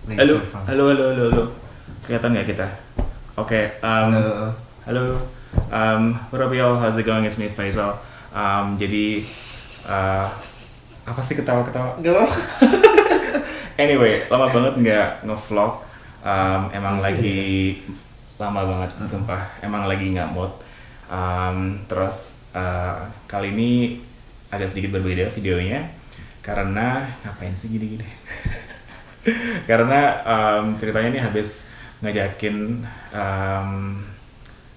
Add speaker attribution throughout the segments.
Speaker 1: Halo,
Speaker 2: Leisure Fun.
Speaker 1: halo. Kelihatan nggak kita? Oke,
Speaker 2: Halo.
Speaker 1: halo. What up y'all? How's it going? It's me Faisal. Jadi, uh, apa sih ketawa-ketawa?
Speaker 2: Gak apa.
Speaker 1: Anyway, lama banget nggak ngevlog. Emang
Speaker 2: Iya.
Speaker 1: lagi lama banget, sumpah. Emang lagi nggak mood. Terus kali ini agak sedikit berbeda videonya karena ngapain sih gini-gini? Karena ceritanya ini habis ngajakin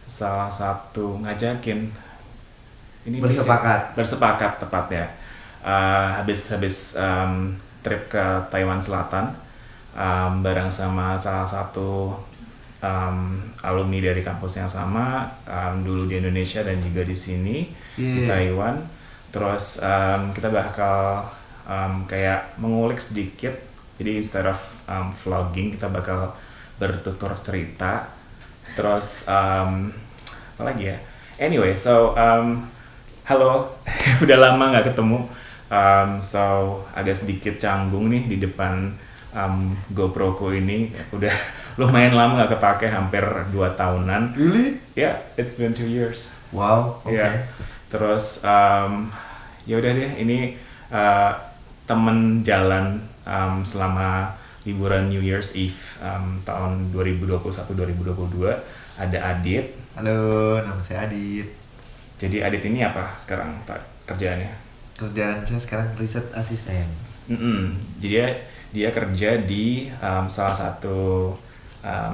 Speaker 1: salah satu ngajakin ini bersepakat tepatnya habis trip ke Taiwan Selatan bareng sama salah satu alumni dari kampus yang sama dulu di Indonesia dan juga di sini di Taiwan. Terus kita bakal kayak mengulik sedikit. Jadi instead of vlogging kita bakal bertutur cerita. Terus apa lagi ya? Anyway, so halo, udah lama nggak ketemu. So agak sedikit canggung nih di depan GoPro-ku ini. Udah lumayan lama nggak kepake, hampir 2 tahunan.
Speaker 2: Really?
Speaker 1: Yeah, it's been 2 years.
Speaker 2: Wow. Oke.
Speaker 1: Yeah. Terus ya udah deh, ini temen jalan selama liburan New Year's Eve tahun 2021-2022 ada Adit.
Speaker 2: Halo, nama saya Adit.
Speaker 1: Jadi Adit ini apa sekarang kerjaannya?
Speaker 2: Kerjaan saya sekarang riset asisten.
Speaker 1: Jadi dia kerja di salah satu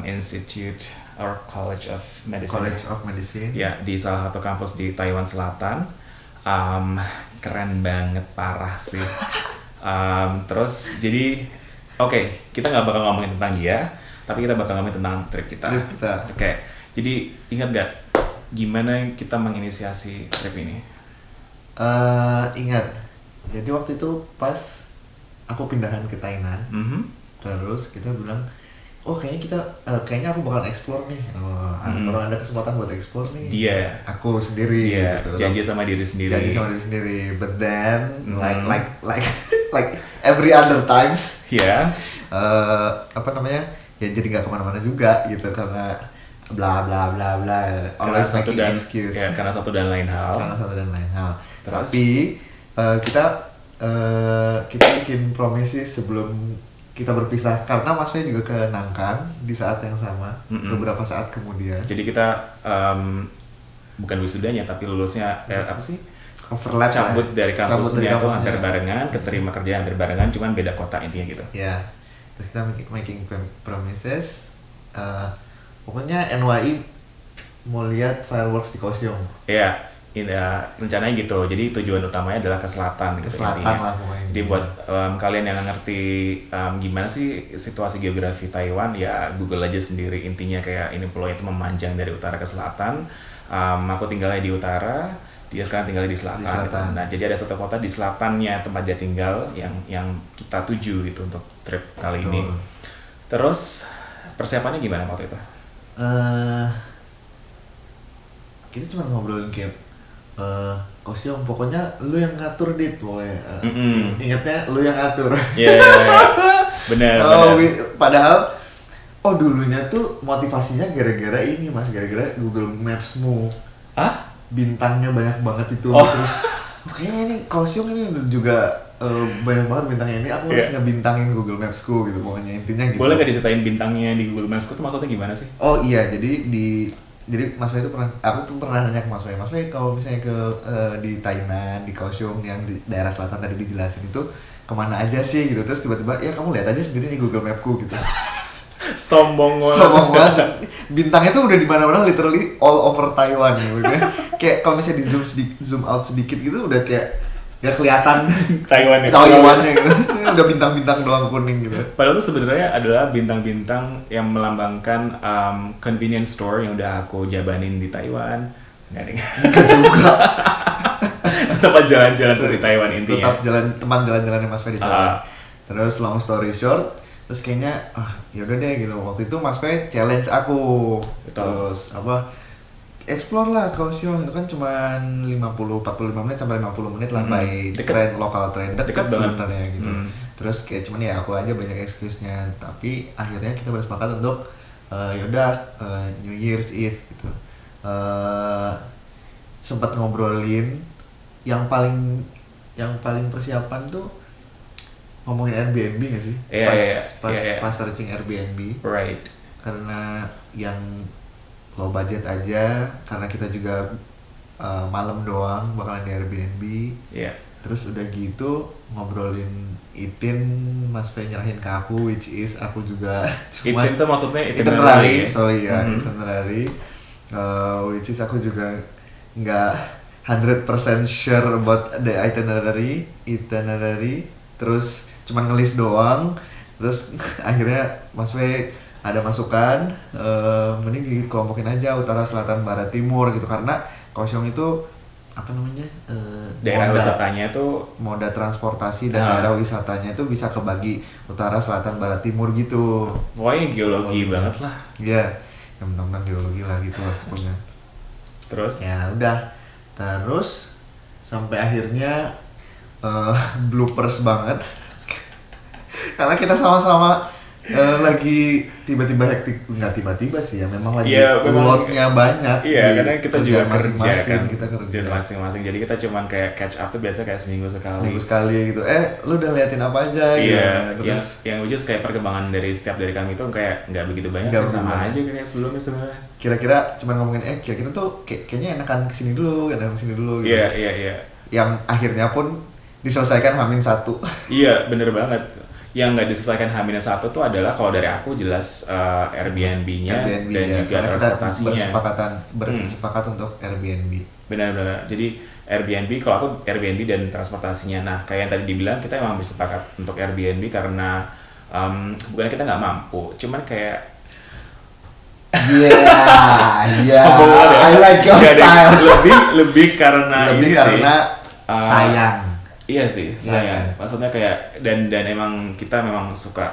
Speaker 1: institute or College of Medicine.
Speaker 2: College of Medicine.
Speaker 1: Ya, di salah satu kampus di Taiwan Selatan. Keren banget, parah sih. Terus jadi oke, kita nggak bakal ngomongin tentang dia, tapi kita bakal ngomongin tentang trip kita. Oke, jadi ingat gak gimana kita menginisiasi trip ini?
Speaker 2: Ingat. Jadi waktu itu pas aku pindahan ke Tainan, terus kita bilang, oh kayaknya aku bakalan explore nih. Bakal ada kesempatan buat explore nih.
Speaker 1: Dia.
Speaker 2: Aku sendiri.
Speaker 1: Dia.
Speaker 2: Gitu.
Speaker 1: Janji sama diri sendiri.
Speaker 2: But then, like every other times.
Speaker 1: Ya.
Speaker 2: Apa namanya? Ya jadi nggak kemana-mana juga gitu karena bla bla bla bla. Always making excuse.
Speaker 1: Ya, karena satu dan lain hal.
Speaker 2: Terus? Tapi kita bikin promises sebelum kita berpisah karena Mas Fe juga ke Nangkang di saat yang sama beberapa saat kemudian.
Speaker 1: Jadi kita bukan wisudanya tapi lulusnya apa sih?
Speaker 2: Overlap
Speaker 1: cabut dari kampusnya itu hampir barengan, keterima kerja hampir barengan, cuman beda kota intinya gitu.
Speaker 2: Ya, terus kita making promises. Pokoknya NYI mau lihat fireworks di Kaohsiung.
Speaker 1: Iya, rencananya gitu. Jadi tujuan utamanya adalah ke selatan.
Speaker 2: Ke selatan lah pokoknya.
Speaker 1: Jadi buat kalian yang ngerti gimana sih situasi geografi Taiwan, ya Google aja sendiri. Intinya kayak ini pulau itu memanjang dari utara ke selatan. Aku tinggalnya di utara, dia sekarang tinggal di selatan. Gitu. Nah, jadi ada satu kota di selatannya tempat dia tinggal yang kita tuju gitu untuk trip kali ini. Terus persiapannya gimana waktu itu?
Speaker 2: Kita cuma ngobrolin kayak Kaohsiung, pokoknya lu yang ngatur Dit, pokoknya. Ingatnya lu yang ngatur.
Speaker 1: Iya. Benar.
Speaker 2: Padahal dulunya tuh motivasinya gara-gara ini Mas, gara-gara Google Maps-mu. Bintangnya banyak banget itu. Terus kayaknya ini Kaohsiung ini juga banyak banget bintangnya ini, aku harus ngebintangin Google Maps-ku gitu, pokoknya intinya gitu.
Speaker 1: Boleh gak diceritain bintangnya di Google Maps-ku tuh maksudnya gimana sih?
Speaker 2: Oh iya, jadi Mas Wei itu aku tuh pernah nanya ke Mas Wei kalau misalnya ke di Tainan, di Kaohsiung yang di daerah selatan tadi dijelasin itu kemana aja sih gitu, terus tiba-tiba ya kamu lihat aja sendiri nih Google Map-ku gitu.
Speaker 1: Sombong banget.
Speaker 2: Bintangnya tuh udah di mana-mana, literally all over Taiwan gitu kan. Kayak kalau misalnya di zoom out sedikit gitu udah kayak gak kelihatan Taiwannya gitu. Udah bintang-bintang doang kuning gitu.
Speaker 1: Padahal itu sebenarnya adalah bintang-bintang yang melambangkan convenience store yang udah aku jabanin di Taiwan. Enggak
Speaker 2: juga.
Speaker 1: Tempat jalan-jalan di Taiwan intinya.
Speaker 2: Tempat jalan-jalannya Mas Fe di Taiwan. Terus long story short, terus kayaknya yaudah deh gitu. Waktu itu Mas Fe challenge aku. Terus explore lah Kaohsiung, itu kan cuma 45 menit sampai 50 menit lah by local train, dekat sebenarnya gitu. Terus kayak cuman ya aku aja banyak excuse-nya, tapi akhirnya kita bersepakat untuk yaudah New Year's Eve gitu. Sempat ngobrolin yang paling persiapan tuh ngomongin Airbnb nggak sih? Pas searching Airbnb.
Speaker 1: Right.
Speaker 2: Karena yang low budget aja, karena kita juga malam doang bakalan di Airbnb.
Speaker 1: Iya.
Speaker 2: Terus udah gitu ngobrolin Itin, Mas Fe nyerahin ke aku, which is aku juga
Speaker 1: cuma Itin tuh maksudnya
Speaker 2: itinerary, itinerary, which is aku juga nggak 100% sure about the itinerary, terus cuman ngelis doang, terus akhirnya Mas Fe ada masukan, mending dikelompokin aja utara, selatan, barat, timur gitu, karena Kaohsiung itu apa namanya
Speaker 1: daerah wisatanya tuh
Speaker 2: moda transportasi dan daerah wisatanya itu bisa kebagi utara, selatan, barat, timur gitu.
Speaker 1: Pokoknya geologi banget lah.
Speaker 2: Iya, yang tentang geologi lah gitu lah pokoknya.
Speaker 1: Terus?
Speaker 2: Ya udah, terus sampai akhirnya bloopers banget karena kita sama-sama lagi tiba-tiba hektik, nggak tiba-tiba sih ya, memang lagi loadnya banyak.
Speaker 1: Iya, karena kita juga kerja kan,
Speaker 2: kita kerja
Speaker 1: masing-masing, jadi kita cuman kayak catch up tuh biasa kayak seminggu
Speaker 2: sekali gitu. Lu udah liatin apa aja?
Speaker 1: Iya, gitu. Yang which is kayak perkembangan dari kami itu kayak nggak begitu banyak sih, sama aja kayak sebelumnya sebenarnya.
Speaker 2: Kira-kira cuman ngomongin kira-kira tuh kayaknya enakan kesini dulu gitu.
Speaker 1: Iya. Yang
Speaker 2: akhirnya pun diselesaikan H-1.
Speaker 1: Iya, bener banget. Yang nggak diselesaikan H-1 tuh adalah kalau dari aku jelas Airbnb-nya dan juga transportasinya.
Speaker 2: Bersepakat untuk Airbnb.
Speaker 1: Benar-benar. Jadi Airbnb, kalau aku Airbnb dan transportasinya. Nah, kayak yang tadi dibilang, kita emang bersepakat untuk Airbnb karena bukan kita nggak mampu, cuman kayak
Speaker 2: I like your style.
Speaker 1: Lebih karena
Speaker 2: sayang.
Speaker 1: Iya sih, sayang. Maksudnya kayak dan emang kita memang suka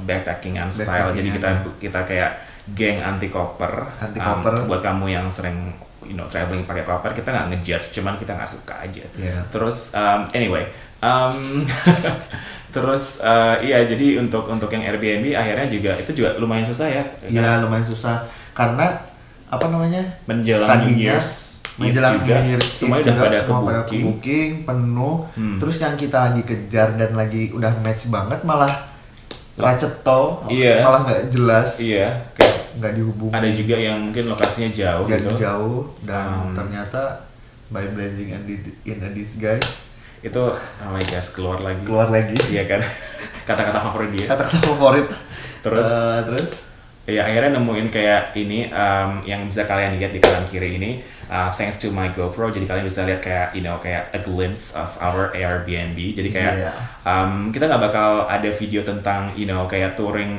Speaker 1: backpacking style. Jadi kita kayak geng anti koper. Buat kamu yang sering traveling pakai koper, kita nggak ngejudge, cuman kita nggak suka aja.
Speaker 2: Yeah.
Speaker 1: Terus anyway, terus jadi untuk yang Airbnb akhirnya itu juga lumayan susah ya.
Speaker 2: Iya, lumayan susah karena apa namanya?
Speaker 1: Menjelang New Year's semuanya udah pada ke
Speaker 2: booking penuh. Terus yang kita lagi kejar dan lagi udah match banget malah raceto, malah nggak jelas,
Speaker 1: kayak
Speaker 2: nggak dihubungi.
Speaker 1: Ada juga yang mungkin lokasinya jauh
Speaker 2: dan ternyata by blessing and in a disguise
Speaker 1: itu oh my gosh, keluar lagi iya kan. kata-kata favorit
Speaker 2: terus
Speaker 1: ya akhirnya nemuin kayak ini yang bisa kalian lihat di kanan kiri ini, thanks to my GoPro, jadi kalian bisa lihat kayak kayak a glimpse of our Airbnb. Jadi kayak kita nggak bakal ada video tentang kayak touring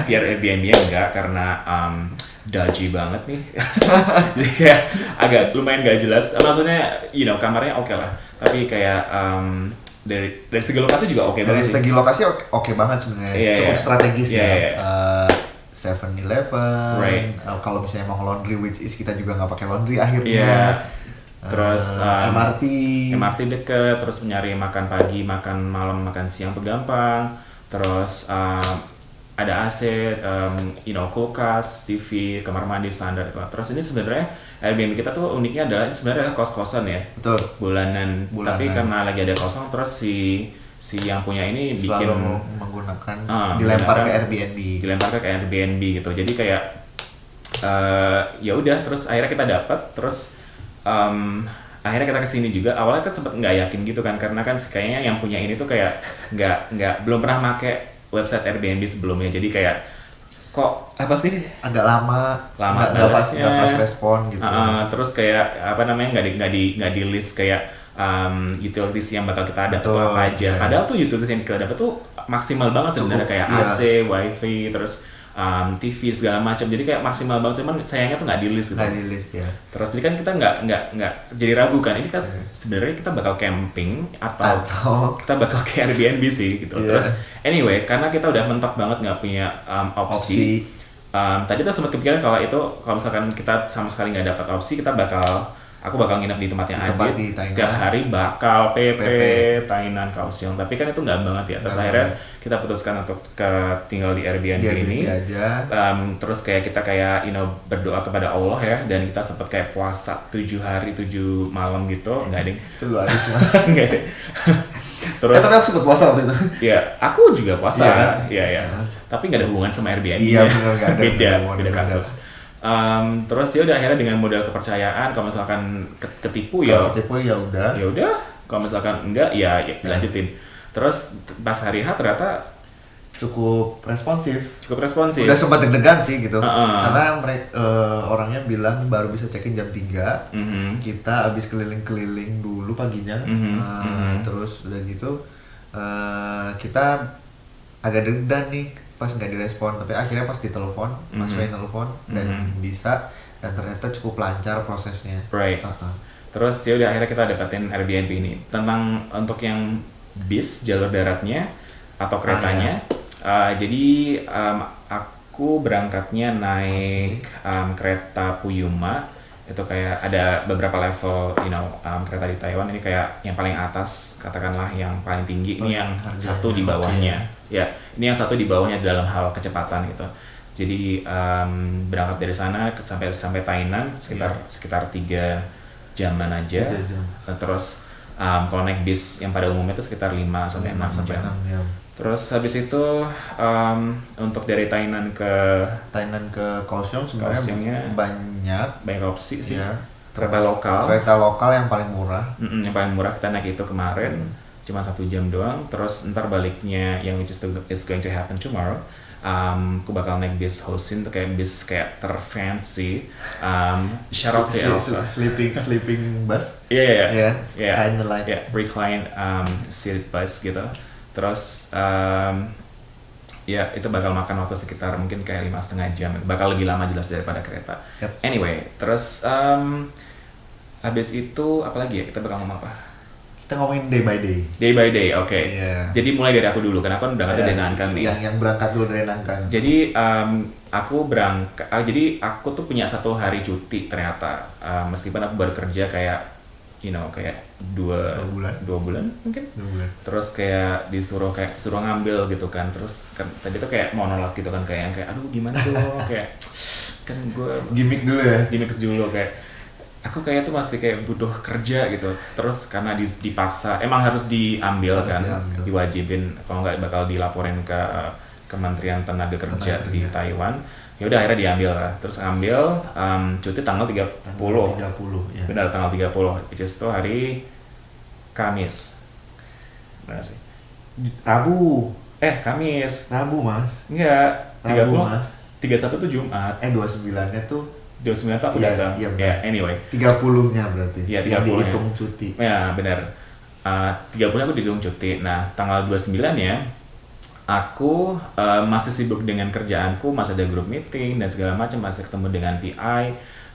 Speaker 1: via Airbnb-nya, enggak, karena dodgy banget nih. Jadi kayak agak lumayan nggak jelas, maksudnya kamarnya oke lah, tapi kayak dari segi lokasi juga oke banget.
Speaker 2: Dari segi lokasi oke banget sebenarnya, cukup strategis ya. 7-Eleven,
Speaker 1: right.
Speaker 2: Kalau misalnya mau laundry, which is kita juga nggak pakai laundry akhirnya.
Speaker 1: Terus MRT deket, terus nyari makan pagi, makan malam, makan siang tuh gampang. Terus ada AC, kulkas, TV, kamar mandi standar. Terus ini sebenarnya Airbnb kita tuh uniknya adalah ini sebenarnya kos-kosan ya.
Speaker 2: Betul.
Speaker 1: Bulanan. Tapi karena lagi ada kosong, terus si yang punya ini bikin
Speaker 2: menggunakan dilempar ke Airbnb
Speaker 1: gitu. Jadi kayak ya udah, terus akhirnya kita dapat, terus akhirnya kita kesini juga. Awalnya kan sempet nggak yakin gitu kan, karena kan kayaknya yang punya ini tuh kayak belum pernah make website Airbnb sebelumnya. Jadi kayak kok apa sih
Speaker 2: agak lama nggak fast respon gitu.
Speaker 1: Terus kayak apa namanya nggak di list kayak utilities yang bakal kita dapat apa aja. Padahal tuh utilities yang kita dapat tuh maksimal banget sebenarnya, kayak AC, wifi, terus TV segala macam. Jadi kayak maksimal banget, cuman sayangnya tuh nggak di list gitu.
Speaker 2: Nggak di list ya.
Speaker 1: Terus jadi kan kita nggak jadi ragu kan, ini kan sebenarnya kita bakal camping atau kita bakal ke Airbnb sih gitu. Terus anyway, karena kita udah mentok banget nggak punya opsi. Tadi tuh sempat kepikiran kalau misalkan kita sama sekali nggak dapat opsi, kita bakal aku bakal nginep di tempatnya Adit, setiap hari bakal PP Tainan Kaohsiung, tapi kan itu nggak banget ya, terus akhirnya kita putuskan untuk tinggal di Airbnb ini
Speaker 2: aja.
Speaker 1: Terus kayak kita kayak berdoa kepada Allah ya, dan kita sempat kayak puasa 7 hari 7 malam gitu, nggak ada
Speaker 2: itu habis mas.
Speaker 1: Nggak ada. Terus
Speaker 2: tapi aku sempat puasa waktu itu.
Speaker 1: Ya, aku juga puasa. Iya. Tapi nggak ada hubungan sama Airbnb.
Speaker 2: Iya, benar nggak ada.
Speaker 1: beda kasus. Terus ya udah akhirnya dengan modal kepercayaan, kalau misalkan ketipu ya
Speaker 2: udah.
Speaker 1: Ya udah, kalau misalkan enggak ya dilanjutin. Terus pas hari H ternyata
Speaker 2: cukup responsif.
Speaker 1: Udah
Speaker 2: sempat deg-degan sih gitu. Karena mereka orangnya bilang baru bisa check-in jam 3. Kita habis keliling-keliling dulu paginya. Terus udah gitu kita agak deg-degan nih pas nggak direspon, tapi akhirnya pas ditelepon, Mas Wei nelpon dan bisa, dan ternyata cukup lancar prosesnya.
Speaker 1: Right. Terus ya udah akhirnya kita dapetin Airbnb ini. Tentang untuk yang bis jalur daratnya atau keretanya, jadi aku berangkatnya naik kereta Puyuma. Itu kayak ada beberapa level, kereta di Taiwan. Ini kayak yang paling atas, katakanlah yang paling tinggi. Ini yang satu di bawahnya. Ya, ini yang satu di bawahnya dalam hal kecepatan gitu. Jadi berangkat dari sana sampai Tainan sekitar 3 jaman aja.
Speaker 2: 3 jam.
Speaker 1: Terus kalau naik bis yang pada umumnya itu sekitar 5 sampai 6 jam. Terus habis itu untuk dari Tainan ke
Speaker 2: Kaohsiung sebenarnya banyak
Speaker 1: opsi sih.
Speaker 2: Ya.
Speaker 1: Kereta lokal
Speaker 2: yang paling murah.
Speaker 1: Yang paling murah kita naik itu kemarin, cuma 1 jam doang. Terus ntar baliknya yang which is going to happen tomorrow. Aku bakal naik bis Hosin, tuh kayak bis kayak terfancy. Shout out to Elsa.
Speaker 2: Sleeping bus.
Speaker 1: Iya.
Speaker 2: Kinda like
Speaker 1: recline seat bus gitu. Terus ya itu bakal makan waktu sekitar mungkin kayak 5,5 jam. Bakal lebih lama jelas daripada kereta. Anyway, terus habis itu apa lagi ya, kita bakal ngomong apa?
Speaker 2: Kita ngomongin day by day.
Speaker 1: Day by day, oke. Jadi mulai dari aku dulu, karena aku berangkat dari Nankan nih.
Speaker 2: Yang berangkat dulu dari Nankan.
Speaker 1: Jadi aku tuh punya 1 hari cuti ternyata, meskipun aku baru kerja kayak kayak 2 bulan mungkin. 2 bulan. Terus kayak disuruh ngambil gitu kan. Terus kan tadi tuh kayak monolog gitu kan, kayak aduh gimana tuh kayak kan gue
Speaker 2: gimmick dulu
Speaker 1: kayak aku kayak tuh masih kayak butuh kerja gitu. Terus karena dipaksa emang harus diambil kan, diwajibin, kalau nggak bakal dilaporin ke Kementerian Tenaga Kerja di Taiwan. Ya udah akhirnya diambil lah. Terus ngambil cuti tanggal 30.
Speaker 2: Ya.
Speaker 1: Benar, tanggal 30. Itu hari Kamis. Benar sih. Kamis.
Speaker 2: Rabu, Mas.
Speaker 1: Enggak, 30.
Speaker 2: Rabu, Mas.
Speaker 1: 31 tuh Jumat.
Speaker 2: 29-nya tuh
Speaker 1: 29 tuh aku datang.
Speaker 2: Iya,
Speaker 1: anyway.
Speaker 2: 30-nya berarti.
Speaker 1: Iya, 30-nya.
Speaker 2: Yang dihitung cuti.
Speaker 1: Ya, benar. 30-nya aku dihitung cuti. Nah, tanggal 29-nya aku masih sibuk dengan kerjaanku, masih ada group meeting dan segala macam, masih ketemu dengan PI.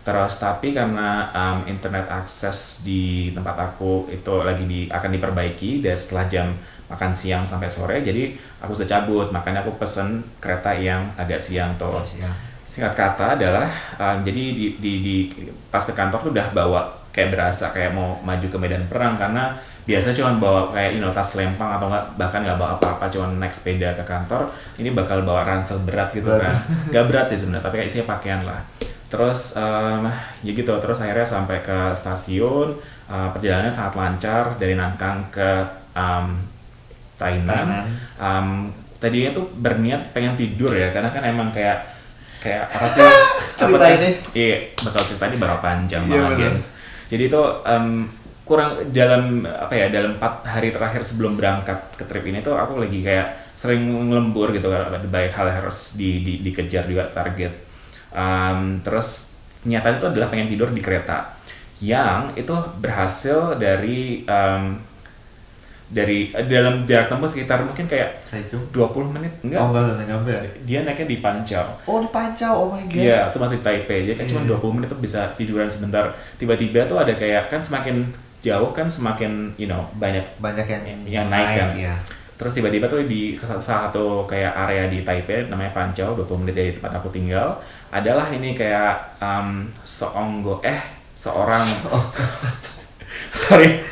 Speaker 1: Terus tapi karena internet akses di tempat aku itu akan diperbaiki dan setelah jam makan siang sampai sore, jadi aku bisa cabut. Makanya aku pesen kereta yang agak siang tuh. Singkat kata adalah jadi di pas ke kantor tuh udah bawa kayak berasa kayak mau maju ke medan perang, karena biasa cuma bawa kayak tas lempang atau bahkan nggak bawa apa-apa, cuma naik sepeda ke kantor. Ini bakal bawa ransel berat gitu kan. Gak berat sih sebenarnya, tapi kayak isinya pakaian lah. Terus ya gitu, terus akhirnya sampai ke stasiun, perjalanannya sangat lancar dari Nankang ke Tainan. Tadinya tuh berniat pengen tidur ya, karena kan emang kayak apa sih
Speaker 2: cerita ini?
Speaker 1: Iya, bakal cerita ini bakal panjang banget, guys. Jadi itu kurang dalam 4 hari terakhir sebelum berangkat ke trip ini tuh aku lagi kayak sering ngelembur gitu, ada banyak hal yang harus dikejar juga target. Terus nyatanya itu adalah pengen tidur di kereta yang itu berhasil dari dalam jarak tempuh sekitar mungkin kayak 20 menit.
Speaker 2: Enggak nyampe ya?
Speaker 1: Dia naiknya di Pancau.
Speaker 2: Di Pancau, oh my god.
Speaker 1: Iya, itu masih Taipei. Jadi kayak cuma 20 menit tuh bisa tiduran sebentar. Tiba-tiba tuh ada kayak, kan semakin jauh kan semakin banyak yang naik kan.
Speaker 2: Ya.
Speaker 1: Terus tiba-tiba tuh di salah satu kayak area di Taipei namanya Pancau, 20 menit dari tempat aku tinggal, adalah ini kayak seorang sorry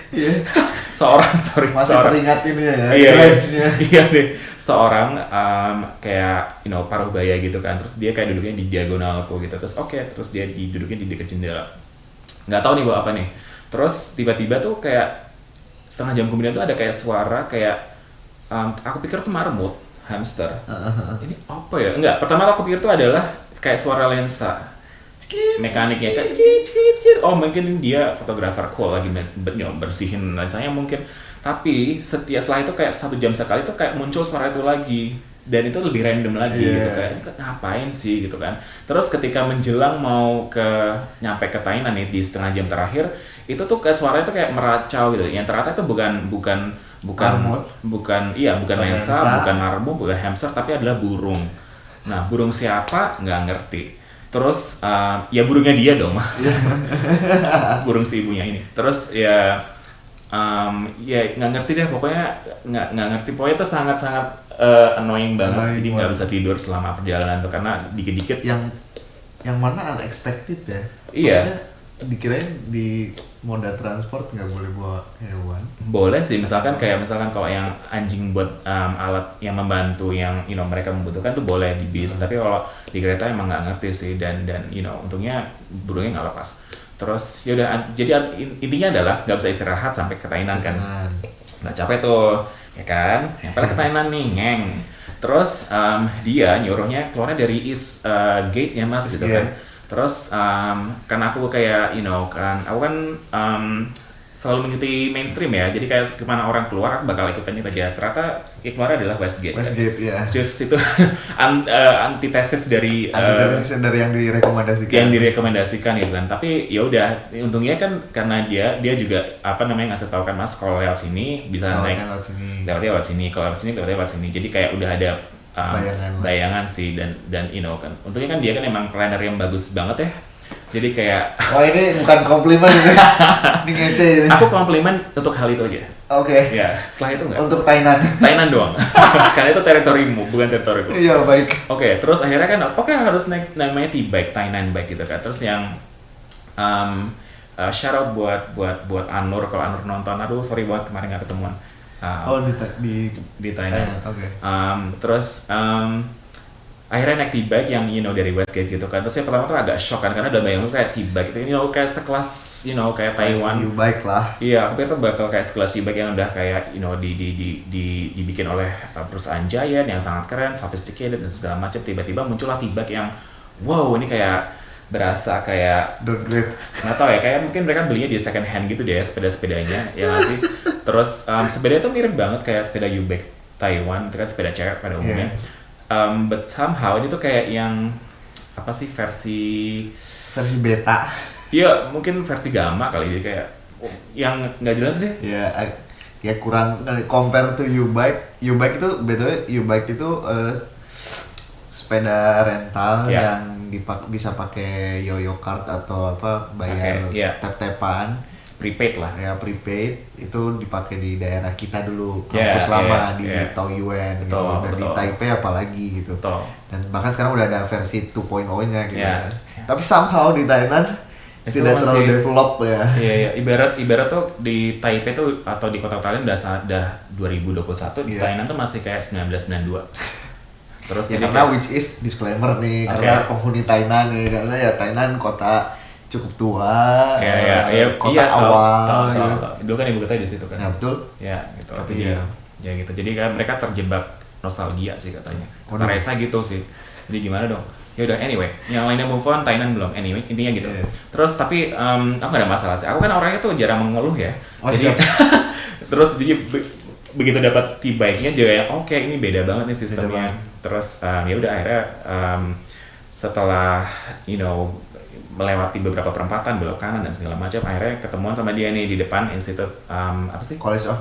Speaker 2: masih teringat ini ya
Speaker 1: iya deh, seorang kayak paruh baya gitu kan, terus dia kayak duduknya di diagonalku gitu, terus terus dia duduknya di dekat jendela, nggak tahu nih bawa apa nih, terus tiba-tiba tuh kayak setengah jam kemudian tuh ada kayak suara kayak aku pikir tuh marmut, hamster. Ini apa ya? Enggak, pertama aku pikir tuh adalah kayak suara lensa mekaniknya kayak oh mungkin dia fotografer cool lagi bersihin lensanya mungkin, tapi setelah itu kayak 1 jam sekali tuh kayak muncul suara itu lagi, dan itu lebih random lagi gitu, kayak ini ngapain sih gitu kan. Terus ketika menjelang mau nyampe ke Tainan nih di setengah jam terakhir, itu tuh kayak suaranya tuh kayak meracau gitu, yang ternyata itu bukan lensa, bukan marmut, bukan hamster, tapi adalah burung. Nah, burung siapa nggak ngerti. Terus ya burungnya dia dong, burung si ibunya ini. Terus ya nggak ngerti deh, pokoknya nggak ngerti, pokoknya itu sangat annoying banget. Jadi nggak bisa tidur selama perjalanan tuh karena dikit-dikit
Speaker 2: yang mana unexpected ya.
Speaker 1: Iya.
Speaker 2: Maksudnya, dikirain di moda transport nggak boleh bawa hewan.
Speaker 1: Boleh sih, misalkan kalau yang anjing buat alat yang membantu yang mereka membutuhkan tuh boleh di bis, tapi kalau di kereta emang nggak ngerti sih, dan untungnya burungnya nggak lepas. Terus yaudah, jadi intinya adalah nggak bisa istirahat sampai ke Tainan kan. Nah capek tuh ya kan, nyampe ke Tainan nih ngeng. Terus dia nyuruhnya keluarnya dari East Gate ya mas gitu kan. Terus kan aku kayak aku kan selalu mengikuti mainstream ya, jadi kayak kemana orang keluar aku bakal ikutan itu aja. Ternyata keluar adalah Westgate
Speaker 2: kan? Ya.
Speaker 1: Just itu antitesis dari
Speaker 2: yang
Speaker 1: direkomendasikan gitu kan. Tapi ya udah, untungnya kan karena dia juga ngasih tahu kan mas, kalau lewat sini bisa naik lewat sini, kalau lewat sini lewat sini. Jadi kayak udah ada bayangan sih, dan kan untungnya kan dia kan emang planner yang bagus banget ya. Jadi kayak
Speaker 2: ini bukan komplimen ini. Ini ngece ini.
Speaker 1: Aku komplimen untuk hal itu aja.
Speaker 2: Oke.
Speaker 1: Ya, setelah itu enggak.
Speaker 2: Untuk Tainan
Speaker 1: doang. Karena itu teritorimu, bukan teritoriku.
Speaker 2: Iya, baik.
Speaker 1: Oke, terus akhirnya kan harus naik namanya T-bike, Tainan bike gitu kan. Terus yang shout out buat Anur, kalau Anur nonton. Aduh, sorry banget kemarin enggak ketemuan.
Speaker 2: Di
Speaker 1: Tainan.
Speaker 2: Oke.
Speaker 1: Terus akhirnya naik T-bike yang dari Westgate gitu kan. Terus yang pertama tuh agak shock kan, karena udah bayang kayak T-bike itu kayak sekelas kayak Taiwan
Speaker 2: U-bike lah.
Speaker 1: Iya, aku pikir tuh bakal kayak sekelas U-bike yang udah kayak dibikin oleh perusahaan giant yang sangat keren, sophisticated dan segala macam. Tiba-tiba muncullah T-bike yang wow, ini kayak berasa kayak
Speaker 2: downgrade.
Speaker 1: Nggak tahu ya, kayak mungkin mereka belinya di second hand gitu deh sepeda-sepedanya ya nggak sih. Terus sepeda itu mirip banget kayak sepeda U-bike Taiwan, itu kan sepeda cewek pada umumnya. But somehow ini tuh kayak yang apa sih, versi
Speaker 2: beta.
Speaker 1: Iya, mungkin versi gamma kali, jadi kayak yang nggak jelas deh.
Speaker 2: Ya kurang compare to U-bike. U-bike itu U-bike itu sepeda rental yang bisa pakai yoyo card atau bayar tap-tapan.
Speaker 1: Prepaid lah.
Speaker 2: Ya, prepaid itu dipakai di daerah kita dulu, kampus lama di Taoyuan gitu, dan di Taipei apalagi gitu. Dan bahkan sekarang udah ada versi 2.0-nya gitu kan. Tapi somehow di Thailand tidak terlalu develop ya.
Speaker 1: Iya, ibarat tuh di Taipei tuh atau di kota Thailand udah 2021, di Thailand tuh masih kayak 1992. Terus
Speaker 2: karena which is disclaimer nih, karena penghuni Thailand nih, karena ya Thailand kota cukup tua, kota awal.
Speaker 1: Dulu kan ibu kota di situ kan.
Speaker 2: Ya betul.
Speaker 1: Ya gitu. Tapi ya gitu. Jadi kan mereka terjebak nostalgia sih katanya. Kota Resa gitu sih. Jadi gimana dong? Ya udah, anyway, yang lainnya move on, Thailand belum. Anyway, intinya gitu. Terus tapi aku gak ada masalah sih. Aku kan orangnya tuh jarang mengeluh ya. Jadi terus begitu dapat T-bike-nya juga yang oke, ini beda banget nih sistemnya. Terus ya udah akhirnya setelah melewati beberapa perempatan, belok kanan dan segala macam, akhirnya ketemuan sama dia nih di depan Institute
Speaker 2: College of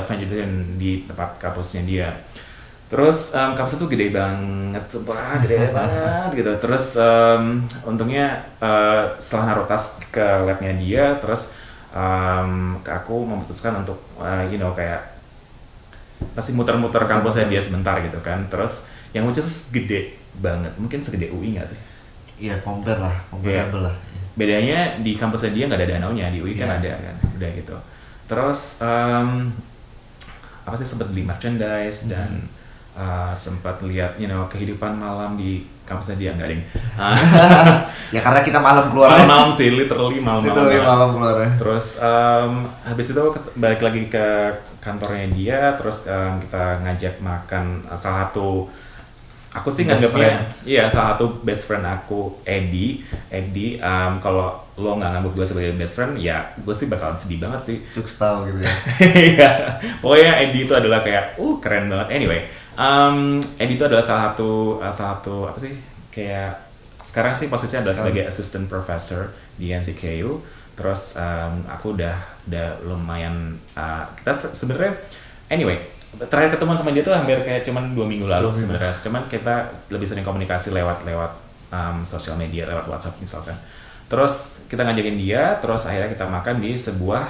Speaker 1: Engineering di tempat kampusnya dia. Terus kampus itu gede banget, sumpah gede banget gitu. Terus untungnya setelah naruh tas ke labnya dia, terus aku memutuskan untuk kayak masih muter-muter kampusnya dia sebentar gitu kan. Terus yang lucu gede banget, mungkin segede UI nggak sih?
Speaker 2: Iya, comparable lah.
Speaker 1: bedanya di kampusnya dia nggak ada danaunya, di UI kan ada kan, udah gitu. Terus apa sih, sempat beli merchandise dan sempat lihat kehidupan malam di kampusnya dia, enggak ding.
Speaker 2: Ya karena kita malam keluar.
Speaker 1: Malam sih, literally malam
Speaker 2: keluar.
Speaker 1: Terus habis itu balik lagi ke kantornya dia, terus kita ngajak makan salah satu, aku sih nganggapnya salah satu best friend aku, Eddie. Kalau lo nggak nganggap gue sebagai best friend, ya gue sih bakalan sedih banget sih.
Speaker 2: Cuks tau gitu ya.
Speaker 1: Iya, pokoknya Eddie itu adalah kayak keren banget. Anyway, Eddie itu adalah salah satu apa sih, kayak sekarang sih posisinya adalah sebagai assistant professor di NCKU. Terus aku udah lumayan, kita sebenarnya anyway, terakhir ketemu sama dia tuh hampir kayak cuman 2 minggu lalu sebenarnya. Cuman kita lebih sering komunikasi lewat sosial media, lewat WhatsApp misalkan. Terus kita ngajakin dia, terus akhirnya kita makan di sebuah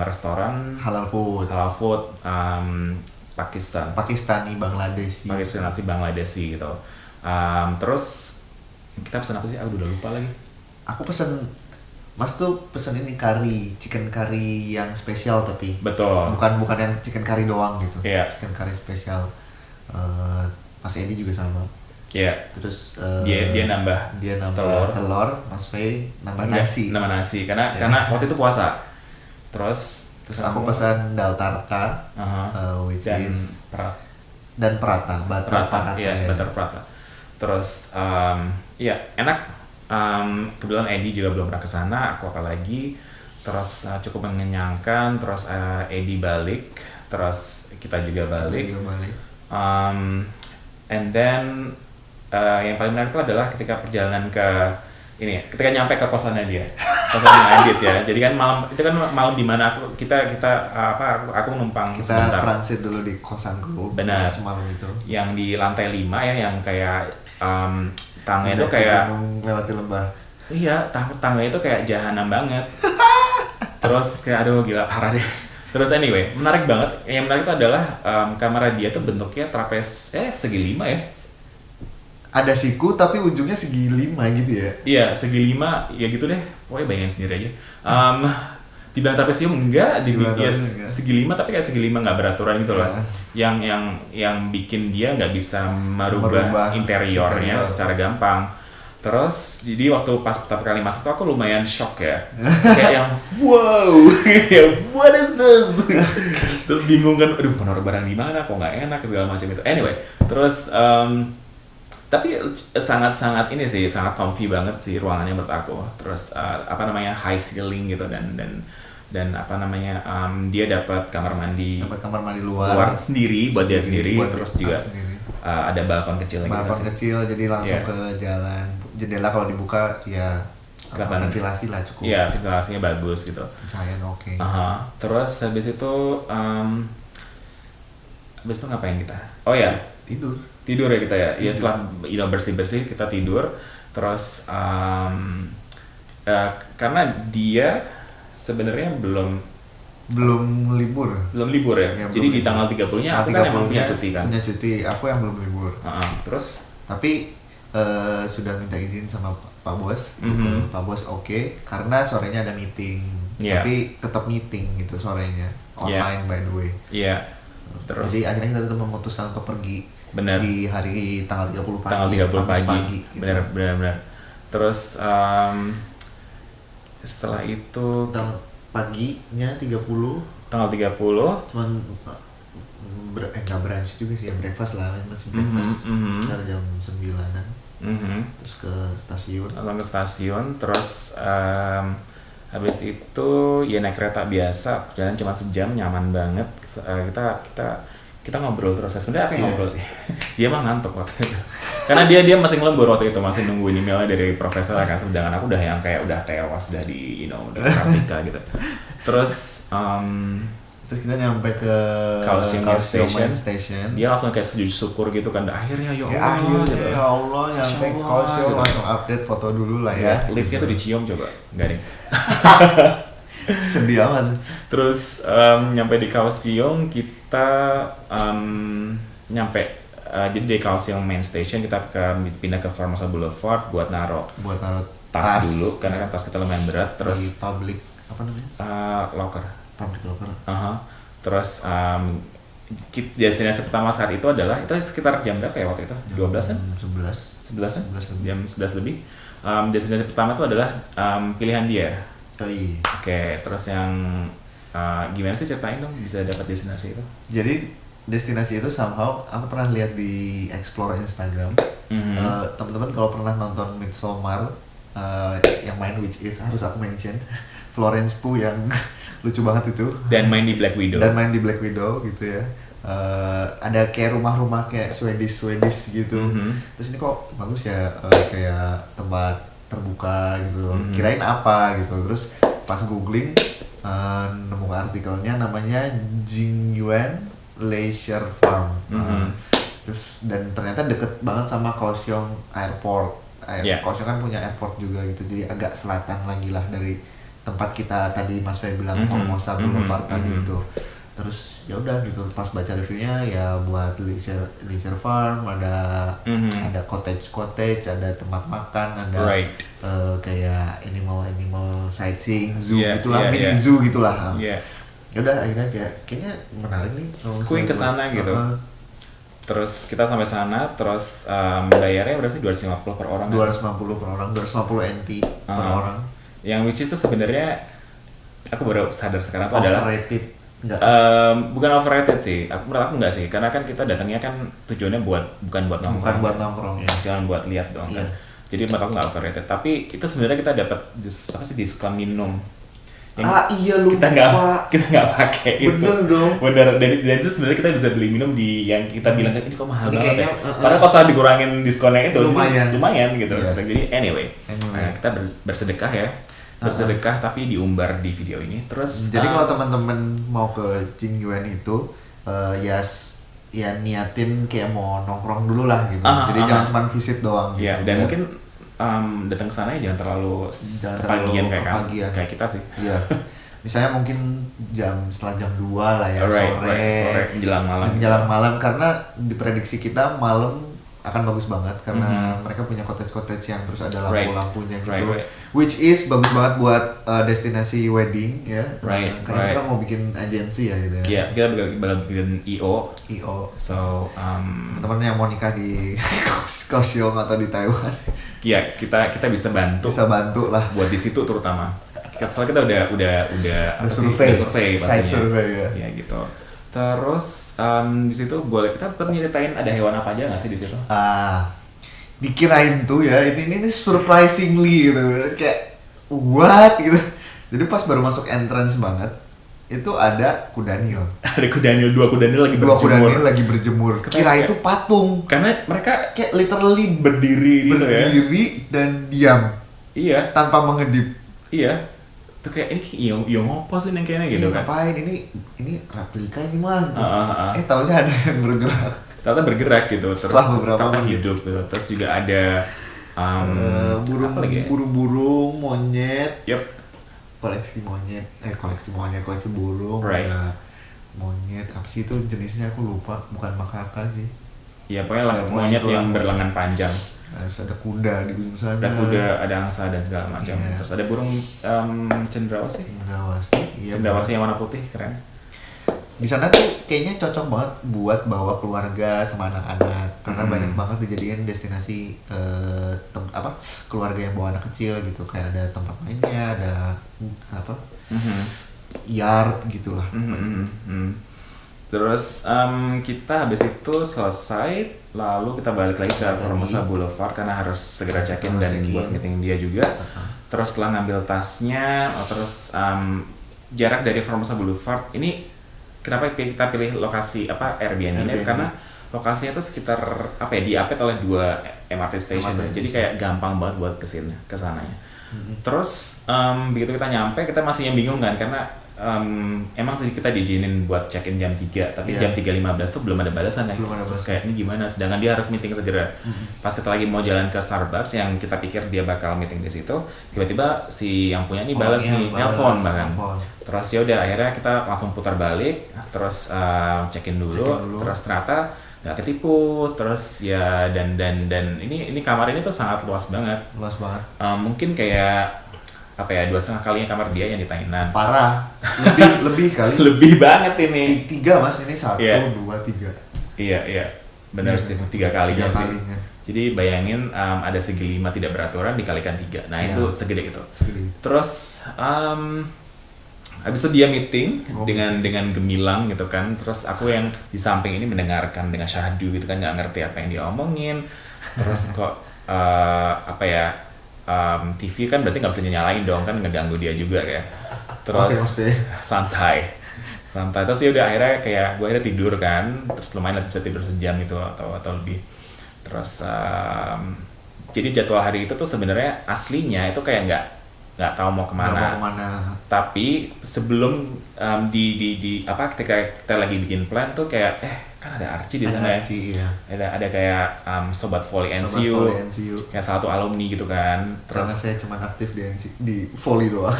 Speaker 1: restoran
Speaker 2: halal food Pakistani Bangladeshi
Speaker 1: gitu. Terus kita pesan apa sih? Aku udah lupa lagi.
Speaker 2: Aku Mas tuh pesen ini chicken curry yang spesial, tapi
Speaker 1: betul,
Speaker 2: bukan yang chicken curry doang gitu.
Speaker 1: Chicken
Speaker 2: curry spesial. Mas Edi juga sama. Terus
Speaker 1: dia nambah
Speaker 2: telur, Mas Fei nambah nasi
Speaker 1: karena waktu itu puasa. Terus
Speaker 2: aku pesan dal tarka, which is dan prata, butter
Speaker 1: prata. Terus enak. Kebetulan Eddie juga belum pernah kesana, aku apalagi. Terus cukup mengenyangkan. Terus Eddie balik, terus kita juga balik. And then yang paling menarik itu adalah ketika perjalanan ketika nyampe ke kosannya Adit ya. Jadi kan malam di mana aku numpang sebentar.
Speaker 2: Kita transit dulu di kosanku.
Speaker 1: Benar.
Speaker 2: Semalam itu.
Speaker 1: Yang di lantai 5 ya, yang kayak tangga itu kayak
Speaker 2: melewati lembah.
Speaker 1: Iya, tangga itu kayak jahanam banget. Terus kayak aduh gila parah deh. Terus anyway, menarik banget. Yang menarik itu adalah kamar dia tuh bentuknya trapez segi 5 ya.
Speaker 2: Ada siku tapi ujungnya segi 5 gitu ya.
Speaker 1: Iya, segi 5 ya gitu deh. Pokoknya bayangin sendiri aja. Dibilang trapezium enggak, segi 5 tapi kayak segi 5 nggak beraturan gitu loh. Yang bikin dia nggak bisa merubah interiornya secara gampang. Terus jadi waktu pas pertama kali masuk tuh aku lumayan shock ya. Kayak yang wow, what is this? Terus bingung kan, aduh menaruh barang di mana, kok nggak enak segala macam itu. Anyway, terus tapi sangat sangat comfy banget sih ruangannya menurut aku. Terus high ceiling gitu dan dia dapat kamar mandi luar sendiri buat dia sendiri, terus juga ada balkon kecil
Speaker 2: jadi langsung ke jalan. Jendela kalau dibuka ya ventilasi lah cukup.
Speaker 1: Iya, ventilasinya bagus gitu.
Speaker 2: Cahaya oke.
Speaker 1: Terus habis itu ngapain kita? Oh ya, tidur ya kita ya. Iya, setelah bersih-bersih kita tidur. Terus karena dia sebenarnya belum
Speaker 2: libur
Speaker 1: ya. Jadi di tanggal 30-nya aku kan emang punya cuti kan.
Speaker 2: Punya cuti, aku yang belum libur.
Speaker 1: Terus
Speaker 2: tapi sudah minta izin sama Pak Bos gitu. Pak Bos oke, karena sorenya ada meeting. Tapi tetap meeting gitu sorenya. Online by the way. Terus jadi akhirnya kita tetap memutuskan untuk pergi.
Speaker 1: Benar.
Speaker 2: Di hari tanggal 30 pagi.
Speaker 1: Tanggal 30 pagi. Gitu. Benar. Terus setelah itu
Speaker 2: paginya 30.
Speaker 1: Tanggal 30
Speaker 2: cuman nggak brunch juga sih ya, breakfast lah, masih breakfast sekitar jam 9-an. Terus ke stasiun. Terus habis itu ya naik kereta biasa, jalan cuma sejam, nyaman banget. Kita ngobrol terus. Sebenarnya aku yang ngobrol sih. Dia mah ngantuk waktu itu. Karena dia masih ngelembur waktu itu, masih nungguin emailnya dari profesor kan. Sedangkan aku udah yang kayak udah tewas, udah di udah praktika gitu. Terus kita nyampe ke
Speaker 1: Kaohsiung
Speaker 2: Station.
Speaker 1: Dia langsung kayak sujud syukur gitu kan. Akhirnya ya
Speaker 2: Allah nyampe Kaohsiung, langsung update foto dulu lah ya.
Speaker 1: Liftnya tuh dicium coba. Enggak deh.
Speaker 2: Sedih amat.
Speaker 1: Terus nyampe di Kaohsiung kita jadi di Kaohsiung main station kita pindah ke Formosa Boulevard buat naruh tas dulu karena kan tas kita lumayan berat. Terus
Speaker 2: public apa namanya?
Speaker 1: Locker.
Speaker 2: Public locker.
Speaker 1: Terus destinasi pertama saat itu adalah itu sekitar jam berapa ya waktu itu? 12 kan? 11 kan? Jam 11 lebih. Destinasi pertama itu adalah pilihan dia. Oke, terus yang gimana sih ceritain dong bisa dapat destinasi itu?
Speaker 2: Jadi destinasi itu somehow aku pernah lihat di explore Instagram. Teman-teman kalau pernah nonton Midsommar yang main which is harus aku mention Florence Pugh yang lucu banget itu.
Speaker 1: Dan main di Black Widow
Speaker 2: gitu ya. Ada kayak rumah-rumah kayak Swedish gitu. Terus ini kok bagus ya, kayak tempat terbuka gitu. Kirain apa gitu. Terus pas googling nemu artikelnya namanya Jingyuan Leisure Farm. Terus dan ternyata deket banget sama Kaohsiung Airport. Kaohsiung kan punya airport juga gitu. Jadi agak selatan lagi lah dari tempat kita tadi Mas Fei bilang Formosa Boulevard tadi itu. Terus ya udah gitu pas baca reviewnya ya buat leisure farm, ada cottage, ada tempat makan, ada kayak animal sightseeing, zoo gitulah, mini zoo gitulah. Ya udah akhirnya kayaknya menarik nih.
Speaker 1: Skuing ke sana gitu. Terus kita sampai sana, terus bayarnya berapa sih? 250 per orang?
Speaker 2: 250 per orang, 250 NT per orang.
Speaker 1: Yang which is tuh sebenarnya aku baru sadar sekarang tuh adalah
Speaker 2: overrated.
Speaker 1: Bukan overrated sih, menurut aku enggak sih, karena kan kita datangnya kan tujuannya bukan buat nongkrong ya, jangan buat lihat doang kan. Jadi menurut aku nggak overrated, tapi itu sebenarnya kita dapat diskon minum.
Speaker 2: Iya lupa.
Speaker 1: Kita nggak pakai itu.
Speaker 2: Bener dong.
Speaker 1: Dan itu sebenarnya kita bisa beli minum di yang kita bilang kan ini kok mahal banget ya. Padahal pas saat dikurangin diskonnya itu lumayan gitu. Jadi anyway. Kita bersedekah ya. Bersedekah tapi diumbar di video ini. Terus
Speaker 2: jadi kalau teman-teman mau ke Jingyuan itu ya niatin kayak mau nongkrong dulu lah gitu. Jadi jangan cuma visit doang gitu.
Speaker 1: Dan mungkin datang ke sana jangan terlalu kepagian kayak kita sih.
Speaker 2: Iya. Misalnya mungkin setelah jam 2 lah ya, sore
Speaker 1: menjelang
Speaker 2: malam karena diprediksi kita malam akan bagus banget karena mereka punya cottage yang terus ada lampu-lampunya gitu. Which is bagus banget buat destinasi wedding ya. Karena kita mau bikin agensi ya gitu ya.
Speaker 1: Iya, kita bakal bikin EO. So,
Speaker 2: teman-teman yang mau nikah di Kaohsiung atau di Taiwan.
Speaker 1: Iya, kita bisa bantu
Speaker 2: lah
Speaker 1: buat di situ terutama. Soalnya kita udah
Speaker 2: survei
Speaker 1: site survey ya gitu. Terus di situ boleh kita nyeritain ada hewan apa aja nggak sih di situ?
Speaker 2: Dikirain tuh ya ini surprisingly gitu kayak what gitu. Jadi pas baru masuk entrance banget itu ada kuda Nil.
Speaker 1: Ada kuda Nil, dua kuda Nil
Speaker 2: lagi berjemur. Kira itu patung.
Speaker 1: Karena mereka
Speaker 2: kayak literally
Speaker 1: berdiri
Speaker 2: dan diam.
Speaker 1: Iya.
Speaker 2: Tanpa mengedip.
Speaker 1: Iya. Tuh kayak ini yang ngopo sih yang kayaknya gitu kan.
Speaker 2: Ngapain ini replika ini mah. Taunya ada yang bergerak.
Speaker 1: Ternyata bergerak gitu. Terus
Speaker 2: setelah beberapa menit
Speaker 1: hidup gitu. Terus juga ada
Speaker 2: burung-burung, monyet.
Speaker 1: Koleksi
Speaker 2: burung, ada monyet, apa sih itu jenisnya aku lupa, bukan makaka sih.
Speaker 1: Iya, pokoknya monyet yang berlengan panjang.
Speaker 2: Terus ada kuda di ujung sana.
Speaker 1: Ada kuda, ada angsa dan segala macam. Terus ada burung cendrawasih. Cendrawasih yang warna putih, keren.
Speaker 2: Di sana tuh kayaknya cocok banget buat bawa keluarga sama anak-anak karena banyak banget dijadiin destinasi keluarga yang bawa anak kecil gitu, kayak ada tempat mainnya, ada yard gitulah.
Speaker 1: Terus kita habis itu selesai, lalu kita balik lagi ke Formosa Boulevard karena harus segera check-in dan buat meeting dia juga. Terus setelah ngambil tasnya, terus jarak dari Formosa Boulevard ini kenapa kita pilih lokasi Airbnb ini karena lokasinya itu sekitar diapit oleh 2 MRT station. Jadi kayak gampang banget buat ke sananya. Terus begitu kita nyampe kita masih yang bingung kan karena emang sih kita diizinin buat check-in jam 3, tapi jam 3.15 tuh belum ada balasan kan. Terus kayak ini gimana, sedangkan dia harus meeting segera. Pas kita lagi mau jalan ke Starbucks yang kita pikir dia bakal meeting di situ, tiba-tiba si yang punya nih balas nih, nelpon bahkan. Terus ya udah akhirnya kita langsung putar balik, terus check-in dulu. Terus ternyata nggak ketipu, terus ya dan ini kamar ini tuh sangat luas banget. Mungkin kayak apa ya, 2,5 kalinya kamar dia yang di Tainan.
Speaker 2: Parah, lebih kali.
Speaker 1: Lebih banget ini.
Speaker 2: 3 mas, ini 1, 2, 3.
Speaker 1: Iya, benar sih 3 kalinya sih. Jadi bayangin ada segi 5 tidak beraturan dikalikan 3, nah itu segede itu. Terus habis itu dia meeting dengan gemilang gitu kan, terus aku yang di samping ini mendengarkan dengan syahdu gitu kan, nggak ngerti apa yang dia omongin. Terus kok TV kan berarti nggak bisa nyalain dong kan, ngeganggu dia juga kayak. Terus santai terus ya udah akhirnya kayak gue akhirnya tidur kan, terus lumayan lah bisa tidur sejam itu atau lebih. Terus jadi jadwal hari itu tuh sebenarnya aslinya itu kayak nggak tahu mau kemana. Tapi sebelum ketika kita lagi bikin plan tuh kayak kan ada Archie di sana ya. Ada kayak sobat volley NCU. Kayak satu alumni gitu kan.
Speaker 2: Terus karena saya cuma aktif di volley doang.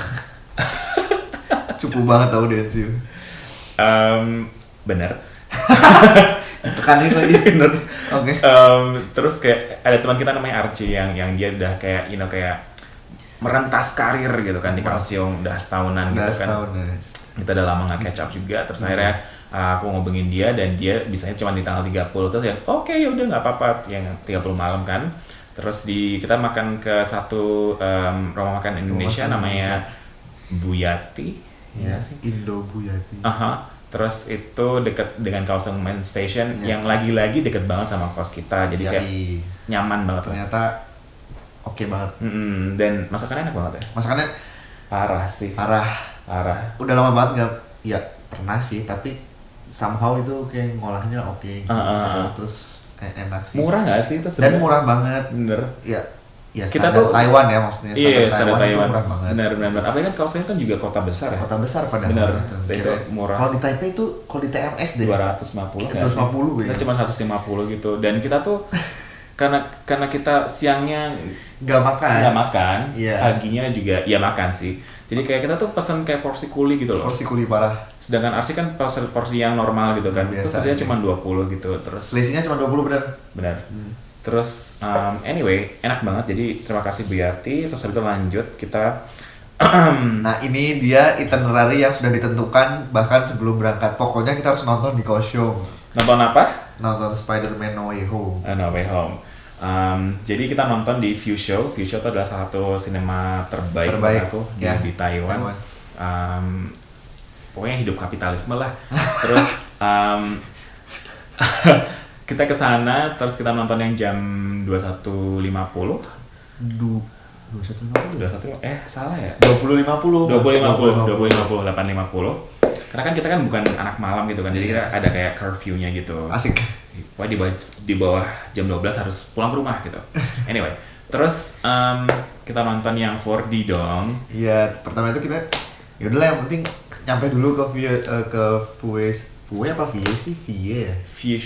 Speaker 2: Cukup banget tahu di NCU.
Speaker 1: Bener.
Speaker 2: Tekanin lagi.
Speaker 1: Bener. Oke. Terus kayak ada teman kita namanya Archie yang dia udah kayak kayak merentas karir gitu kan di Kalsium, udah setahunan gitu kan. Kita udah lama nggak catch up juga, terus akhirnya aku ngobongin dia dan dia bisanya cuma di tanggal 30, terus ya oke, ya udah nggak apa-apa, yang 30 malam kan. Terus kita makan ke satu rumah makan Indonesia namanya Buyati,
Speaker 2: ya sih. Indo Buyati.
Speaker 1: Terus itu dekat dengan Kaohsiung Main Station yang lagi-lagi deket banget sama kos kita, jadi kayak nyaman banget.
Speaker 2: Ternyata oke banget.
Speaker 1: Dan masakannya enak banget ya.
Speaker 2: Masakannya
Speaker 1: parah sih. Parah.
Speaker 2: Udah lama banget nggak, ya pernah sih, tapi somehow itu kayak ngolahnya oke. Terus enak sih.
Speaker 1: Murah nggak sih itu
Speaker 2: sebenernya? Dan murah banget.
Speaker 1: Bener.
Speaker 2: Ya kita tuh Taiwan ya maksudnya.
Speaker 1: Iya, standar Taiwan.
Speaker 2: Murah banget.
Speaker 1: Benar. Apalagi kan Kaohsiung kan juga kota besar ya.
Speaker 2: Kota besar padahal.
Speaker 1: Bener. Itu murah.
Speaker 2: Kalau di Taipei itu, kalau di TMS deh
Speaker 1: 250 kan.
Speaker 2: 250
Speaker 1: ya. Kita cuma 150 gitu. Dan kita tuh karena kita siangnya
Speaker 2: nggak makan,
Speaker 1: paginya juga ya makan sih. Jadi kayak kita tuh pesen kayak porsi kuli gitu loh.
Speaker 2: Porsi kuli parah.
Speaker 1: Sedangkan Archie kan porsi yang normal gitu kan. Biasa, terus dia cuma 20 gitu. Terus
Speaker 2: selisihnya cuma 20 benar.
Speaker 1: Terus anyway, enak banget. Jadi terima kasih Buyati. Terus habis itu lanjut kita
Speaker 2: nah ini dia itinerary yang sudah ditentukan bahkan sebelum berangkat. Pokoknya kita harus nonton di Kaohsiung.
Speaker 1: Nonton apa?
Speaker 2: Nonton Spider-Man No Way Home.
Speaker 1: No Way Home. Jadi kita nonton di View Show. View Show itu adalah salah satu sinema terbaik aku di Taiwan. Pokoknya hidup kapitalisme lah. Terus kita ke sana, terus kita nonton yang jam 21.50. 21.50? Salah ya?
Speaker 2: 20.50.
Speaker 1: 8.50. Karena kan kita kan bukan anak malam gitu kan, jadi kita ada kayak curfew-nya gitu.
Speaker 2: Asik.
Speaker 1: Wah, di bawah jam 12 harus pulang ke rumah gitu. Anyway, terus kita nonton yang 4D dong.
Speaker 2: Iya, pertama itu kita ya udahlah yang penting nyampe dulu ke Vue apa Vie sih? Vie ya? Vie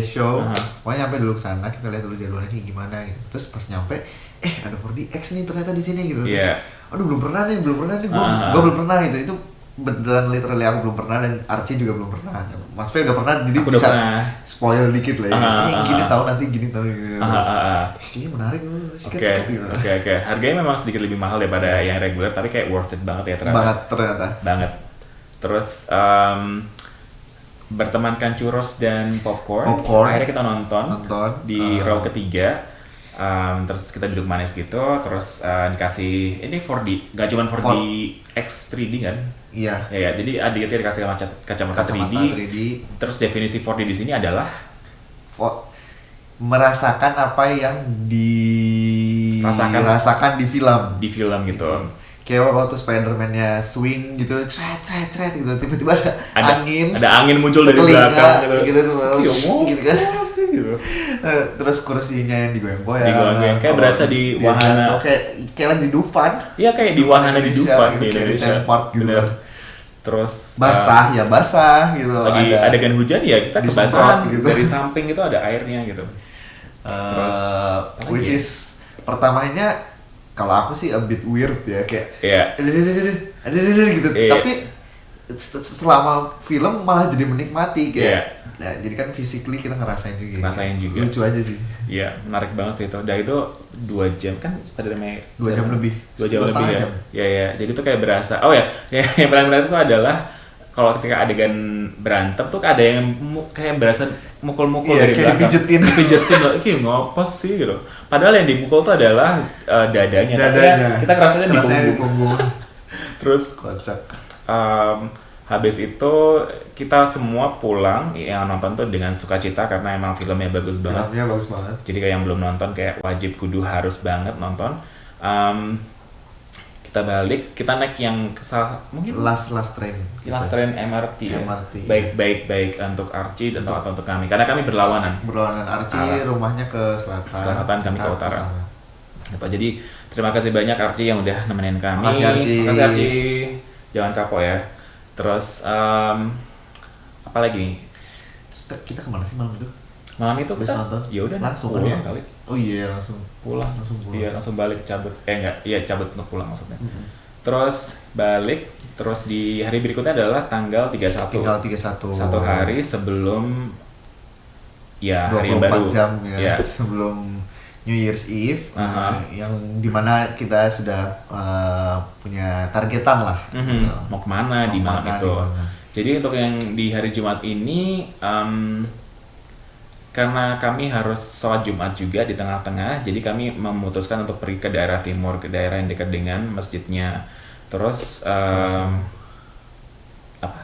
Speaker 2: Show. Pokoknya nyampe dulu ke sana, kita lihat dulu jadwalnya kayak gimana gitu. Terus pas nyampe, ada 4DX nih ternyata di sini gitu. Terus, aduh belum pernah nih, gue belum pernah gitu. Itu beneran literally aku belum pernah dan Archie juga belum pernah. Mas Fe udah pernah, jadi aku bisa spoil dikit lah ya. Gini tahu nanti gini. Kayaknya menarik loh, sikat gitu.
Speaker 1: Oke. Harganya memang sedikit lebih mahal daripada yang reguler, tapi kayak worth it banget ya ternyata. Banget. Terus bertemankan churros dan popcorn. Akhirnya kita nonton di row ketiga. Terus kita duduk manis gitu, terus dikasih ini 4D, nggak cuma 4D X 3D kan?
Speaker 2: Iya.
Speaker 1: Ya, jadi adik kita dikasih kacamata 3D. Terus definisi 4D di sini adalah
Speaker 2: merasakan apa yang dirasakan di film.
Speaker 1: Di film gitu.
Speaker 2: Kayak waktu Spider-Man-nya swing gitu, cret gitu, tiba-tiba ada angin
Speaker 1: muncul dari belakang
Speaker 2: gitu kan. Terus kursinya yang digoyang-goyang.
Speaker 1: Kayak berasa di wahana.
Speaker 2: Kayak lagi di Dufan.
Speaker 1: Iya, kayak di wahana di Dufan di Indonesia.
Speaker 2: Park gitu kan.
Speaker 1: Terus
Speaker 2: basah gitu.
Speaker 1: Lagi adegan hujan ya kita kebasahan
Speaker 2: gitu.
Speaker 1: Dari samping itu ada airnya gitu.
Speaker 2: Terus which is pertamanya kalau aku sih a bit weird ya, kayak ada gitu. Tapi selama film malah jadi menikmati kayak. Nah, jadi kan physically kita ngerasain juga. Lucu aja sih.
Speaker 1: Iya, menarik banget sih itu. Dan itu 2 jam kan Spider-Man
Speaker 2: 2 jam lebih.
Speaker 1: 2 jam lebih ya. Iya. Jadi itu kayak berasa. Oh ya, yang paling menarik itu adalah kalau ketika adegan berantem tuh ada yang kayak berasa mukul-mukul dari belakang. Dipijetin loh, ini ngapa sih gitu. Padahal yang dipukul tuh adalah dadanya. Kita kerasanya di punggung. Terus
Speaker 2: kocak.
Speaker 1: Habis itu kita semua pulang yang nonton tuh dengan sukacita karena emang filmnya bagus banget.
Speaker 2: Filmnya bagus banget.
Speaker 1: Jadi kayak yang belum nonton kayak wajib kudu harus banget nonton. Kita balik, kita naik yang mungkin last train MRT ya. Baik untuk Archie dan atau untuk kami karena kami berlawanan
Speaker 2: Archie rumahnya ke selatan,
Speaker 1: kami ke utara. Jadi terima kasih banyak Archie yang udah nemenin kami.
Speaker 2: Makasih
Speaker 1: Archie. Jangan kapok ya. Terus apa lagi nih?
Speaker 2: Kita kemana sih malam itu?
Speaker 1: Malam itu kita
Speaker 2: nonton.
Speaker 1: Ya udah
Speaker 2: langsung
Speaker 1: pulang kali.
Speaker 2: Oh iya, langsung pulang.
Speaker 1: Iya, langsung balik cabut. Cabut untuk pulang maksudnya. Terus balik, terus di hari berikutnya adalah tanggal 31.
Speaker 2: Tinggal 31.
Speaker 1: Satu hari sebelum hari yang baru.
Speaker 2: 24 jam ya. Sebelum New Year's Eve, yang dimana kita sudah punya targetan lah.
Speaker 1: Gitu. Mau kemana di malam itu. Jadi untuk yang di hari Jumat ini, karena kami harus sholat Jumat juga di tengah-tengah, jadi kami memutuskan untuk pergi ke daerah timur, ke daerah yang dekat dengan masjidnya. Terus apa?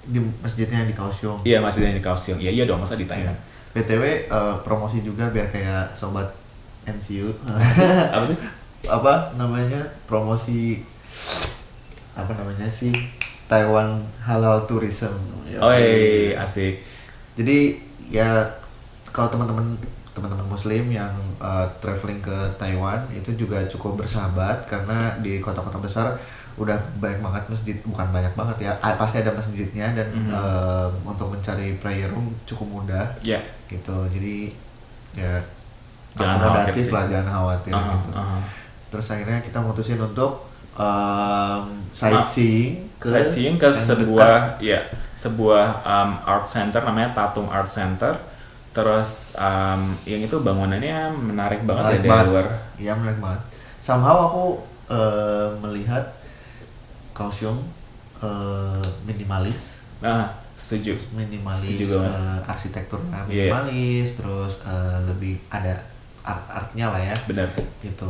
Speaker 2: Di masjidnya di Kaohsiung.
Speaker 1: Iya, masjidnya di Kaohsiung. Iya dong, masa ditanya.
Speaker 2: BTW promosi juga biar kayak sobat NCU.
Speaker 1: Apa sih?
Speaker 2: Apa namanya? Promosi apa namanya sih? Taiwan Halal Tourism.
Speaker 1: Asik.
Speaker 2: Jadi ya kalau teman-teman muslim yang traveling ke Taiwan itu juga cukup bersahabat karena di kota-kota besar udah banyak banget masjid, bukan banyak banget ya, pasti ada masjidnya dan untuk mencari prayer room cukup mudah. Gitu. Jadi ya akomodatif lah, jangan khawatir gitu. Terus akhirnya kita mutusin untuk sightseeing
Speaker 1: ke sebuah art center namanya Tatung Art Center. Terus yang itu bangunannya menarik banget dari luar.
Speaker 2: Iya, menarik banget. Somehow aku melihat Kaohsiung minimalis.
Speaker 1: Setuju.
Speaker 2: Minimalis, arsitekturnya minimalis, terus lebih ada art-artnya lah ya.
Speaker 1: Benar.
Speaker 2: Gitu.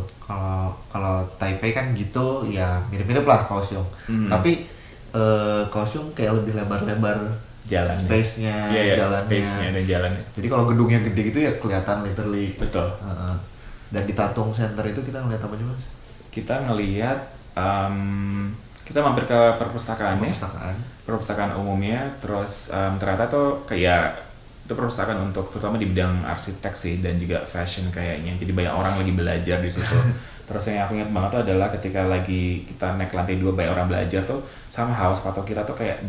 Speaker 2: Kalau Taipei kan gitu ya mirip-mirip lah Kaohsiung. Tapi Kaohsiung kayak lebih lebar-lebar
Speaker 1: jalannya.
Speaker 2: Space-nya, jalannya.
Speaker 1: Space-nya dan jalannya.
Speaker 2: Jadi kalau gedungnya gede gitu ya kelihatan literally.
Speaker 1: Betul.
Speaker 2: Dan di Tatung Center itu kita ngeliat apa juga?
Speaker 1: Kita ngelihat kita mampir ke perpustakaan umumnya, terus ternyata tuh kayak itu perpustakaan untuk terutama di bidang arsitek sih dan juga fashion kayaknya. Jadi banyak orang lagi belajar di situ. Terus yang aku ingat banget tuh adalah ketika lagi kita naik lantai 2 banyak orang belajar tuh sama house sepatu kita tuh kayak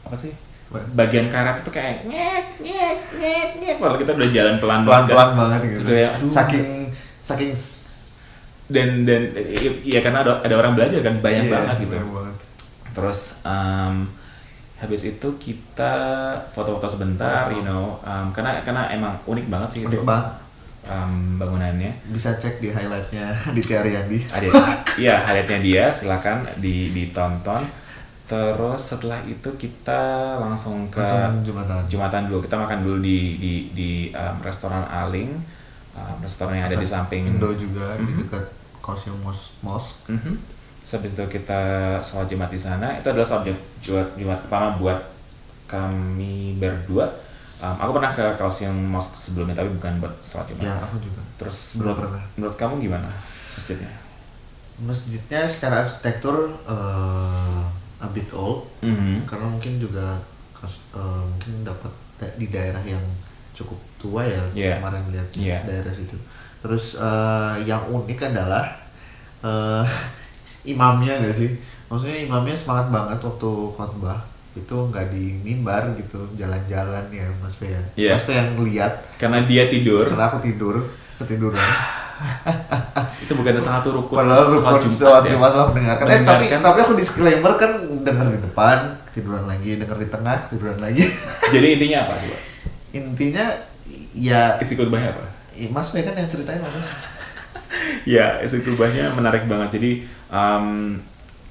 Speaker 1: apa sih? Bagian karet itu kayak nyek padahal kita udah jalan pelan-pelan
Speaker 2: banget gitu.
Speaker 1: Ya,
Speaker 2: saking
Speaker 1: dan ya karena ada orang belajar kan banyak banget gitu.
Speaker 2: Banget.
Speaker 1: Terus habis itu kita foto-foto sebentar, karena emang unik banget sih itu. Bangunannya.
Speaker 2: Bisa cek di highlightnya di Tiaryandi.
Speaker 1: Iya, highlightnya dia, silakan ditonton. Terus setelah itu kita langsung ke Jumatan dulu. Kita makan dulu di restoran Aling, restoran yang ada di samping
Speaker 2: Indo juga di dekat Kaohsiung Mosque.
Speaker 1: Terus habis itu kita sholat Jumat di sana. Itu adalah sholat Jumat pertama buat kami berdua. Aku pernah ke Kaohsiung Mosque sebelumnya tapi bukan buat sholat Jumat.
Speaker 2: Ya, aku juga.
Speaker 1: Terus menurut kamu gimana masjidnya?
Speaker 2: Masjidnya secara arsitektur a bit old, karena mungkin juga mungkin dapat di daerah yang cukup tua ya, kemarin lihat daerah situ. Terus yang unik adalah imamnya nggak sih? Maksudnya imamnya semangat banget waktu khotbah. Itu nggak di mimbar gitu, jalan-jalan ya Mas Fe ya.
Speaker 1: Yeah.
Speaker 2: Mas Fe yang lihat.
Speaker 1: Karena dia tidur.
Speaker 2: Karena aku ketiduran.
Speaker 1: Itu bukan satu rukun.
Speaker 2: Padahal rukun sholat Jumat lah mendengarkan. Tapi aku disclaimer kan dengar di depan, tiduran lagi, dengar di tengah, tiduran lagi.
Speaker 1: Jadi intinya apa coba?
Speaker 2: Intinya ya
Speaker 1: isi khotbahnya apa?
Speaker 2: Mas Fe kan yang ceritain apa?
Speaker 1: Ya, isi khotbahnya menarik banget. Jadi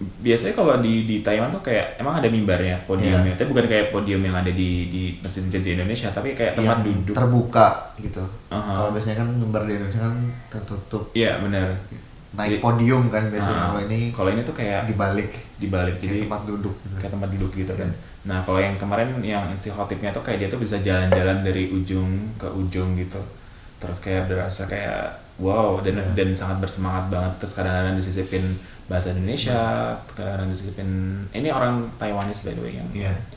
Speaker 1: biasanya kalau di Taiwan tuh kayak emang ada mimbarnya, podiumnya, tapi bukan kayak podium yang ada di masjid di Indonesia, tapi kayak tempat duduk
Speaker 2: terbuka gitu. Kalau biasanya kan mimbar di Indonesia kan tertutup.
Speaker 1: Iya benar.
Speaker 2: Naik podium kan biasanya. Kalau ini tuh kayak dibalik, jadi tempat duduk.
Speaker 1: Kayak tempat duduk gitu kan. Nah kalau yang kemarin yang isi khotibnya tuh kayak dia tuh bisa jalan-jalan dari ujung ke ujung gitu. Terus kayak berasa kayak wow dan sangat bersemangat banget. Terus kadang-kadang disisipin bahasa Indonesia, kadang-kadang disisipin ini orang Taiwanese by the way yang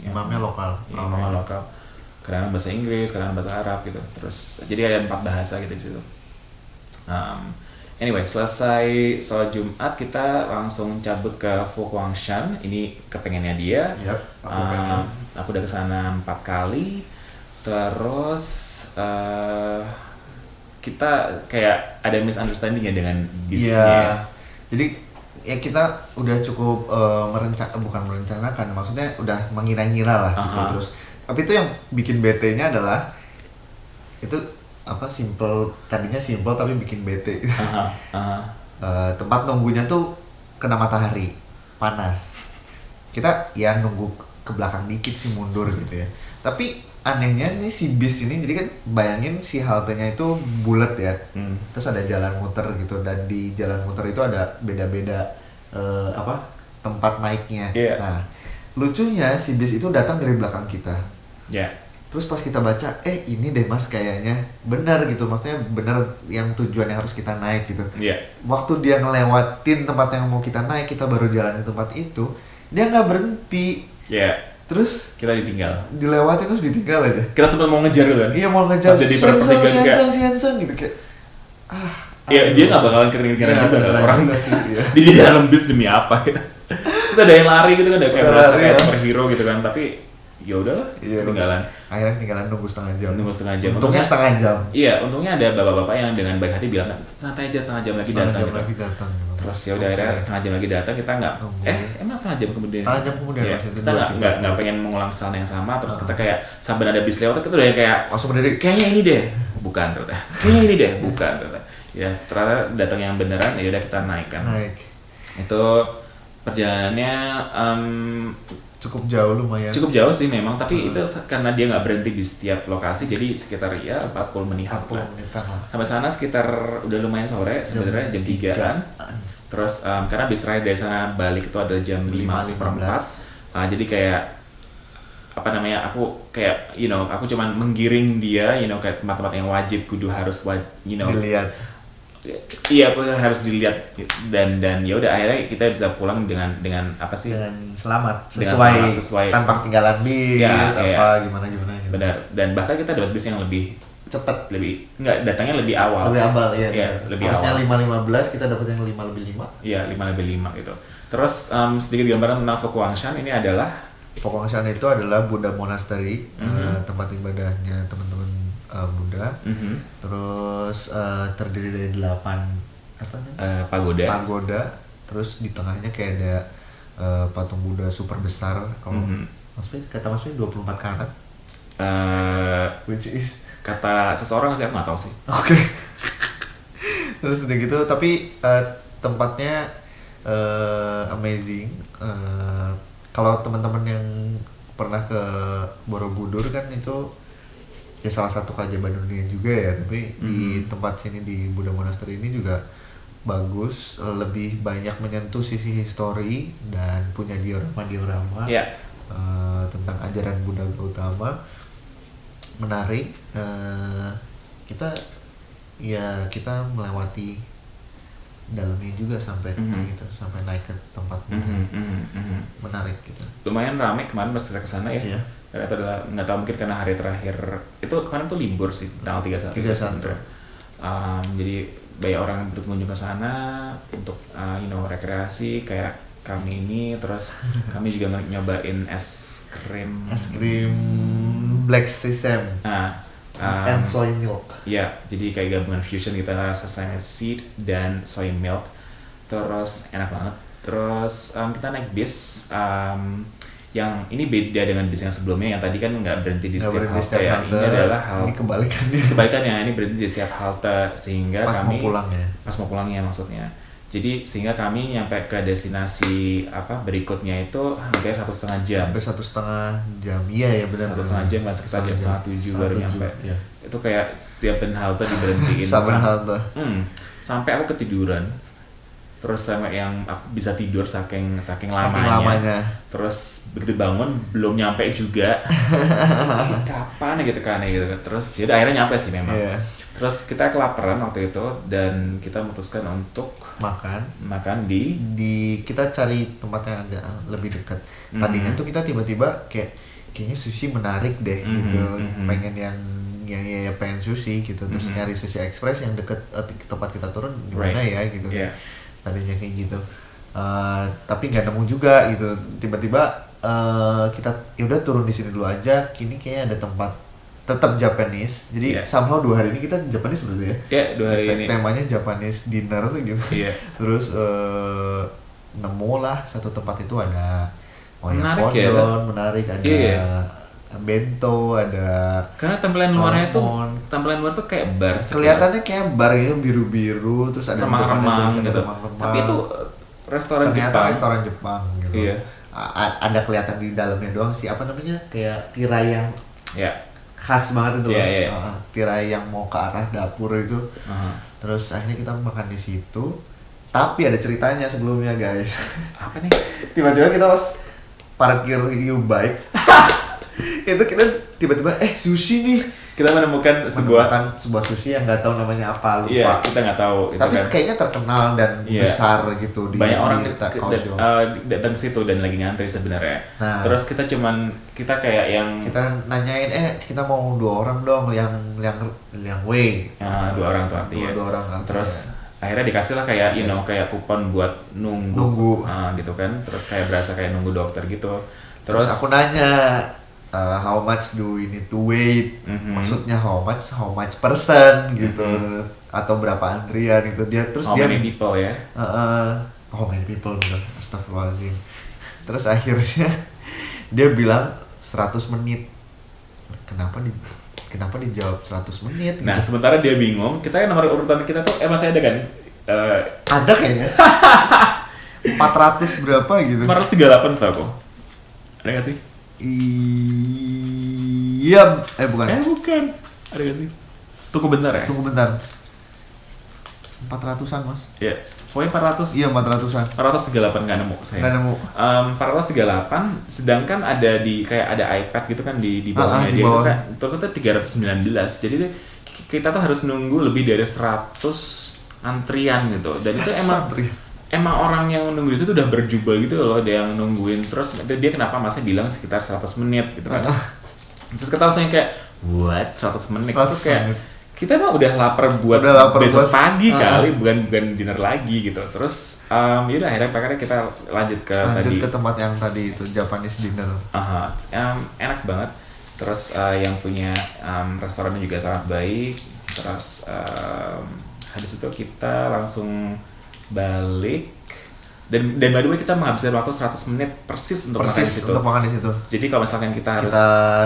Speaker 2: imamnya lokal.
Speaker 1: Imamnya lokal. Kadang-kadang bahasa Inggris, kadang-kadang bahasa Arab gitu. Terus jadi ada 4 bahasa gitu di situ. Anyway, selesai sholat Jumat kita langsung cabut ke Fukwangshan. Ini kepengennya dia.
Speaker 2: Yep,
Speaker 1: aku udah kesana 4 kali. Terus kita kayak ada misunderstanding ya dengan bisnya.
Speaker 2: Yeah. Jadi ya kita udah cukup bukan merencanakan, maksudnya udah mengira-ngira lah gitu. Terus tapi itu yang bikin bete-nya adalah itu tadinya simple tapi bikin bete. Tempat nunggunya tuh kena matahari panas, kita ya nunggu ke belakang dikit sih, mundur gitu ya. Tapi anehnya nih si bis ini, jadi kan bayangin si haltenya itu bulat ya, terus ada jalan muter gitu, dan di jalan muter itu ada beda-beda tempat naiknya. Nah lucunya si bis itu datang dari belakang kita. Terus pas kita baca, ini deh mas kayaknya benar gitu, maksudnya benar yang tujuan yang harus kita naik gitu. Waktu dia ngelewatin tempat yang mau kita naik, kita baru jalan di tempat itu, dia nggak berhenti. Terus
Speaker 1: kita
Speaker 2: dilewatin terus ditinggal aja.
Speaker 1: Kita sempat mau ngejar gitu kan?
Speaker 2: Iya mau ngejar.
Speaker 1: Jadi
Speaker 2: sian gitu kayak.
Speaker 1: Iya dia nggak bakalan kering-keringan juga orang di dalam bis demi apa? Terus kita ada yang lari gitu kan, ada kayak berasa kayak superhero gitu kan, tapi ya udahlah ketinggalan.
Speaker 2: Akhirnya ketinggalan nunggu setengah jam.
Speaker 1: Untungnya
Speaker 2: setengah jam.
Speaker 1: Iya, untungnya ada bapak-bapak yang dengan baik hati bilang santai aja, setengah jam lagi datang. Terus ya udah akhirnya setengah jam lagi datang, kita nggak emang setengah jam kemudian kita nggak pengen mengulang kesalahan yang sama. Terus kita kayak sambil ada bis lewat kita udah kayak
Speaker 2: langsung berdiri,
Speaker 1: kayaknya ini deh bukan ternyata, kayaknya ini deh bukan ternyata. Ya ternyata datang yang beneran, ya udah kita naik kan. Itu perjalanannya
Speaker 2: cukup jauh, lumayan.
Speaker 1: Cukup jauh sih memang, tapi itu karena dia nggak berhenti di setiap lokasi, jadi sekitar 40 menitan lah. Sampai sana sekitar udah lumayan sore, sebenarnya jam 3-an. Terus karena bis terakhir dari sana balik itu adalah jam 5:15. Jadi kayak aku kayak aku cuman menggiring dia, kayak tempat-tempat yang wajib kudu harus
Speaker 2: dilihat.
Speaker 1: Iya, aku harus dilihat dan ya udah akhirnya kita bisa pulang dengan apa sih?
Speaker 2: Dengan selamat,
Speaker 1: sesuai
Speaker 2: tanpa ketinggalan bis gimana gitu.
Speaker 1: Benar. Dan bahkan kita dapat bis yang lebih
Speaker 2: cepat,
Speaker 1: datangnya lebih awal.
Speaker 2: Lebih awal. Harusnya 5:15, kita dapat yang 5:05.
Speaker 1: Iya, 5:05 gitu. Terus sedikit gambaran tentang Fukwangshan ini adalah
Speaker 2: Fukwangshan itu adalah Buddha Monastery, tempat ibadahnya teman-teman Buddha. Terus terdiri dari 8 pagoda. Terus di tengahnya kayak ada patung Buddha super besar. Kalau kata Mas Fit 24 karat. Which is
Speaker 1: kata seseorang sih, aku nggak tahu sih.
Speaker 2: Oke. Terus udah gitu, tapi tempatnya amazing. Kalau teman-teman yang pernah ke Borobudur kan itu ya salah satu keajaiban dunia juga ya, tapi di tempat sini di Buddha Monastery ini juga bagus, lebih banyak menyentuh sisi histori dan punya diorama tentang ajaran Buddha Gautama. Menarik. Kita melewati dalamnya juga sampai gitu, sampai naik ke tempat menarik gitu.
Speaker 1: Lumayan ramai kemarin pas kita kesana ya. Karena itu adalah nggak tahu mungkin karena hari terakhir itu kemarin tuh libur sih, tanggal 31. Jadi banyak orang berkunjung ke sana untuk rekreasi, kayak kami ini. Terus kami juga nyobain es krim
Speaker 2: Black Sesame and soy milk.
Speaker 1: Ya, jadi kayak gabungan fusion gitu, sesame seed dan soy milk. Terus enak banget. Terus kita naik bis yang ini beda dengan bis yang sebelumnya, yang tadi kan nggak berhenti di setiap halte ya. Ini adalah
Speaker 2: ini kebalikannya,
Speaker 1: ini berhenti di setiap halte sehingga
Speaker 2: pas
Speaker 1: kami
Speaker 2: pas
Speaker 1: mau pulangnya maksudnya. Jadi sehingga kami nyampe ke destinasi berikutnya itu hampir 1,5 jam.
Speaker 2: Hampir 1,5 jam, iya ya benar.
Speaker 1: 1,5 jam, sekitar jam 6:30 baru nyampe.
Speaker 2: Ya.
Speaker 1: Itu kayak setiap halte diberhentiin.
Speaker 2: halte.
Speaker 1: Sampai aku ketiduran. Terus sama yang aku bisa tidur saking lamanya. Terus begitu bangun belum nyampe juga. Kapan gitu kan. Terus ya akhirnya nyampe sih memang.
Speaker 2: Yeah.
Speaker 1: Terus kita kelaparan waktu itu dan kita memutuskan untuk makan di
Speaker 2: kita cari tempat yang agak lebih dekat. Tadinya tuh kita tiba-tiba kayaknya sushi menarik deh gitu. Pengen yang pengen sushi gitu. Terus nyari sushi express yang dekat tempat kita turun gimana ya gitu.
Speaker 1: Yeah.
Speaker 2: Tadinya kayak gitu. Tapi nggak nemu juga gitu. Tiba-tiba kita yaudah turun di sini dulu aja. Kini kayaknya ada tempat tetap Japanese. Jadi somehow 2 hari ini kita Japanese berarti ya.
Speaker 1: Iya, 2 hari ini.
Speaker 2: Temanya Japanese dinner gitu.
Speaker 1: Iya.
Speaker 2: Terus nemu lah satu tempat itu ada
Speaker 1: oyakodon,
Speaker 2: menarik ada bento, ada
Speaker 1: karena tampilan luar tuh kayak bar.
Speaker 2: Kelihatannya kayak bar gitu, biru-biru, terus ada
Speaker 1: remang-remang gitu. Tapi itu restoran
Speaker 2: Jepang gitu.
Speaker 1: Iya.
Speaker 2: Ada kelihatan di dalamnya doang sih, apa namanya? Kayak tirai yang khas banget itu loh. Tirai yang mau ke arah dapur itu. Terus akhirnya kita makan di situ. Tapi ada ceritanya sebelumnya, guys.
Speaker 1: Apa nih?
Speaker 2: Tiba-tiba kita pas parkir U-Bike. Itu kita tiba-tiba sushi nih. Kita menemukan sebuah sushi yang nggak tahu namanya apa, lupa.
Speaker 1: Iya, kita nggak tahu.
Speaker 2: Tapi kayaknya terkenal dan besar gitu di
Speaker 1: banyak orang
Speaker 2: Kaohsiung.
Speaker 1: datang ke situ dan lagi ngantri sebenarnya.
Speaker 2: Nah,
Speaker 1: terus kita kayak yang
Speaker 2: kita nanyain kita mau 2 orang dong yang wei.
Speaker 1: 2 orang tuh artinya.
Speaker 2: 2 orang.
Speaker 1: Terus akhirnya dikasih lah kayak kayak kupon buat nunggu. Gitu kan. Terus kayak berasa kayak nunggu dokter gitu.
Speaker 2: Terus aku nanya how much do we need to wait? Maksudnya how much person gitu, atau berapa antrian gitu. Dia
Speaker 1: many people ya?
Speaker 2: How many people bener, astagfirullahaladzim. Terus akhirnya dia bilang 100 menit. Kenapa dijawab 100 menit? Gitu.
Speaker 1: Nah sementara dia bingung, kita kan nomor urutan kita tuh masih ada kan?
Speaker 2: Ada kayaknya. 400 berapa gitu?
Speaker 1: 438 setahu aku. Ada nggak sih?
Speaker 2: Iya, bukan.
Speaker 1: Bukan. Ada gak sih? Tunggu bentar ya?
Speaker 2: Tunggu bentar. 400-an, Mas.
Speaker 1: Iya. Pokoknya 400.
Speaker 2: Iya, 400-an.
Speaker 1: 438 nggak nemu saya.
Speaker 2: Nggak nemu.
Speaker 1: 438, sedangkan ada kayak ada iPad gitu kan di bawahnya dia itu kan. Terus itu 319. Jadi kita tuh harus nunggu lebih dari 100 antrian gitu. Dan itu emang orang yang nunggu itu udah berjubel gitu loh, dia yang nungguin. Terus dia kenapa masih bilang sekitar 100 menit gitu kan. Terus kita langsung kayak what 100 menit itu kayak kita mah udah lapar buat besok pagi kali, bukan dinner lagi gitu. Terus yaudah akhirnya kita lanjut ke
Speaker 2: tempat yang tadi itu Japanese dinner.
Speaker 1: Enak banget. Terus yang punya restorannya juga sangat baik. Terus habis itu kita langsung balik dan by the way kita menghabiskan waktu 100 menit persis untuk makan di situ. Jadi kalau misalkan kita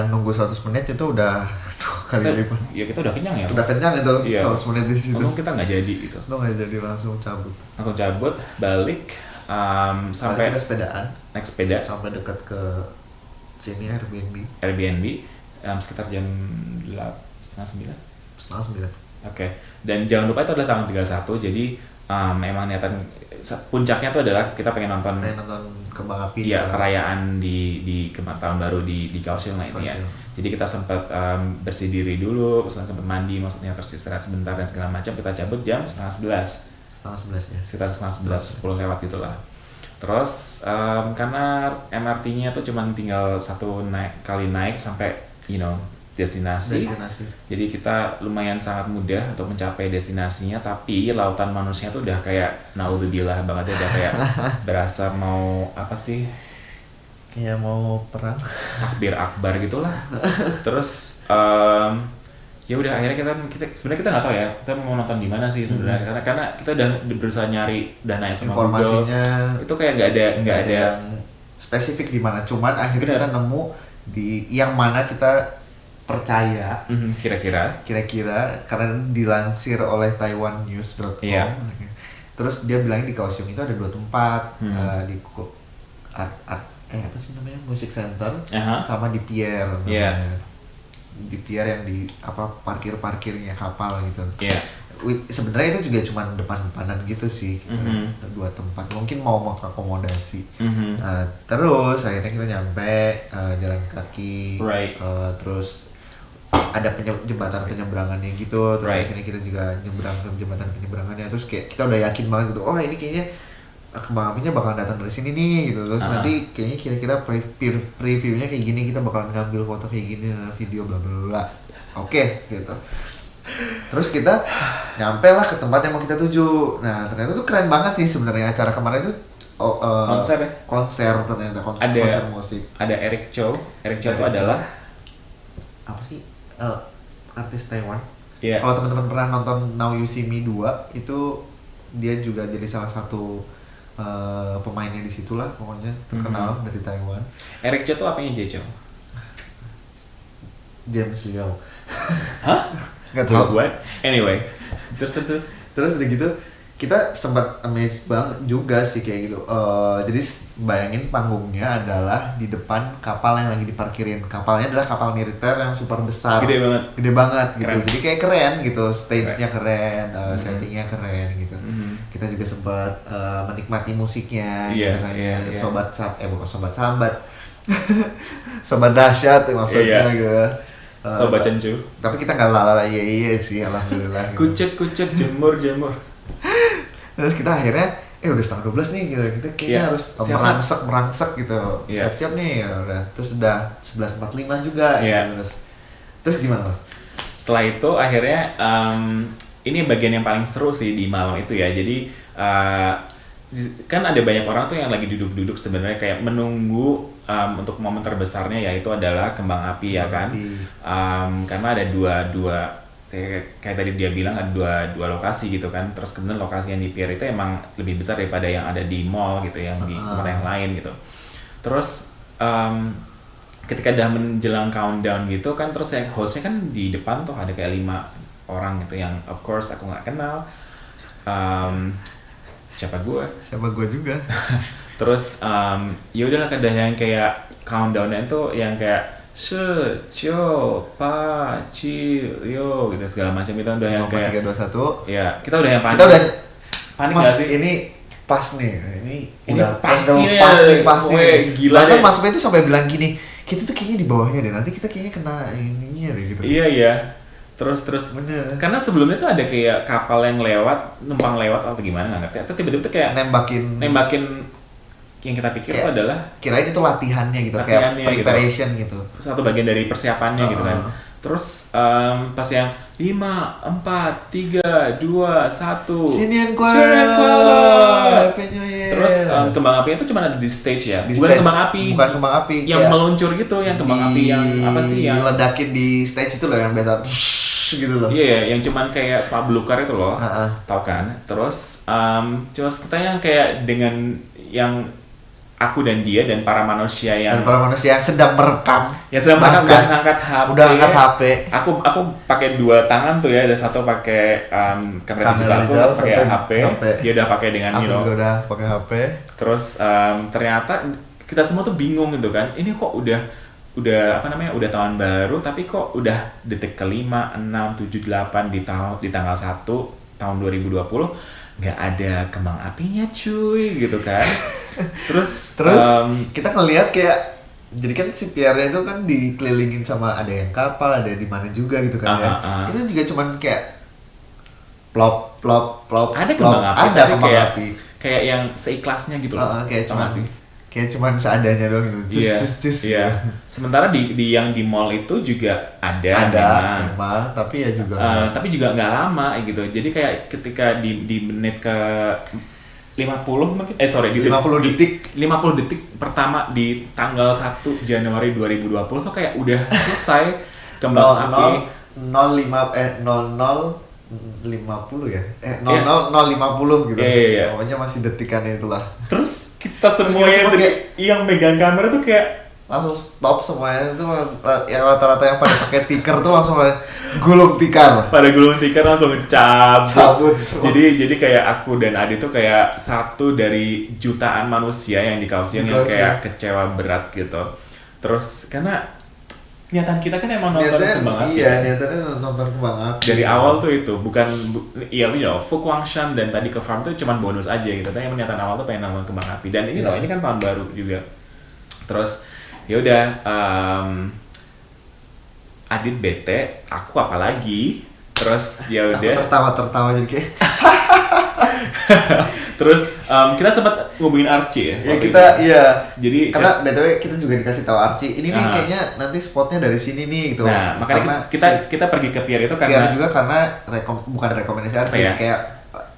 Speaker 2: nunggu 100 menit itu udah 2 kali lipat.
Speaker 1: Ya kita udah kenyang ya.
Speaker 2: Udah kenyang itu 100 menit di situ.
Speaker 1: Untung kita nggak jadi gitu.
Speaker 2: Nggak jadi, langsung cabut
Speaker 1: balik sampai
Speaker 2: kita sepedaan.
Speaker 1: Naik sepeda
Speaker 2: sampai dekat ke sini
Speaker 1: Airbnb sekitar jam 8:30, 9. Oke. Dan jangan lupa itu adalah tanggal 31, jadi memang niatan puncaknya tuh adalah kita pengen nonton
Speaker 2: kembang api.
Speaker 1: Iya, perayaan di tahun baru di Kaohsiung lah itu ya. Jadi kita sempat bersih diri dulu, sempat mandi, maksudnya teristirahat sebentar dan segala macam. Kita cabut jam 10:30.
Speaker 2: 10:30 ya.
Speaker 1: Sekitar 10:30, 10 lewat gitulah. Terus karena MRT-nya tuh cuma tinggal 1 kali naik sampai destinasi. Jadi kita lumayan sangat mudah untuk mencapai destinasinya, tapi lautan manusia tuh udah kayak naudzubillah banget ya, udah kayak berasa mau apa sih?
Speaker 2: Kayak mau perang.
Speaker 1: Takbir akbar gitulah. Terus ya udah akhirnya kita sebenarnya kita nggak tahu ya kita mau nonton di mana sih sebenarnya, karena kita udah berusaha nyari dan nanya sama
Speaker 2: informasinya
Speaker 1: Google, itu kayak nggak ada
Speaker 2: yang spesifik di mana, cuman akhirnya kita nemu di yang mana kita percaya kira-kira karena dilansir oleh taiwannews.com. Terus dia bilang di Kaohsiung itu ada 2 tempat, di apa sih namanya, Music Center sama di pier namanya. Di pier yang di apa parkirnya kapal gitu. Sebenarnya itu juga cuma depan-depanan gitu sih, 2 tempat mungkin mau mengakomodasi. Terus akhirnya kita nyampe jalan kaki, terus ada jembatan penyeberangannya gitu, terus akhirnya kita juga nyebrang ke jembatan penyeberangannya, terus kayak kita udah yakin banget gitu, oh ini kayaknya kembang apinya bakal datang dari sini nih gitu, terus nanti kayaknya kira-kira previewnya kayak gini, kita bakalan ngambil foto kayak gini, video bla bla bla. Oke, gitu. Terus kita nyampe lah ke tempat yang mau kita tuju. Nah ternyata tuh keren banget sih sebenarnya acara kemarin itu. Konser ternyata konser musik.
Speaker 1: Ada Eric Chow itu adalah
Speaker 2: apa sih, artis Taiwan. Kalau teman-teman pernah nonton Now You See Me 2 itu dia juga jadi salah satu pemainnya di situ lah, pokoknya terkenal dari Taiwan.
Speaker 1: Eric Chow tuh apanya Chow?
Speaker 2: James Liao.
Speaker 1: Hah?
Speaker 2: Nggak tahu.
Speaker 1: Anyway, terus
Speaker 2: udah gitu kita sempat amazed banget juga sih kayak gitu. Jadi bayangin panggungnya adalah di depan kapal yang lagi diparkirin. Kapalnya adalah kapal militer yang super besar. Gede banget gitu. Keren. Jadi kayak keren gitu, stage-nya keren, settingnya keren gitu. Kita juga sempat menikmati musiknya gitu kan. Bukan sobat sambat. Sobat dahsyat maksudnya gitu.
Speaker 1: Sobat cencu.
Speaker 2: Tapi kita nggak lala iya sih, alhamdulillah.
Speaker 1: Kucet jemur.
Speaker 2: Terus kita akhirnya udah setengah 12 nih gitu. Kita kayaknya harus merangsek gitu. Siap-siap nih ya udah. Terus udah 11.45 juga gitu. Terus gimana, Mas?
Speaker 1: Setelah itu akhirnya ini bagian yang paling seru sih di malam itu ya. Jadi kan ada banyak orang tuh yang lagi duduk-duduk sebenarnya kayak menunggu untuk momen terbesarnya, yaitu adalah kembang api ya kan. Karena ada dua kayak tadi dia bilang ada dua lokasi gitu kan. Terus kemudian lokasi yang di pier itu emang lebih besar daripada yang ada di mall gitu, yang di tempat yang lain gitu. Terus ketika udah menjelang countdown gitu kan, terus yang hostnya kan di depan tuh ada kayak 5 orang gitu yang of course aku nggak kenal. Siapa gue juga. Terus ya udahlah, kadang yang kayak countdown-nya itu yang kayak Shi, Cio, Pa, Ci, Yo gitu segala macam itu udah yang kayak
Speaker 2: 3, 2, 1.
Speaker 1: Ya, kita udah yang panik.
Speaker 2: Kita udah
Speaker 1: panik
Speaker 2: Mas,
Speaker 1: gak sih?
Speaker 2: Ini pas nih. Ini udah
Speaker 1: pasti
Speaker 2: gila deh. Mas itu sampai bilang gini, kita tuh kayaknya di bawahnya deh. Nanti kita kayaknya kena ininya deh gitu.
Speaker 1: Iya. Terus bener. Karena sebelumnya tuh ada kayak kapal yang numpang lewat atau gimana nggak ngerti. Atau tiba-tiba tuh kayak nembakin yang kita pikir itu adalah
Speaker 2: kirain itu latihannya gitu, kayak preparation gitu.
Speaker 1: Satu bagian dari persiapannya gitu kan. Terus pas yang 5, 4, 3, 2, 1
Speaker 2: Sinian Kuala.
Speaker 1: Terus kembang apinya itu cuma ada di stage ya. Bukan kembang api yang meluncur gitu, yang kembang api yang apa sih yang
Speaker 2: ledakin di stage itu loh, yang biasa gitu loh.
Speaker 1: Iya, yang cuman kayak spa belukar itu loh. Tahu kan? Terus kita yang kayak dengan yang aku dan dia dan para manusia yang
Speaker 2: sedang merekam.
Speaker 1: Ya sedang merekam dan angkat HP.
Speaker 2: Udah angkat HP.
Speaker 1: Aku pakai 2 tangan tuh ya, ada satu pakai kamera digital, satu pakai HP. Dia udah pakai dengan
Speaker 2: aku juga udah pakai HP.
Speaker 1: Terus ternyata kita semua tuh bingung gitu kan. Ini kok udah udah tahun baru tapi kok udah detik ke-5, 6, 7, 8 di tanggal 1 tahun 2020 nggak ada kembang apinya cuy gitu kan. Terus
Speaker 2: kita ngelihat kayak, jadi kan si pier-nya itu kan dikelilingin sama ada yang kapal, ada di mana juga gitu kan ya. Itu juga cuman kayak plop.
Speaker 1: Ada kembang api, kayak yang seikhlasnya gitu loh.
Speaker 2: Kayak cuma sih kayak cuman seadanya doang gitu.
Speaker 1: Iya. Sementara di yang di mall itu juga ada
Speaker 2: memang, tapi ya juga
Speaker 1: tapi juga nggak lama gitu. Jadi kayak ketika di menit ke 50 mungkin di
Speaker 2: 50 detik
Speaker 1: 50 detik pertama di tanggal 1 Januari 2020 tuh kayak udah selesai kembang api
Speaker 2: 00 50 ya? 00 gitu.
Speaker 1: Iya.
Speaker 2: Pokoknya masih detikan itulah.
Speaker 1: Terus kita semuanya yang megang kamera tuh kayak
Speaker 2: langsung stop semuanya itu, yang rata-rata yang pada pakai tikar tuh langsung gulung tikar.
Speaker 1: Pada gulung tikar langsung cabut.
Speaker 2: Jadi
Speaker 1: kayak aku dan Adi tuh kayak satu dari jutaan manusia yang di Kaohsiung yang kayak kecewa berat gitu. Terus karena niatan kita kan emang nonton kembang api.
Speaker 2: Iya, niatannya nonton kembang api.
Speaker 1: Dari awal tuh itu bukan Fu Guangshan dan tadi ke farm tuh cuman bonus aja gitu. Tapi emang niatan awal tuh pengen nonton kembang api. Dan ini ini kan tahun baru juga. Terus ya udah Adit bete, aku apalagi. Terus ya udah
Speaker 2: tertawa jadi kayak
Speaker 1: terus kita sempat ngomongin Archie ya.
Speaker 2: Ya kita
Speaker 1: Jadi
Speaker 2: karena BTW kita juga dikasih tahu Archie ini nih kayaknya nanti spotnya dari sini nih gitu.
Speaker 1: Nah, makanya kita pergi ke pier itu karena
Speaker 2: juga karena bukan rekomendasi Archie kayak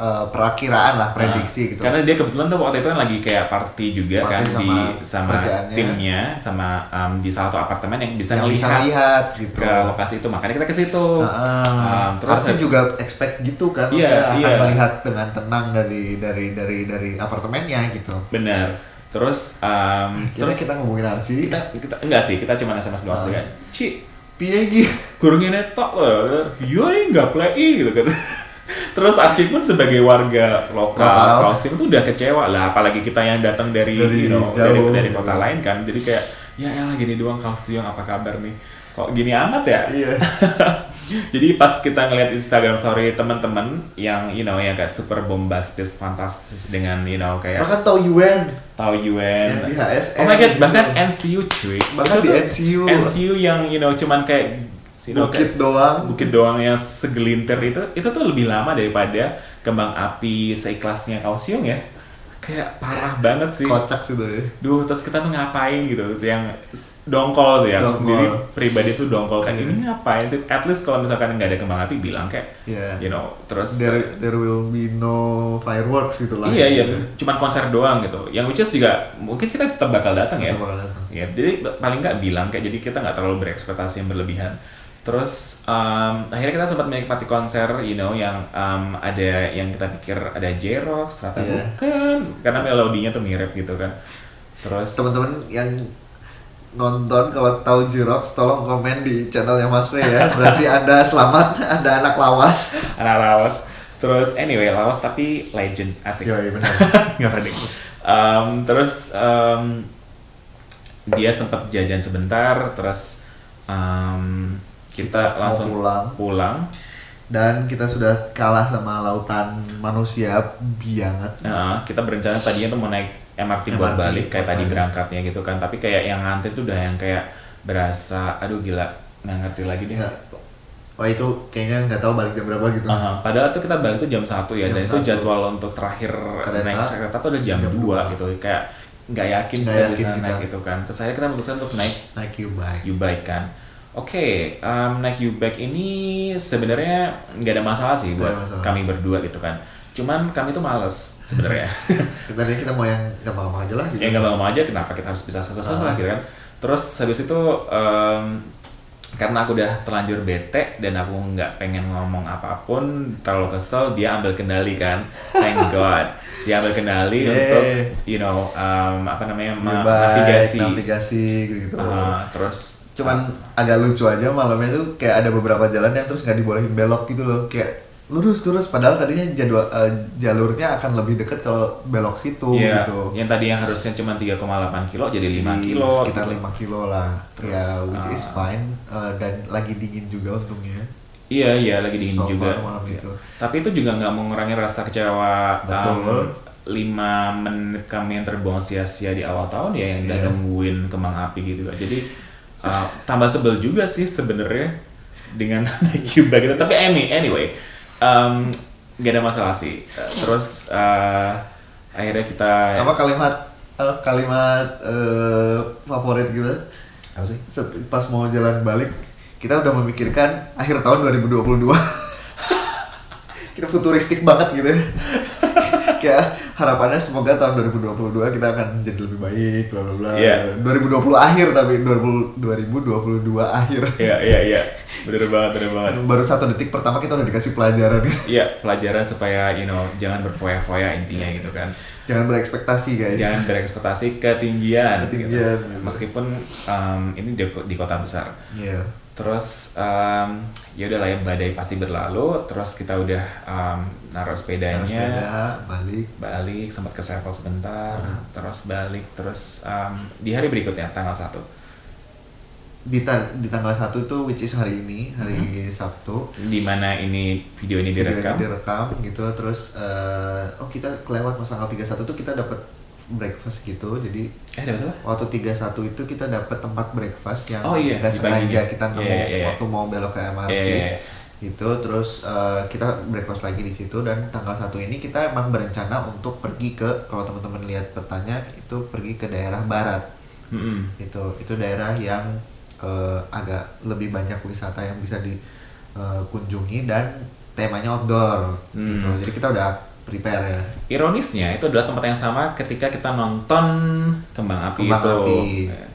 Speaker 2: perakiraan lah, prediksi gitu.
Speaker 1: Karena dia kebetulan tuh waktu itu kan lagi kayak party juga kan sama timnya sama di salah satu apartemen yang bisa
Speaker 2: lihat gitu
Speaker 1: ke lokasi itu, makanya kita ke situ.
Speaker 2: Terus Archie juga expect gitu kan, akan melihat dengan tenang dari apartemennya gitu.
Speaker 1: Benar. Terus
Speaker 2: terus kita ngomongin Archie.
Speaker 1: Kita enggak sih, kita cuma SMS doang sih kan. Ci,
Speaker 2: piye iki?
Speaker 1: Kurangnya netok loh. Yo enggak play gitu kan. Terus Archie pun sebagai warga lokal Kaohsiung tuh udah kecewa lah, apalagi kita yang datang dari dari kota lain kan. Jadi kayak ya elah gini doang Kaohsiung, apa kabar nih? Kok gini amat ya?
Speaker 2: Iya.
Speaker 1: Jadi pas kita ngeliat Instagram story teman-teman yang yang kayak super bombastis, fantastis dengan kayak
Speaker 2: bahkan Tao Yuan
Speaker 1: yang
Speaker 2: di HSN.
Speaker 1: Oh my god, bahkan NCU cuy.
Speaker 2: Bahkan di
Speaker 1: NCU yang cuman kayak bukit doang yang segelintir itu tuh lebih lama daripada kembang api seikhlasnya Kaohsiung ya. Kayak parah banget sih.
Speaker 2: Kocak sih tuh ya.
Speaker 1: Terus kita tuh ngapain gitu, yang dongkol sih ya. Aku sendiri pribadi tuh dongkol kayak ini ngapain sih? At least kalau misalkan nggak ada kembang api bilang kayak terus
Speaker 2: there will be no fireworks gitu lah.
Speaker 1: Iya, cuman konser doang gitu. Yang which is juga mungkin kita tetap bakal datang ya. Ya, jadi paling nggak bilang kayak, jadi kita nggak terlalu berekspektasi yang berlebihan. Terus akhirnya kita sempat menikmati konser, yang ada yang kita pikir ada J-Rocks, ternyata bukan, karena melodinya tuh mirip gitu kan. Terus
Speaker 2: teman-teman yang nonton kalau tahu J-Rocks tolong komen di channelnya Mas Fe ya. Berarti Anda selamat, Anda anak lawas.
Speaker 1: Anak lawas. Terus anyway, lawas tapi legend, asik.
Speaker 2: Iya benar.
Speaker 1: Ngerti. Terus dia sempat jajan sebentar, terus kita langsung pulang
Speaker 2: dan kita sudah kalah sama lautan manusia banget.
Speaker 1: Kita berencana tadinya tuh mau naik MRT buat balik kayak tadi berangkatnya gitu kan, tapi kayak yang ngantri tuh udah yang kayak berasa aduh gila, nggak ngerti lagi deh.
Speaker 2: Wah itu kayaknya nggak tahu balik jam berapa gitu.
Speaker 1: Padahal tuh kita balik tuh jam 1 ya, dan itu jadwal untuk terakhir naik kereta tuh udah jam 2 gitu, kayak nggak yakin kita bisa naik gitu kan. Terus akhirnya kita memutuskan untuk naik U-Bike kan. Oke, naik U-Bike ini sebenarnya nggak ada masalah sih buat kami berdua gitu kan. Cuman kami tuh males sebenarnya.
Speaker 2: Kita mau yang gampang-gampang aja lah gitu.
Speaker 1: Yang gampang-gampang aja, kenapa kita harus bisa susah-susah gitu kan. Terus habis itu karena aku udah terlanjur bete dan aku nggak pengen ngomong apapun, terlalu kesel, dia ambil kendali kan. Thank God. Dia ambil kendali untuk
Speaker 2: navigasi gitu.
Speaker 1: Terus
Speaker 2: cuman agak lucu aja malamnya tuh kayak ada beberapa jalan yang terus nggak dibolehin belok gitu loh, kayak lurus padahal tadinya jalurnya akan lebih dekat kalau belok situ gitu.
Speaker 1: Yang tadi yang harusnya cuma 3,8 kilo jadi 5 kilo.
Speaker 2: Sekitar
Speaker 1: gitu.
Speaker 2: 5 kilo lah. Terus, which is fine, dan lagi dingin juga untungnya.
Speaker 1: Iya lagi dingin juga. Tapi itu juga nggak mengurangi rasa kecewa.
Speaker 2: Betul.
Speaker 1: 5 menit kami yang terbuang sia-sia di awal tahun ya, yang udah nungguin kembang api gitu. Jadi tambah sebel juga sih sebenarnya dengan naik U-Bike gitu. Tapi anyway,
Speaker 2: gak
Speaker 1: ada masalah sih. Terus akhirnya kita
Speaker 2: apa kalimat kalimat favorit kita.
Speaker 1: Apa sih?
Speaker 2: Pas mau jalan balik, kita udah memikirkan akhir tahun 2022. Kita futuristik banget gitu ya. Kayak harapannya semoga tahun 2022 kita akan jadi lebih baik, bla bla bla.
Speaker 1: Yeah.
Speaker 2: 2020 akhir tapi 2022 akhir.
Speaker 1: Iya. Bener banget.
Speaker 2: Baru 1 detik pertama kita udah dikasih pelajaran.
Speaker 1: Iya, pelajaran supaya jangan berfoya-foya intinya gitu kan.
Speaker 2: Jangan berekspektasi guys.
Speaker 1: Jangan berekspektasi ketinggian. Gitu.
Speaker 2: Gitu.
Speaker 1: Meskipun ini di kota besar.
Speaker 2: Iya. Yeah.
Speaker 1: Terus ya udah lah ya, badai pasti berlalu. Terus kita udah naruh sepedanya, balik sempat ke Sevel sebentar, terus balik, terus di hari berikutnya tanggal 1.
Speaker 2: Di tanggal 1 itu which is hari ini, hari Sabtu.
Speaker 1: Di mana video ini direkam
Speaker 2: gitu. Terus kita kelewat pas tanggal 31 tuh kita dapat breakfast gitu. Jadi
Speaker 1: dapat apa?
Speaker 2: Waktu 31 itu kita dapat tempat breakfast yang
Speaker 1: nggak
Speaker 2: sengaja kita nemu waktu mau belok ke MRT. Gitu. Terus kita breakfast lagi di situ, dan tanggal 1 ini kita emang berencana untuk pergi ke, kalau teman-teman lihat petanya itu pergi ke daerah barat. Itu daerah yang agak lebih banyak wisata yang bisa dikunjungi dan temanya outdoor gitu. Jadi kita udah prepare ya.
Speaker 1: Ironisnya itu adalah tempat yang sama ketika kita nonton kembang api.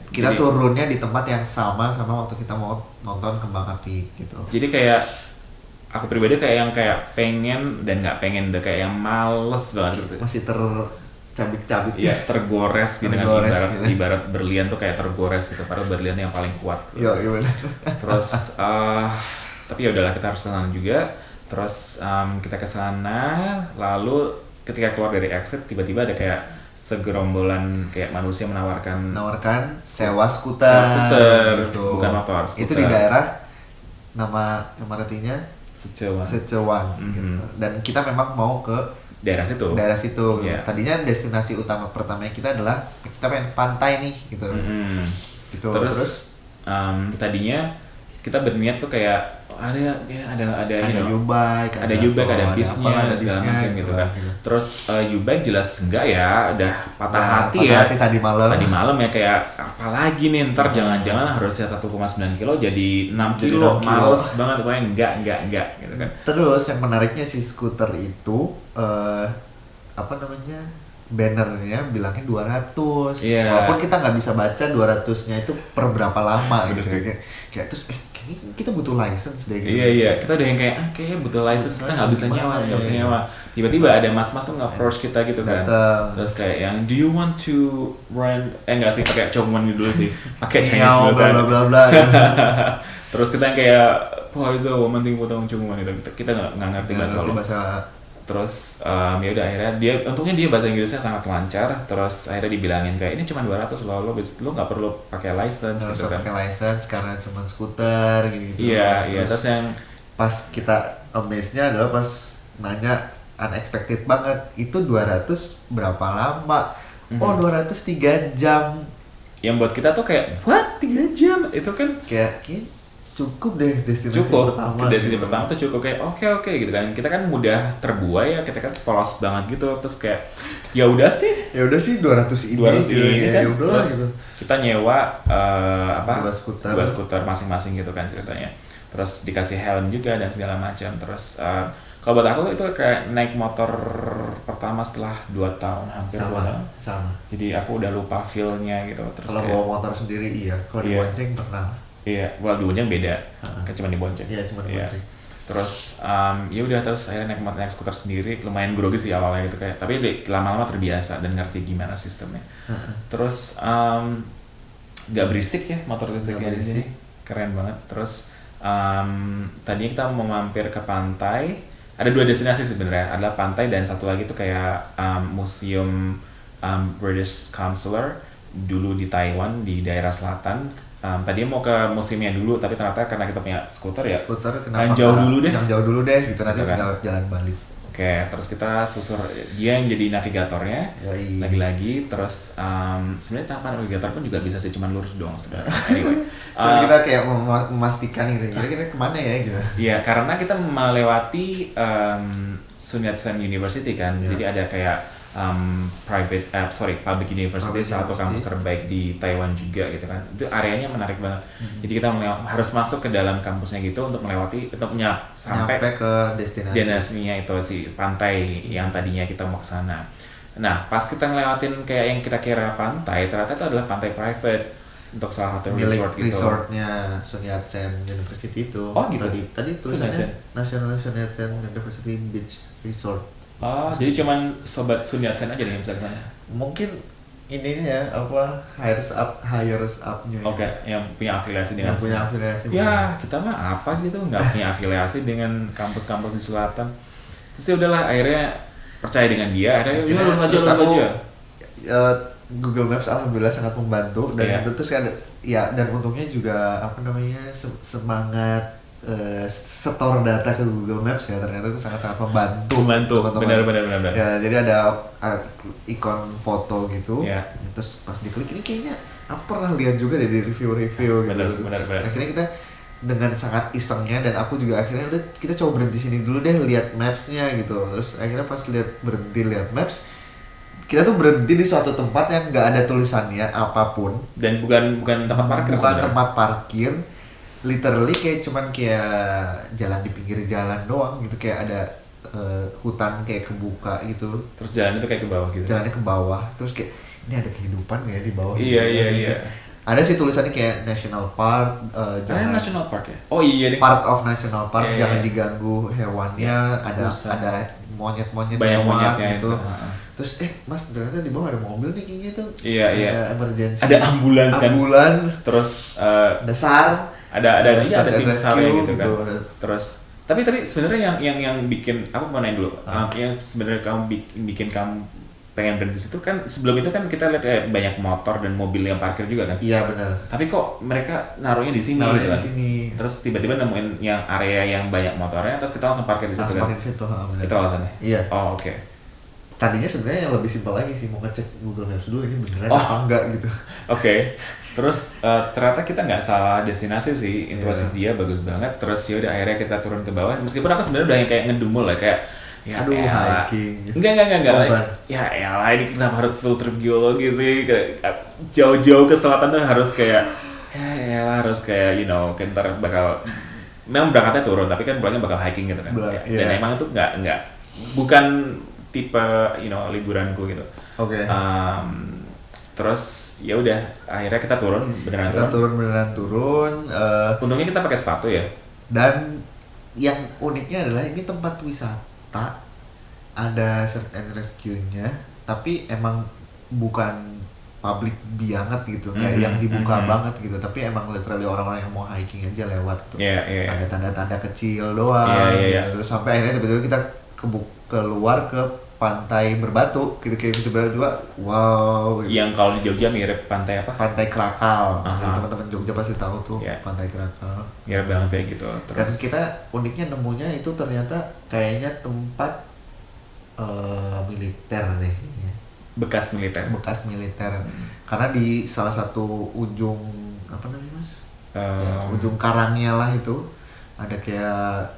Speaker 2: Kita turunnya di tempat yang sama waktu kita mau nonton kembang api gitu.
Speaker 1: Jadi kayak aku pribadi kayak pengen dan nggak pengen, kayak yang males banget gitu.
Speaker 2: Masih tercabik-cabik.
Speaker 1: Iya, tergores gitu kan, ibarat berlian tuh kayak tergores gitu, padahal berlian yang paling kuat.
Speaker 2: Iya benar.
Speaker 1: Terus tapi ya udahlah, kita harus ke sana juga. Terus kita ke sana, lalu ketika keluar dari exit tiba-tiba ada kayak segerombolan kayak manusia menawarkan
Speaker 2: sewa skuter
Speaker 1: gitu. Bukan motor, skuter.
Speaker 2: Itu di daerah nama artinya Secewan gitu. Dan kita memang mau ke daerah situ. Yeah. Tadinya destinasi utama pertamanya kita adalah kita pengen pantai nih gitu. Gitu.
Speaker 1: Terus tadinya kita berniat tuh kayak ada U-bike, ada bisnya, segala macam gitu kan. Terus U-bike jelas enggak ya, udah patah hati
Speaker 2: tadi malam
Speaker 1: ya, kayak apalagi nih ntar jangan-jangan harusnya 1,9 kilo jadi 6 kilo, males banget pokoknya enggak gitu kan.
Speaker 2: Terus yang menariknya si skuter itu bannernya bilangnya 200. Walaupun kita nggak bisa baca 200-nya itu per berapa lama gitu. Kayak terus kita butuh license deh gitu.
Speaker 1: Iya, kita udah yang kayaknya butuh license, kita nggak bisa nyewa. Tiba-tiba ada mas-mas tuh nge-approach kita gitu kan. Terus kayak yang do you want to rent? Nggak sih, pakai Chongwon dulu sih. Pakai Chinese dulu kan.
Speaker 2: Bla.
Speaker 1: Terus kita kayak itu penting potong Chongwon itu. Kita nggak ngerti bahasa. Terus ya udah akhirnya untungnya dia bahasa Inggrisnya sangat lancar. Terus akhirnya dibilangin kayak ini cuma 200 lo nggak perlu pakai license gitu kan.
Speaker 2: Pakai license karena cuma skuter gitu.
Speaker 1: Iya. Terus yang
Speaker 2: pas kita amaze-nya adalah pas nanya unexpected banget, itu 200 berapa lama? 200 3 jam.
Speaker 1: Yang buat kita tuh kayak what 3 jam? Itu kan
Speaker 2: kayak cukup deh destinasi
Speaker 1: pertama tuh cukup kayak oke gitu kan. Kita kan mudah terbuai ya, kita kan polos banget gitu. Terus kayak ya udah sih 200 ini kan. Terus gitu. Kita nyewa dua skuter masing-masing gitu kan ceritanya. Terus dikasih helm juga dan segala macam. Terus kalau buat aku itu kayak naik motor pertama setelah 2 tahun hampir.
Speaker 2: Sama.
Speaker 1: Jadi aku udah lupa feel-nya gitu. Terus
Speaker 2: kalau bawa motor sendiri iya, kalau dibonceng pernah.
Speaker 1: Iya, dibonceng beda, kan cuma dibonceng.
Speaker 2: Iya, cuma dibonceng.
Speaker 1: Terus ya udah, terus akhirnya naik skuter sendiri, lumayan grogi sih awalnya gitu kayak, tapi lama-lama terbiasa dan ngerti gimana sistemnya. Terus nggak berisik ya motor listriknya di sini, keren banget. Terus tadinya kita mau mampir ke pantai, ada 2 destinasi sebenarnya, adalah pantai dan satu lagi tuh kayak museum British Consular dulu di Taiwan di daerah selatan. Tadinya mau ke museumnya dulu, tapi ternyata karena kita punya skuter yang jauh dulu deh
Speaker 2: gitu, nanti tinggal jalan balik.
Speaker 1: Oke, terus kita susur dia yang jadi navigatornya. Lagi-lagi terus sebenarnya tanpa navigator pun juga bisa sih, cuman lurus doang sebenarnya. Anyway,
Speaker 2: kita kayak memastikan gitu, kira-kira kemana ya gitu.
Speaker 1: Iya, karena kita melewati Sun Yat-sen University kan, jadi ada kayak public universities atau kampus terbaik di Taiwan juga gitu kan. Itu areanya menarik banget. Jadi kita harus masuk ke dalam kampusnya gitu untuk melewati, untuk sampai
Speaker 2: ke
Speaker 1: destinasinya itu si pantai yang tadinya kita mau ke sana. Nah, pas kita ngelewatin kayak yang kita kira pantai, ternyata itu adalah pantai private untuk salah satu resort gitu.
Speaker 2: Resortnya Sun Yat-sen University itu.
Speaker 1: Oh gitu.
Speaker 2: Tadi tulisannya National Sun Yat-sen University Beach Resort.
Speaker 1: Oh, jadi cuman sobat Sun Yat-sen aja yang bisa ke sana.
Speaker 2: Mungkin ininya hires up-nya.
Speaker 1: Oke, yang punya afiliasi dengan
Speaker 2: Ya,
Speaker 1: kita mah apa gitu, nggak punya afiliasi dengan kampus-kampus di selatan. Terus ya udahlah, akhirnya percaya dengan dia, akhirnya lurus aja.
Speaker 2: Google Maps alhamdulillah sangat membantu dan itu terus dan untungnya juga semangat setor data ke Google Maps ya, ternyata itu sangat membantu
Speaker 1: benar.
Speaker 2: Ya, jadi ada ikon foto gitu, terus pas diklik ini kayaknya aku pernah lihat juga di review gitu.
Speaker 1: Benar.
Speaker 2: Akhirnya kita dengan sangat isengnya, dan aku juga akhirnya udah kita coba berhenti sini dulu deh lihat maps-nya gitu. Terus akhirnya pas berhenti lihat maps, kita tuh berhenti di suatu tempat yang nggak ada tulisannya apapun,
Speaker 1: dan bukan tempat parkir,
Speaker 2: tempat parkir, literally kayak jalan di pinggir jalan doang gitu, kayak ada hutan kayak kebuka gitu,
Speaker 1: terus jalan itu kayak ke bawah gitu,
Speaker 2: jalannya ke bawah, terus kayak ini ada kehidupan nggak ya di bawah?
Speaker 1: Iya.
Speaker 2: Ada sih tulisannya kayak National Park,
Speaker 1: jangan National Park ya? Oh iya,
Speaker 2: Part of National Park, jangan diganggu hewannya, ada monyet-monyet lewat gitu. Terus Mas, ternyata di bawah ada mobil nih kayaknya tuh.
Speaker 1: Iya.
Speaker 2: Ada emergency.
Speaker 1: Ada ambulans kan. Terus
Speaker 2: ada SAR.
Speaker 1: Ada tim SAR gitu kan. Terus tapi sebenarnya yang bikin aku mau nanya dulu. Yang sebenarnya bikin kamu pengen berhenti situ kan, sebelum itu kan kita lihat banyak motor dan mobil yang parkir juga kan.
Speaker 2: Iya benar.
Speaker 1: Tapi kok mereka naruhnya di sini gitu kan. Terus tiba-tiba nemuin yang area yang banyak motornya, terus kita langsung parkir di situ kan.
Speaker 2: Parkir di situ, benar.
Speaker 1: Itu alasannya.
Speaker 2: Iya.
Speaker 1: Oh, oke.
Speaker 2: Tadinya sebenarnya yang lebih simpel lagi sih, mau ngecek Google Maps dulu ini beneran apa enggak gitu.
Speaker 1: Oke. Terus ternyata kita nggak salah destinasi sih, intuisi dia bagus banget. Terus yaudah akhirnya kita turun ke bawah. Meskipun aku sebenarnya udah yang kayak ngedumul lah, kayak
Speaker 2: hiking.
Speaker 1: Enggak. Ya elah, ini kenapa harus full trip geologi sih? Jauh-jauh ke selatan tuh harus kayak harus kayak kayak ntar bakal memang berangkatnya turun, tapi kan pulangnya bakal hiking gitu kan. Dan emang itu bukan tipe liburanku gitu.
Speaker 2: Oke.
Speaker 1: Terus ya udah akhirnya kita turun beneran
Speaker 2: turun.
Speaker 1: Untungnya kita pakai sepatu ya.
Speaker 2: Dan yang uniknya adalah ini tempat wisata, ada search and rescue-nya, tapi emang bukan public banget gitu, kayak yang dibuka banget gitu, tapi emang literally orang-orang yang mau hiking aja lewat gitu. Ada tanda-tanda kecil doang gitu. Terus sampai akhirnya tiba-tiba kita keluar ke pantai berbatu, kita berdua, wow. Gitu.
Speaker 1: Yang kalau di Jogja mirip pantai apa?
Speaker 2: Pantai Krakal. Teman-teman Jogja pasti tahu tuh, Pantai Krakal.
Speaker 1: Mirip banget kayak gitu.
Speaker 2: Terus. Dan kita uniknya nemunya itu ternyata kayaknya tempat militer deh.
Speaker 1: Bekas militer. Karena di salah satu ujung apa namanya Mas? Ujung karangnya lah itu ada kayak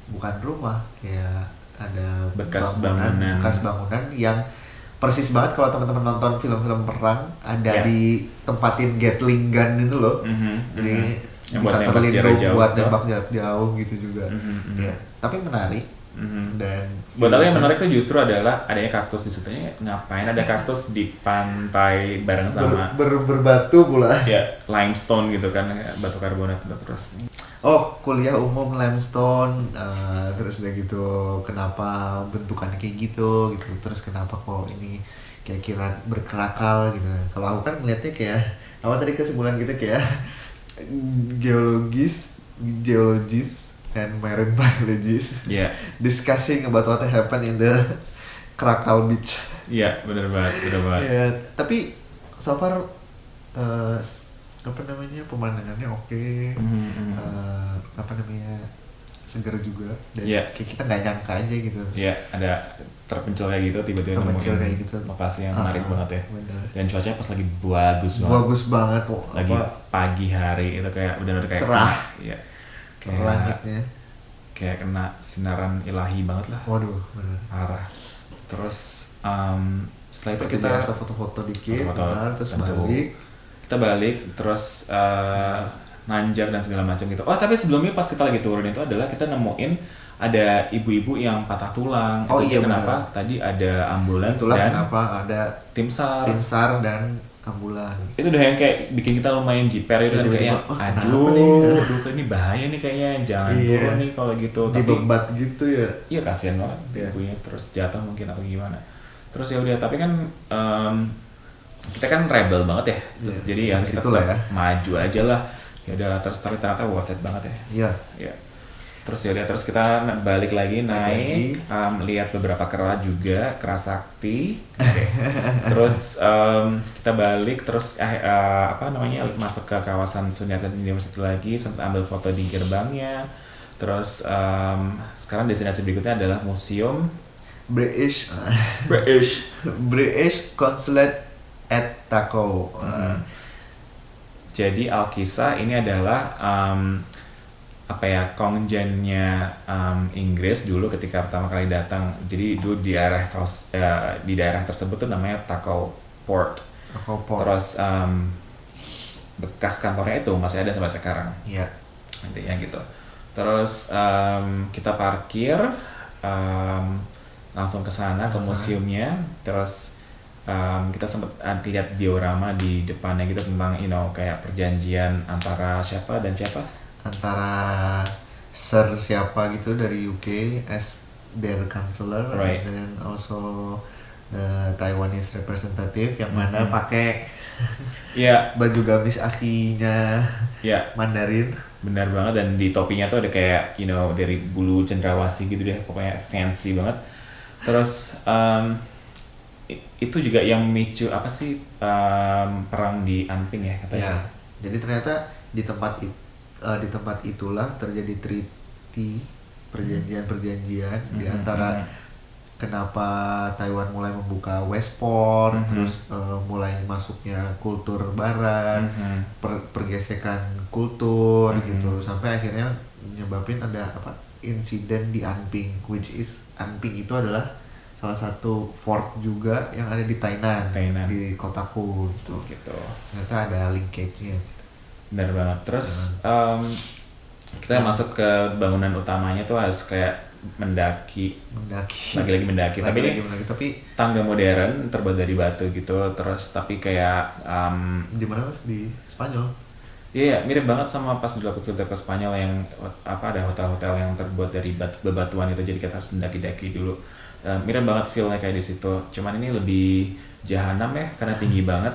Speaker 1: bukan rumah, kayak ada bekas bangunan
Speaker 2: yang persis banget kalau teman-teman nonton film-film perang, ada ditempatin Gatling gun itu loh. Jadi bisa terlindung buat tembak jarak jauh gitu juga. Ya, tapi menarik. Dan
Speaker 1: buat aku yang menarik tuh justru adalah adanya kaktus di situ. Ngapain ada kaktus di pantai bareng sama
Speaker 2: berbatu pula.
Speaker 1: Ya, limestone gitu kan, batu karbonat terus.
Speaker 2: Kuliah umum limestone, terus udah gitu kenapa bentukannya kayak gitu, terus kenapa kok ini kayak kira berkerakal gitu. Kalau aku kan ngeliatnya kayak apa tadi kesimpulan kita kayak geologis and marine biologist discussing about what happened in the Krakal Beach.
Speaker 1: Iya, benar banget.
Speaker 2: Ya, tapi so far pemandangannya oke. Segar juga, dan kayak kita nggak nyangka aja gitu.
Speaker 1: Iya, ada terpencil kayak gitu, tiba-tiba nemuin lokasi yang menarik banget ya.
Speaker 2: Bener.
Speaker 1: Dan cuacanya pas lagi bagus banget. Lagi pagi hari itu kayak benar-benar kayak
Speaker 2: cerah.
Speaker 1: Iya.
Speaker 2: Kayak langitnya
Speaker 1: kayak kena sinaran ilahi banget lah.
Speaker 2: Waduh, bener.
Speaker 1: Parah. Terus setelah itu kita
Speaker 2: biasa foto-foto dikit, terus
Speaker 1: kita balik terus nanjak dan segala macam gitu. Oh tapi sebelumnya pas kita lagi turun itu adalah kita nemuin ada ibu-ibu yang patah tulang.
Speaker 2: Oh
Speaker 1: itu
Speaker 2: iya
Speaker 1: kenapa?
Speaker 2: Bener.
Speaker 1: Tadi ada ambulans
Speaker 2: itulah
Speaker 1: dan
Speaker 2: kenapa ada
Speaker 1: tim SAR
Speaker 2: dan ambulan.
Speaker 1: Itu udah yang kayak bikin kita lumayan jiper itu kan kayak aduh ini bahaya nih kayaknya, jangan turun nih kalau gitu.
Speaker 2: Dibebat gitu ya.
Speaker 1: Iya kasihan banget ibunya terus jatuh mungkin atau gimana. Terus ya udah tapi kan kita kan rebel banget ya. Terus jadi ya kita maju aja lah. Ya udah terus tapi ternyata worth it banget ya.
Speaker 2: Iya.
Speaker 1: Ya. Terus ya udah terus kita balik lagi naik lihat beberapa kera juga, kera sakti. Okay. Terus kita balik terus masuk ke kawasan Sunyata University lagi, sempat ambil foto di gerbangnya. Terus sekarang destinasi berikutnya adalah museum
Speaker 2: British Consulate at Takao.
Speaker 1: Jadi Alkisah ini adalah kongjennya Inggris dulu ketika pertama kali datang. Jadi dulu di daerah tersebut tuh namanya Takao Port. Terus bekas kantornya itu masih ada sampai sekarang.
Speaker 2: Iya.
Speaker 1: Intinya gitu. Terus kita parkir langsung ke sana ke museumnya. Terus kita sempat lihat diorama di depannya gitu tentang kayak perjanjian antara siapa dan siapa,
Speaker 2: antara Sir siapa gitu dari UK as their counselor,
Speaker 1: right.
Speaker 2: And then also Taiwanese representative yang mana pakai baju gamis akinya Mandarin.
Speaker 1: Benar banget, dan di topinya tuh ada kayak dari bulu cendrawasih gitu deh, pokoknya fancy banget. Terus itu juga yang memicu perang di Anping ya katanya.
Speaker 2: Ya, jadi ternyata di tempat itulah terjadi treaty, perjanjian di antara kenapa Taiwan mulai membuka Westport, terus mulai masuknya kultur Barat, pergesekan kultur gitu, sampai akhirnya nyebabin ada insiden di Anping, which is Anping itu adalah salah satu fort juga yang ada di Tainan. Di kotaku gitu. Ternyata ada linkage-nya.
Speaker 1: Benar banget. Terus kita masuk ke bangunan utamanya tuh harus kayak mendaki. Lagi-lagi mendaki. Tapi tangga modern terbuat dari batu gitu. Terus tapi kayak
Speaker 2: di mana Mas? Di Spanyol?
Speaker 1: Iya, mirip banget sama pas dulu aku ke Spanyol yang ada hotel-hotel yang terbuat dari bebatuan itu, jadi kita harus mendaki-daki dulu. Mirip banget feel-nya kayak di situ. Cuman ini lebih jahanam ya karena tinggi banget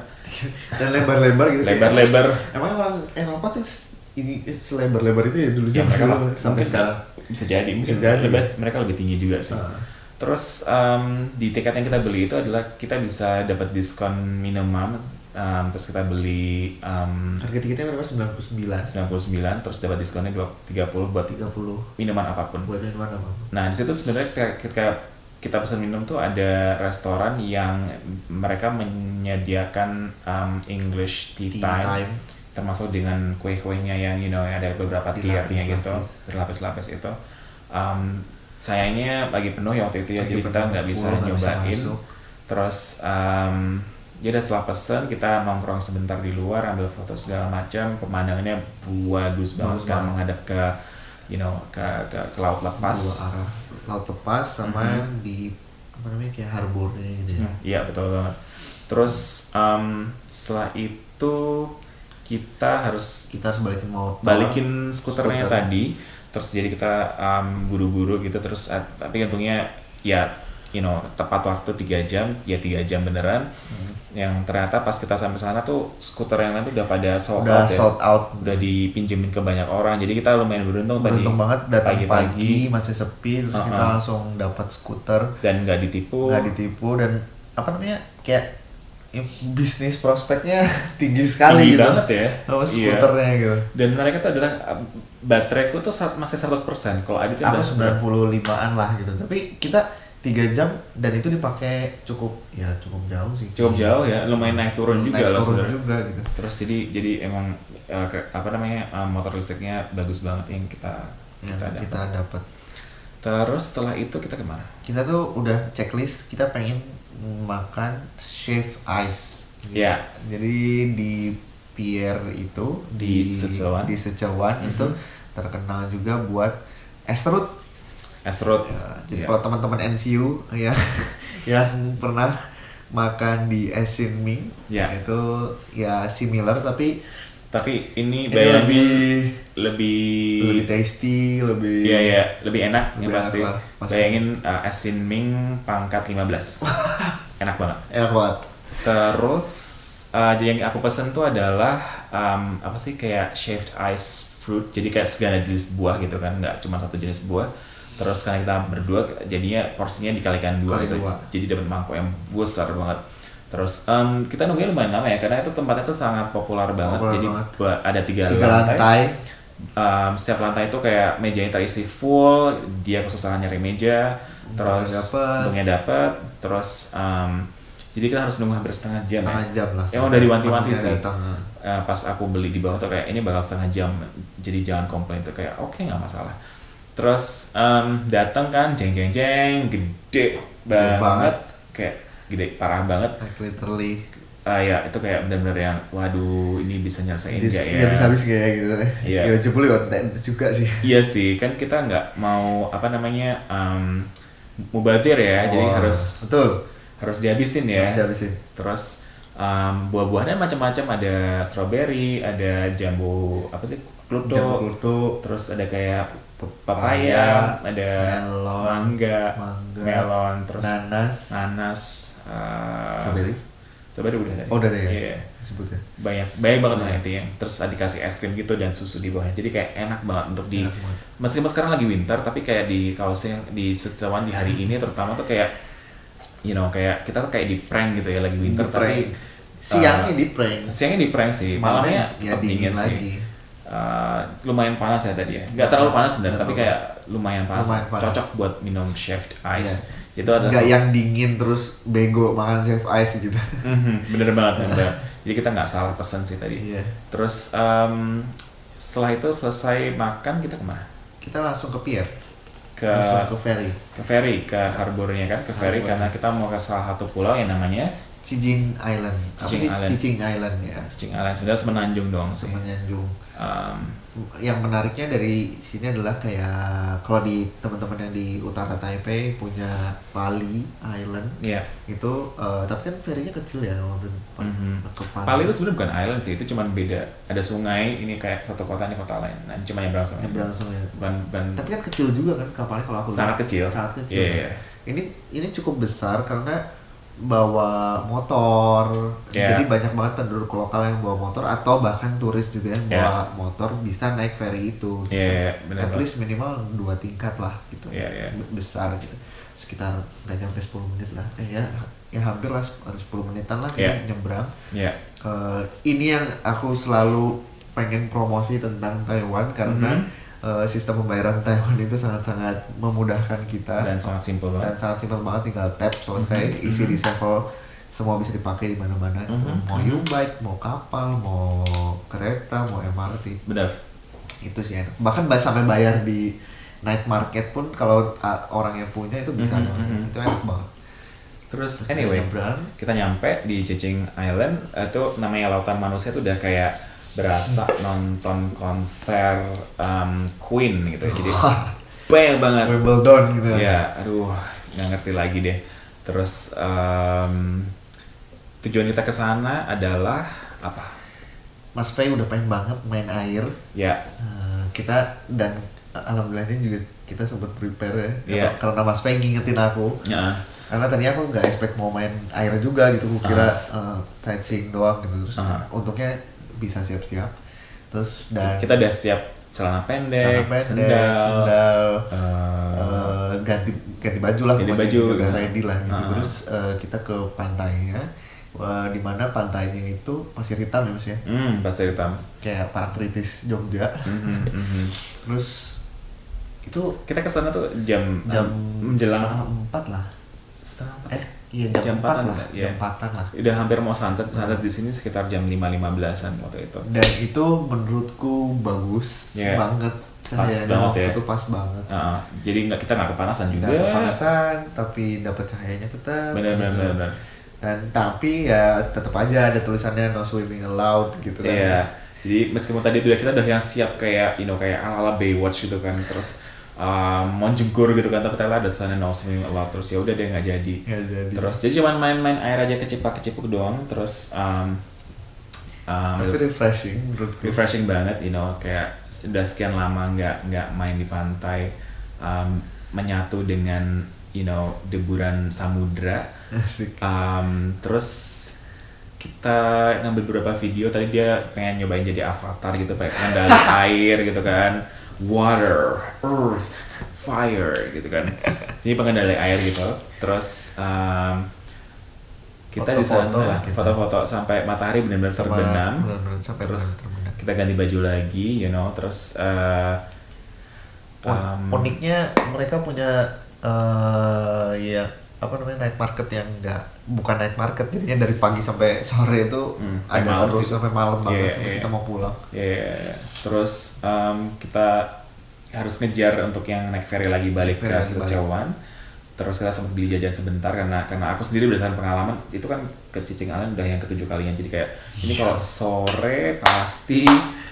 Speaker 2: dan lebar-lebar gitu.
Speaker 1: Lebar-lebar.
Speaker 2: Emang orang Eropa tuh ini selebar-lebar itu ya dulu ya,
Speaker 1: mereka
Speaker 2: sampai sekarang.
Speaker 1: Bisa jadi. Mereka lebih tinggi juga sih. Terus di tiket yang kita beli itu adalah kita bisa dapat diskon minuman. Terus kita beli
Speaker 2: harga tiketnya berapa? 99
Speaker 1: terus dapat diskonnya 30 buat
Speaker 2: 30
Speaker 1: minuman apapun. Nah, di situ sebenarnya ketika kita pesan minum tuh ada restoran yang mereka menyediakan English tea time, termasuk dengan kue-kuenya yang ada beberapa tiernya gitu, berlapis-lapis itu. Sayangnya lagi penuh ya waktu itu ya, jadi kita nggak bisa nyobain. Terus ya udah setelah pesen kita nongkrong sebentar di luar, ambil foto segala macam, pemandangannya bagus banget kan, menghadap ke ke laut lepas.
Speaker 2: Laut lepas sama di kayak harbornya gitu ya.
Speaker 1: Iya betul banget. Terus setelah itu kita harus balikin skuternya tadi. Terus jadi kita buru-buru gitu, terus tapi untungnya ya tepat waktu 3 jam, ya 3 jam beneran. Yang ternyata pas kita sampai sana tuh skuter yang lain tuh udah pada sold out, udah dipinjemin ke banyak orang. Jadi kita lumayan beruntung
Speaker 2: banget datang pagi masih sepi, terus kita langsung dapat skuter
Speaker 1: dan nggak ditipu
Speaker 2: dan kayak bisnis prospeknya tinggi sekali gitu
Speaker 1: banget ya
Speaker 2: skuternya gitu.
Speaker 1: Dan mereka tuh adalah bateraiku tuh masih 100%, kalau Adit
Speaker 2: udah 95an lah gitu, tapi kita 3 jam dan itu dipakai cukup jauh sih.
Speaker 1: Cukup jauh ya, lumayan naik turun juga
Speaker 2: juga gitu.
Speaker 1: Terus jadi emang motor listriknya bagus banget yang kita dapat. Terus setelah itu kita kemana?
Speaker 2: Kita tuh udah checklist, kita pengen makan shaved ice.
Speaker 1: Ya.
Speaker 2: Jadi di pier itu
Speaker 1: di
Speaker 2: Sichuan itu terkenal juga buat es serut. Ya, jadi kalau teman-teman NCU ya yang pernah makan di Asian Ming itu ya similar tapi
Speaker 1: ini bayangin
Speaker 2: lebih tasty, lebih
Speaker 1: lebih enak ya pasti. Bayangin Asian Ming pangkat 15. Enak banget. Terus yang aku pesen tuh adalah kayak shaved ice fruit, jadi kayak segala jenis buah gitu kan, nggak cuma satu jenis buah. Terus karena kita berdua jadinya porsinya dikalikan 2 gitu. Jadi dapat mangkok yang besar banget. Terus kita nungguin lumayan lama ya, karena itu tempatnya tuh sangat populer banget. Jadi ada 3 lantai. Setiap lantai itu kayak mejanya terisi full, dia kesusahan nyari meja, terus untungnya dapet, terus jadi kita harus nunggu hampir setengah jam
Speaker 2: lah.
Speaker 1: Emang udah diwanti-wanti sih. Pas aku beli di bawah tuh kayak ini bakal setengah jam, jadi jangan komplain tuh, kayak oke, nggak masalah. Terus datang kan, jeng gede banget, kayak gede parah banget.
Speaker 2: Literally.
Speaker 1: Ya itu kayak benar-benar yang waduh ini bisa nyelesain nggak ya?
Speaker 2: Iya bisa habis kayak gitu deh. Iya. Ya jebol juga sih.
Speaker 1: Iya sih, kan kita nggak mau mubatir ya, jadi harus dihabisin ya. Terus buah-buahnya macam-macam, ada strawberry, ada jambu kluto, terus ada kayak papaya, ada mangga, melon, terus nanas, strawberry udah deh.
Speaker 2: Iya. Sebutnya.
Speaker 1: Banyak banget lah itu yang. Terus dikasih es krim gitu dan susu di bawahnya. Jadi kayak enak banget untuk meskipun sekarang lagi winter, tapi kayak kalau di Sichuan di hari ini terutama tuh kayak kayak kita tuh kayak di prank gitu ya, lagi winter tapi
Speaker 2: siangnya di prank
Speaker 1: sih, malamnya tetap dingin sih. Lumayan panas ya tadi ya, nggak terlalu panas sebenarnya, tapi kayak lumayan panas. Cocok buat minum shaved ice. Itu adalah
Speaker 2: nggak yang dingin terus bego makan shaved ice gitu.
Speaker 1: Bener banget. Jadi kita nggak salah pesan sih tadi. Terus setelah itu selesai makan kita kemana?
Speaker 2: Kita langsung ke pier.
Speaker 1: Langsung ke ferry, ke harbornya kan, ferry karena kita mau ke salah satu pulau yang namanya
Speaker 2: Cicing Island. Cicing Island ya.
Speaker 1: Cicing Island sebenarnya semenanjung doang sih.
Speaker 2: Semenanjung. Yang menariknya dari sini adalah kayak kalau di teman-teman yang di utara Taipei punya Pali Island. Itu tapi kan ferrynya kecil ya.
Speaker 1: Pali itu sebenarnya bukan island sih, itu cuma beda. Ada sungai, ini kayak satu kota ini kota lain. Nah, cuma nyebrang sungai.
Speaker 2: Tapi kan kecil juga kan kapalnya kalau aku
Speaker 1: sangat kecil.
Speaker 2: Yeah. Ini cukup besar karena bawa motor, jadi banyak banget penduduk lokal yang bawa motor atau bahkan turis juga yang bawa motor bisa naik ferry itu. At least minimal 2 tingkat lah gitu, besar gitu, sekitar nggak nyampe 10 menit lah, ya hampir lah 10 menitan lah nyebrang. Ini yang aku selalu pengen promosi tentang Taiwan karena sistem pembayaran Taiwan itu sangat-sangat memudahkan kita
Speaker 1: dan sangat simpel
Speaker 2: banget, tinggal tap selesai, isi di sevel, semua bisa dipakai di mana-mana. Mau U-bike, mau kapal, mau kereta, mau MRT.
Speaker 1: Benar.
Speaker 2: Itu sih enak. Bahkan sampai bayar di night market pun kalau orang yang punya itu bisa. Itu enak banget.
Speaker 1: Terus anyway, kita nyampe di Cicing Island, itu namanya Lautan Manusia, itu udah kayak berasa nonton konser Queen gitu ya. Jadi banyak banget.
Speaker 2: Wimbledon gitu.
Speaker 1: Ya, aduh, nggak ngerti lagi deh. Terus tujuan kita ke sana adalah apa?
Speaker 2: Mas Fei udah pengen banget main air. Kita dan alhamdulillahnya juga kita sempat prepare ya. Karena Mas Fei ngingetin aku. Karena tadi aku nggak expect mau main air juga gitu. Aku kira sightseeing doang gitu. Terus untungnya bisa siap-siap. Terus dan
Speaker 1: kita udah siap celana pendek, sendal,
Speaker 2: ganti baju lah, udah ready lah gitu. Terus kita ke pantainya, di mana pantainya itu pasir hitam ya Mas ya?
Speaker 1: Pasir hitam.
Speaker 2: Kayak Parangtritis Jogja. Terus itu
Speaker 1: kita kesana tuh jam menjelang
Speaker 2: 4 lah.
Speaker 1: Iya jam 4 lah.
Speaker 2: Jam 4-an lah.
Speaker 1: Udah hampir mau sunset di sini sekitar jam 5.15-an waktu itu.
Speaker 2: Dan itu menurutku bagus banget.
Speaker 1: pas banget
Speaker 2: waktu
Speaker 1: ya.
Speaker 2: Itu pas banget.
Speaker 1: Jadi kita nggak kepanasan juga.
Speaker 2: Nggak kepanasan, tapi dapat cahayanya tetap.
Speaker 1: Benar.
Speaker 2: Dan tapi ya tetap aja ada tulisannya no swimming allowed gitu kan.
Speaker 1: Iya. Jadi meskipun tadi kita udah yang siap kayak kayak ala-ala Baywatch gitu kan, terus mau jungkur gitu kan, tapi ternyata ada tulisannya no swimming allowed, terus ya udah deh nggak jadi. Terus jadi cuma main-main air aja kecipak-kecipuk doang, terus
Speaker 2: tapi
Speaker 1: refreshing banget, kayak udah sekian lama nggak main di pantai, menyatu dengan deburan samudra. Terus kita ngambil beberapa video, tadi dia pengen nyobain jadi avatar gitu, pengen mengendali air gitu kan, water, earth, fire gitu kan, jadi pengendali air gitu. Terus kita di sana foto-foto sampai matahari benar-benar terbenam. Terus kita ganti baju lagi, terus
Speaker 2: uniknya mereka punya night market yang bukan night market, jadinya dari pagi sampai sore itu ada terus sampai malam banget. Kita mau pulang.
Speaker 1: Terus kita harus ngejar untuk yang naik ferry lagi balik ke Sejauhan. Terus kita sempat beli jajan sebentar karena aku sendiri berdasarkan pengalaman itu kan ke Cicing Island udah yang ke-7 kalinya, jadi kayak ini kalau sore pasti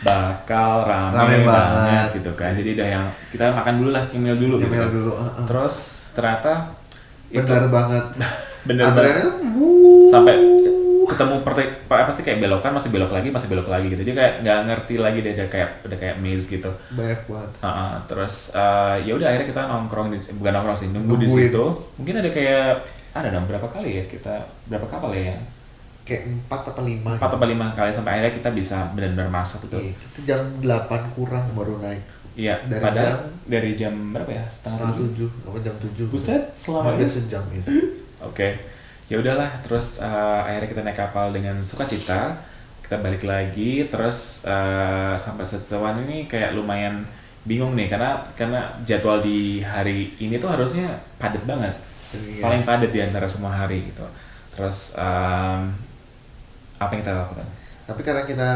Speaker 1: bakal rame banget gitu kan. Jadi udah yang kita makan dulu lah, cemil dulu. Terus ternyata
Speaker 2: benar banget.
Speaker 1: Bener banget. Sampai ketemu apa sih kayak belokan, masih belok lagi gitu. Dia kayak nggak ngerti lagi, dia udah kayak maze gitu.
Speaker 2: Banyak banget.
Speaker 1: Terus ya udah akhirnya kita nongkrong bukan nongkrong sih, nunggu di situ. Mungkin ada berapa kali ya berapa kapal ya?
Speaker 2: Kayak 4 atau 5
Speaker 1: kali sampai akhirnya kita bisa benar-benar masuk itu.
Speaker 2: Kita jam 8 kurang baru naik.
Speaker 1: Iya, dari jam berapa ya? Setengah
Speaker 2: 7 apa jam 7.
Speaker 1: Buset, selama
Speaker 2: hampir sejam ya.
Speaker 1: Oke. Ya udahlah, terus akhirnya kita naik kapal dengan sukacita. Kita balik lagi, terus sampai Sejauhan ini kayak lumayan bingung nih karena jadwal di hari ini tuh harusnya padat banget. Paling padat di antara semua hari gitu. Terus apa yang kita lakukan? Tapi
Speaker 2: karena kita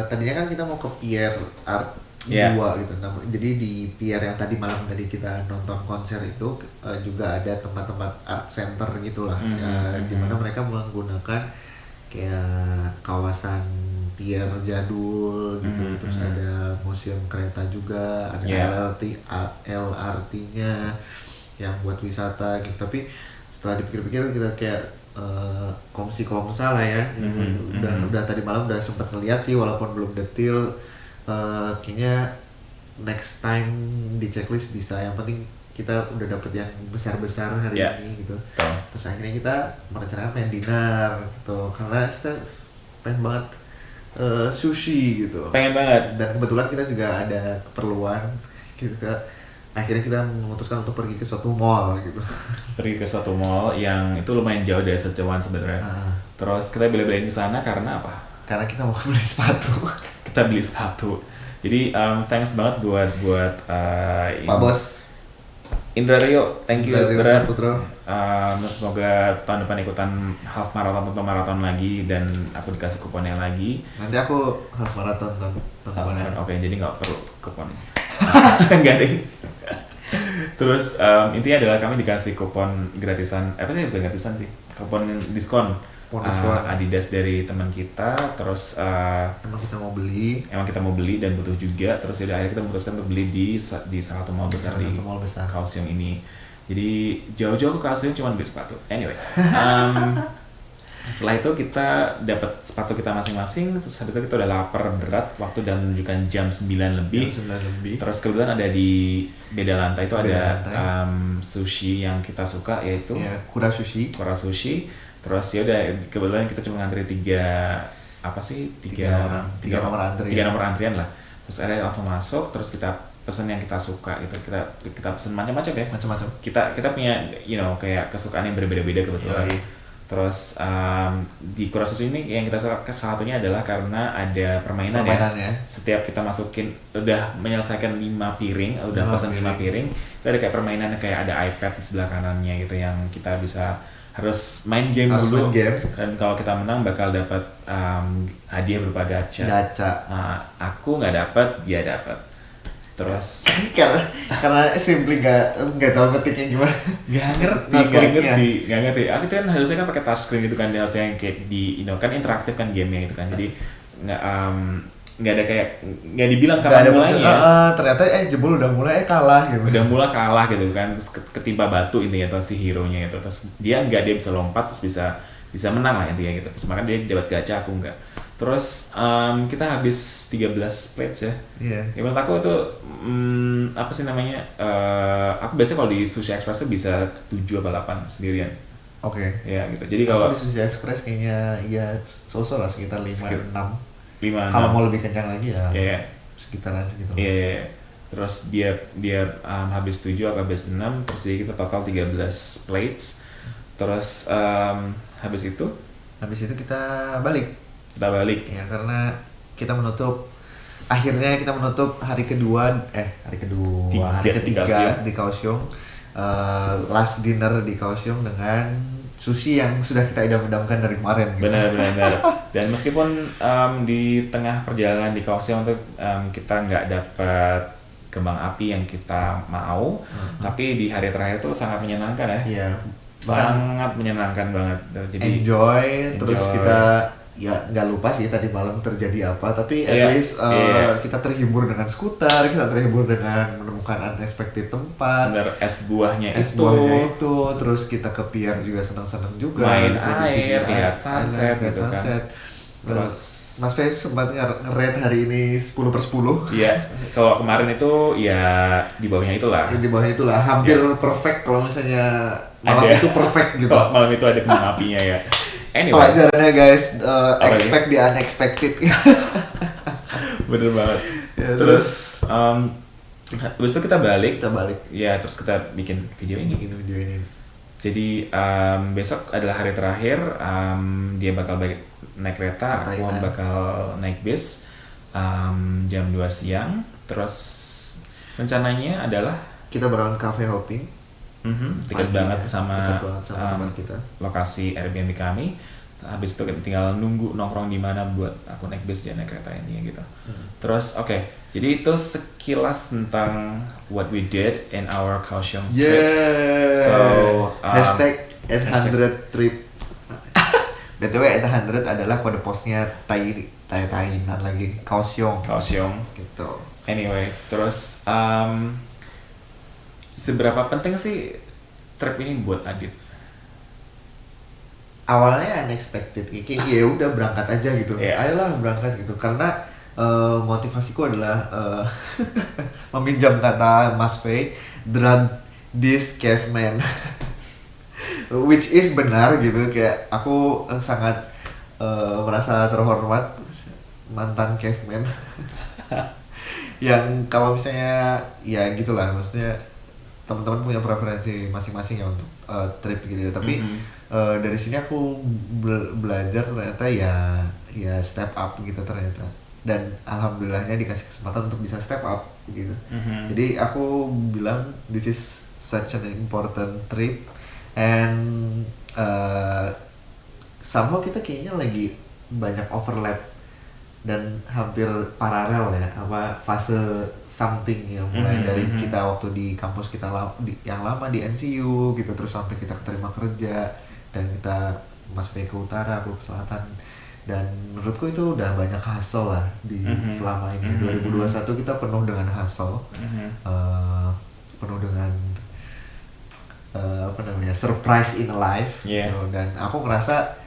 Speaker 2: tadinya kan kita mau ke Pier Art 2 gitu. Nah, jadi di pier yang tadi malam tadi kita nonton konser itu juga ada tempat-tempat art center gitulah, di mana mereka menggunakan kayak kawasan pier jadul gitu. Terus ada museum kereta juga, ada LRT-nya yang buat wisata gitu. Tapi setelah dipikir-pikir kita kayak komsa lah ya. Udah tadi malam udah sempat ngeliat sih walaupun belum detail. Kayaknya next time di checklist bisa, yang penting kita udah dapet yang besar-besar hari ini gitu. Terus akhirnya kita merencanakan pengen dinner gitu, karena kita pengen banget sushi gitu.
Speaker 1: Pengen banget.
Speaker 2: Dan kebetulan kita juga ada keperluan gitu. Akhirnya kita memutuskan untuk pergi ke suatu mall gitu.
Speaker 1: Pergi ke suatu mall yang itu lumayan jauh dari Sejauhan sebenarnya. Terus kita beli-beliin ke sana karena apa?
Speaker 2: Karena kita mau beli sepatu.
Speaker 1: Kita beli sepatu. Jadi thanks banget buat
Speaker 2: Pak Bos
Speaker 1: Indra Rio, thank you berat.
Speaker 2: Semoga
Speaker 1: tahun depan ikutan half marathon atau marathon lagi dan aku dikasih kuponnya lagi.
Speaker 2: Nanti aku half marathon kuponnya.
Speaker 1: Oke, jadi nggak perlu kupon. Nggak deh. Terus intinya adalah kami dikasih kupon gratisan, bukan gratisan sih, kupon diskon. Adidas dari teman kita, terus
Speaker 2: emang kita mau beli
Speaker 1: dan butuh juga, terus akhirnya kita memutuskan untuk beli di salah satu mall besar di Kaohsiung ini. Jadi jauh-jauh ke Kaohsiung cuma beli sepatu. Anyway, setelah itu kita dapat sepatu kita masing-masing, terus habis itu kita udah lapar berat, waktu udah menunjukkan jam 9 lebih. Terus kebetulan ada di beda lantai itu ada sushi yang kita suka, yaitu
Speaker 2: Kura Sushi.
Speaker 1: Terus ya udah kebetulan kita cuma ngantri tiga nomor antrian lah. Terus akhirnya langsung masuk, terus kita pesen yang kita suka gitu. Kita pesen macam-macam ya. Kita punya kayak kesukaan yang berbeda-beda kebetulan. Terus di Kura Sushi ini yang kita suka salah satunya adalah karena ada permainan ya. Setiap kita masukin udah menyelesaikan 5 piring, udah pesen 5 piring, itu ada kayak permainan kayak ada iPad di sebelah kanannya gitu yang kita bisa harus main game dulu. Dan kalau kita menang bakal dapat hadiah berupa gacha. Aku nggak dapat, dia dapat. Terus
Speaker 2: karena simply nggak tahu ngetiknya gimana.
Speaker 1: Nggak ngerti. Aku kan harusnya kan pakai touchscreen gitu kan, harusnya yang kayak di kan interaktif kan gamenya gitu kan. Jadi nggak ada kayak nggak dibilang kapan mulainya.
Speaker 2: Ternyata jebol udah mulai kalah gitu.
Speaker 1: Udah mulai kalah gitu kan, terus ketimpa batu intinya tuh si hero-nya itu. Terus dia bisa lompat, terus bisa menang lah intinya gitu. Terus makanya dia dapat gacha, aku enggak. Terus kita habis 13 plates ya.
Speaker 2: Iya.
Speaker 1: Ya menurut aku itu apa sih namanya? Aku biasanya kalau di Sushi Express tuh bisa 7 atau 8 sendirian.
Speaker 2: Oke.
Speaker 1: Ya gitu. Jadi kalau
Speaker 2: di Sushi Express kayaknya ya sosok lah sekitar 5-6.
Speaker 1: Kalau
Speaker 2: mau lebih kencang lagi ya.
Speaker 1: Yeah.
Speaker 2: Sekitaran segitu.
Speaker 1: Iya. Terus dia habis 7 atau habis 6, terus jadi kita total 13 plates. Terus habis itu
Speaker 2: kita balik ya, karena akhirnya kita menutup hari ketiga di Kaohsiung, last dinner di Kaohsiung dengan sushi yang sudah kita idam-idamkan dari kemarin gitu.
Speaker 1: Benar. Dan meskipun di tengah perjalanan di Kaohsiung tuh kita nggak dapat kembang api yang kita mau, tapi di hari terakhir tuh sangat menyenangkan ya.
Speaker 2: Iya.
Speaker 1: Sangat menyenangkan banget. Jadi
Speaker 2: enjoy. Terus kita ya nggak lupa sih tadi malam terjadi apa, tapi at least kita terhibur dengan skuter, kita terhibur dengan menemukan unexpected tempat.
Speaker 1: Bener, es buahnya itu,
Speaker 2: terus kita ke pier juga senang-senang juga.
Speaker 1: Main air, lihat sunset gitu kan.
Speaker 2: Terus Mas Feb sempat nge-rate hari ini 10/10.
Speaker 1: Iya, kalau kemarin itu ya di bawahnya itulah.
Speaker 2: Hampir perfect kalau misalnya malam itu perfect gitu.
Speaker 1: Kalau malam itu ada kembang apinya ya. Anyway.
Speaker 2: Pelajarannya guys, expect the unexpected.
Speaker 1: Bener banget. Ya, terus habis itu kita balik. Ya, terus kita bikin video ini. Jadi besok adalah hari terakhir. Dia bakal balik naik kereta, aku bakal naik bis jam 2 siang. Terus rencananya adalah
Speaker 2: kita berangkat cafe hopping.
Speaker 1: Dekat banget sama
Speaker 2: tempat kita.
Speaker 1: Lokasi Airbnb kami. Habis itu tinggal nunggu nongkrong di mana buat aku naik bis dan naik kereta intinya gitu. Terus jadi itu sekilas tentang what we did in our Kaohsiung trip. So #800
Speaker 2: trip. BTW 800 adalah kode posnya Tainan lagi Kaohsiung gitu.
Speaker 1: Anyway, terus seberapa penting sih trip ini buat Adit?
Speaker 2: Awalnya unexpected, kayak ya udah berangkat aja gitu. Ayolah berangkat gitu, karena motivasiku adalah meminjam kata Mas Fei, drug this caveman. Which is benar gitu, kayak aku sangat merasa terhormat mantan caveman. Yang kalau misalnya ya gitulah, maksudnya teman-teman punya preferensi masing-masing ya untuk trip gitu ya. Tapi dari sini aku belajar ternyata ya step up gitu ternyata. Dan alhamdulillahnya dikasih kesempatan untuk bisa step up gitu. Jadi aku bilang this is such an important trip, and sama kita kayaknya lagi banyak overlap dan hampir paralel ya, fase something ya, mulai dari kita waktu di kampus kita yang lama di NCU gitu, terus sampai kita keterima kerja dan kita masuk ke utara, aku ke selatan, dan menurutku itu udah banyak hustle lah di selama ini. 2021 kita penuh dengan hustle, penuh dengan surprise in life gitu. Dan aku ngerasa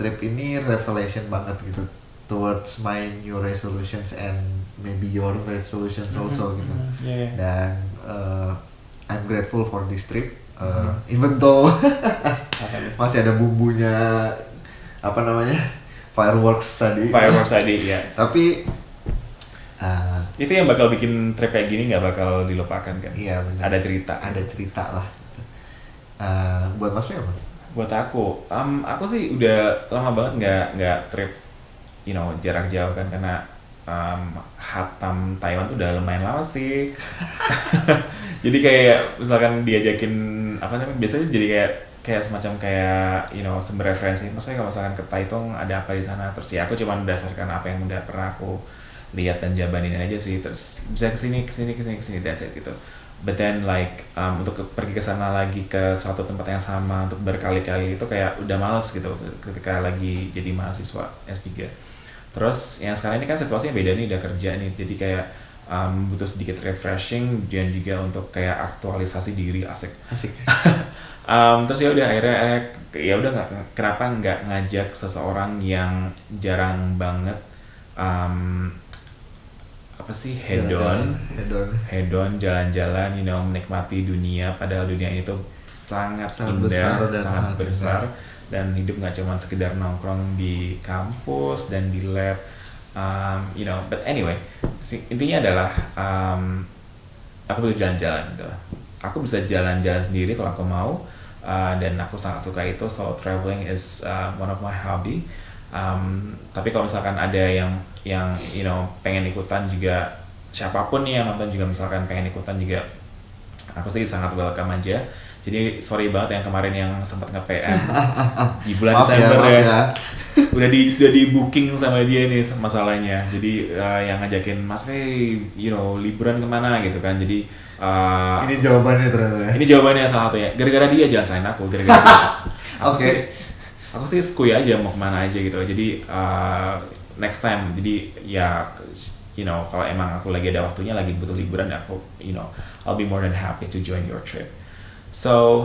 Speaker 2: trip ini revelation banget gitu towards my new resolutions and maybe your resolutions also gitu. Dan I'm grateful for this trip, even though masih ada bumbunya fireworks tadi
Speaker 1: ya.
Speaker 2: Tapi
Speaker 1: itu yang bakal bikin trip kayak gini nggak bakal dilupakan kan?
Speaker 2: Iya benar.
Speaker 1: Ada cerita
Speaker 2: lah. Buat Mas Fei apa?
Speaker 1: Buat aku sih udah lama banget nggak trip, jarak jauh kan, karena hatam Taiwan tuh udah lumayan lama sih. Jadi kayak misalkan diajakin biasanya jadi kayak semacam sumber referensi. Maksudnya kalau misalkan ke Taitung ada apa di sana, terus ya aku cuma berdasarkan apa yang udah pernah aku lihat dan jabanin aja sih, terus bisa kesini that's it gitu. But then like untuk pergi ke sana lagi ke suatu tempat yang sama untuk berkali-kali itu kayak udah males gitu ketika lagi jadi mahasiswa S3. Terus yang sekarang ini kan situasinya beda nih, udah kerja nih, jadi kayak butuh sedikit refreshing dan juga untuk kayak aktualisasi diri. Asik. Terus ya udah akhirnya ya udah kenapa nggak ngajak seseorang yang jarang banget apa sih hedon jalan-jalan, menikmati dunia, padahal dunia itu sangat indah, sangat besar dan hidup nggak cuma sekedar nongkrong di kampus dan di lab, but anyway intinya adalah aku butuh jalan-jalan gitu. Aku bisa jalan-jalan sendiri kalau aku mau, dan aku sangat suka itu, so traveling is one of my hobby. Tapi kalau misalkan ada yang pengen ikutan juga, siapapun nih yang nonton juga misalkan pengen ikutan juga, aku sih sangat welcome aja. Jadi sorry banget yang kemarin yang sempat nge-PM di bulan Desember ya. Udah di booking sama dia nih masalahnya. Jadi yang ngajakin Mas liburan kemana gitu kan. Jadi
Speaker 2: ini jawabannya ternyata.
Speaker 1: Ini jawabannya salah satunya. Gara-gara dia jangan salahin aku, gara-gara dia. Aku sih skuy aja mau kemana aja gitu. Jadi next time. Jadi ya kalau emang aku lagi ada waktunya, lagi butuh liburan, aku I'll be more than happy to join your trip. So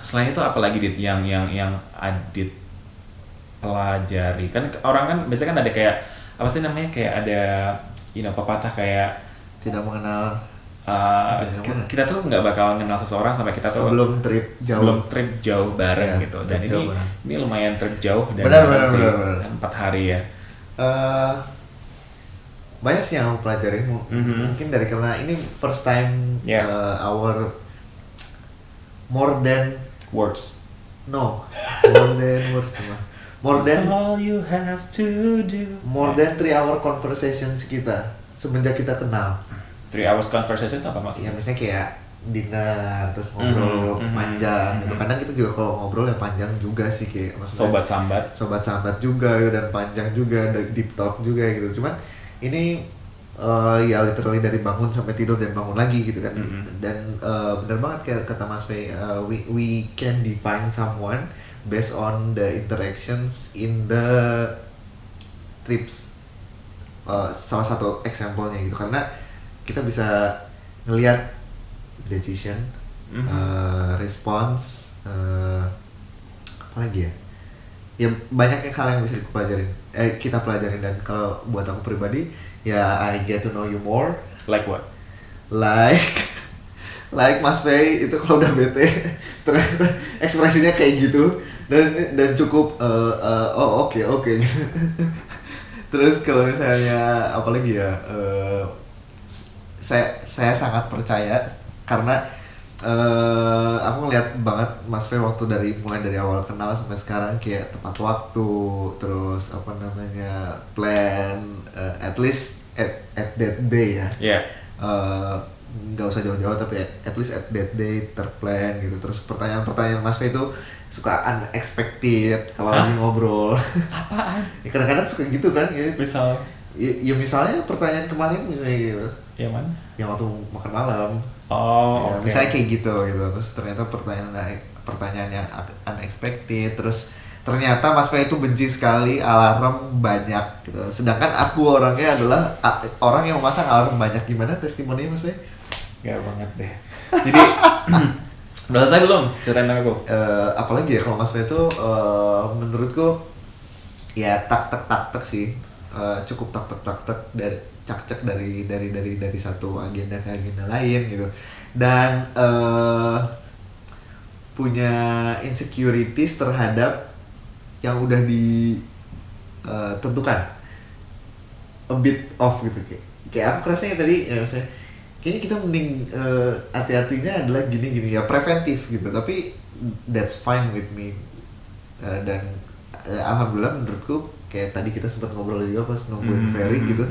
Speaker 1: selain itu apalagi Dit yang Adit pelajari? Kan orang kan biasanya kan ada kayak apa sih namanya, kayak ada pepatah kayak
Speaker 2: tidak mengenal
Speaker 1: kita tuh nggak bakal kenal seseorang sampai kita tuh
Speaker 2: sebelum
Speaker 1: trip jauh bareng gitu. Dan ini lumayan trip jauh dan
Speaker 2: benar.
Speaker 1: 4 hari ya.
Speaker 2: Banyak sih yang aku pelajarin, mungkin dari karena ini first time our more than words more than
Speaker 1: all you have to do,
Speaker 2: more than 3 hour conversations kita semenjak kita kenal.
Speaker 1: 3 hours conversation itu apa maksudnya?
Speaker 2: Ya misalnya kayak dinner terus ngobrol panjang gitu. Kadang kita juga kalau ngobrol ya panjang juga sih, kayak
Speaker 1: sobat sambat juga gitu, dan panjang juga, deep talk juga gitu. Cuman ini ya literally dari bangun sampai tidur dan bangun lagi gitu kan. Dan benar banget kayak kata Mas Fei, we can define someone based on the interactions in the trips. Salah satu example-nya gitu, karena kita bisa ngelihat decision, response, apa lagi ya? Ya banyak hal yang bisa kita pelajarin, dan kalau buat aku pribadi ya I get to know you more. Like what?
Speaker 2: Like Mas Fei itu kalau udah bete ternyata ekspresinya kayak gitu, dan cukup oke. Terus kalau misalnya apalagi ya, saya sangat percaya karena aku ngeliat banget Mas Fei waktu mulai dari awal kenal sampai sekarang, kayak tepat waktu, terus plan, at least at that day ya. Nggak usah jauh-jauh, tapi at least at that day terplan gitu. Terus pertanyaan Mas Fei itu suka unexpected kalau lagi ngobrol.
Speaker 1: Apaan?
Speaker 2: Ya kadang-kadang suka gitu kan ya. Misalnya pertanyaan kemarin misalnya gitu.
Speaker 1: Yang mana?
Speaker 2: Yang waktu makan malam.
Speaker 1: Oh, oke.
Speaker 2: Misalnya kayak gitu. Terus ternyata pertanyaan yang unexpected. Terus ternyata Mas Fei itu benci sekali alarm banyak gitu. Sedangkan aku orangnya adalah orang yang memasang alarm banyak. Gimana testimoninya Mas Fei?
Speaker 1: Gak banget deh. Jadi udah selesai belum ceritain aku?
Speaker 2: Apalagi ya kalau Mas Fei itu menurutku ya tak sih. Cukup tak dari cak dari satu agenda ke agenda lain gitu, dan punya insecurities terhadap yang udah ditentukan, a bit off gitu, kayak aku rasanya tadi ya, misalnya kayaknya kita mending hati-hatinya adalah gini ya, preventif gitu, tapi that's fine with me. Dan alhamdulillah menurutku kayak tadi kita sempat ngobrol juga pas nungguin ferry gitu,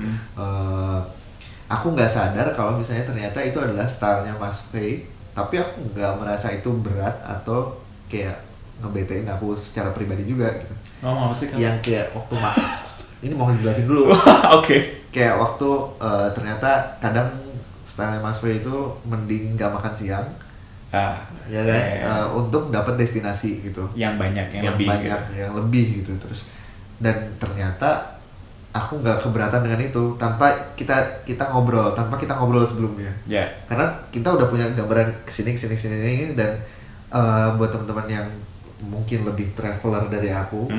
Speaker 2: aku nggak sadar kalau misalnya ternyata itu adalah stylenya Mas Fei, tapi aku nggak merasa itu berat atau kayak ngebetain aku secara pribadi juga gitu.
Speaker 1: Oh, apa sih kan?
Speaker 2: Yang kayak waktu ini mau dijelasin dulu.
Speaker 1: Oke.
Speaker 2: Kayak waktu ternyata kadang style Mas Fe itu mending gak makan siang. Ya kan? Untuk dapat destinasi gitu.
Speaker 1: Yang banyak, yang lebih
Speaker 2: banyak, gitu. Yang lebih gitu terus. Dan ternyata aku nggak keberatan dengan itu tanpa kita ngobrol sebelumnya. Karena kita udah punya gambaran kesini dan buat teman-teman yang mungkin lebih traveler dari aku,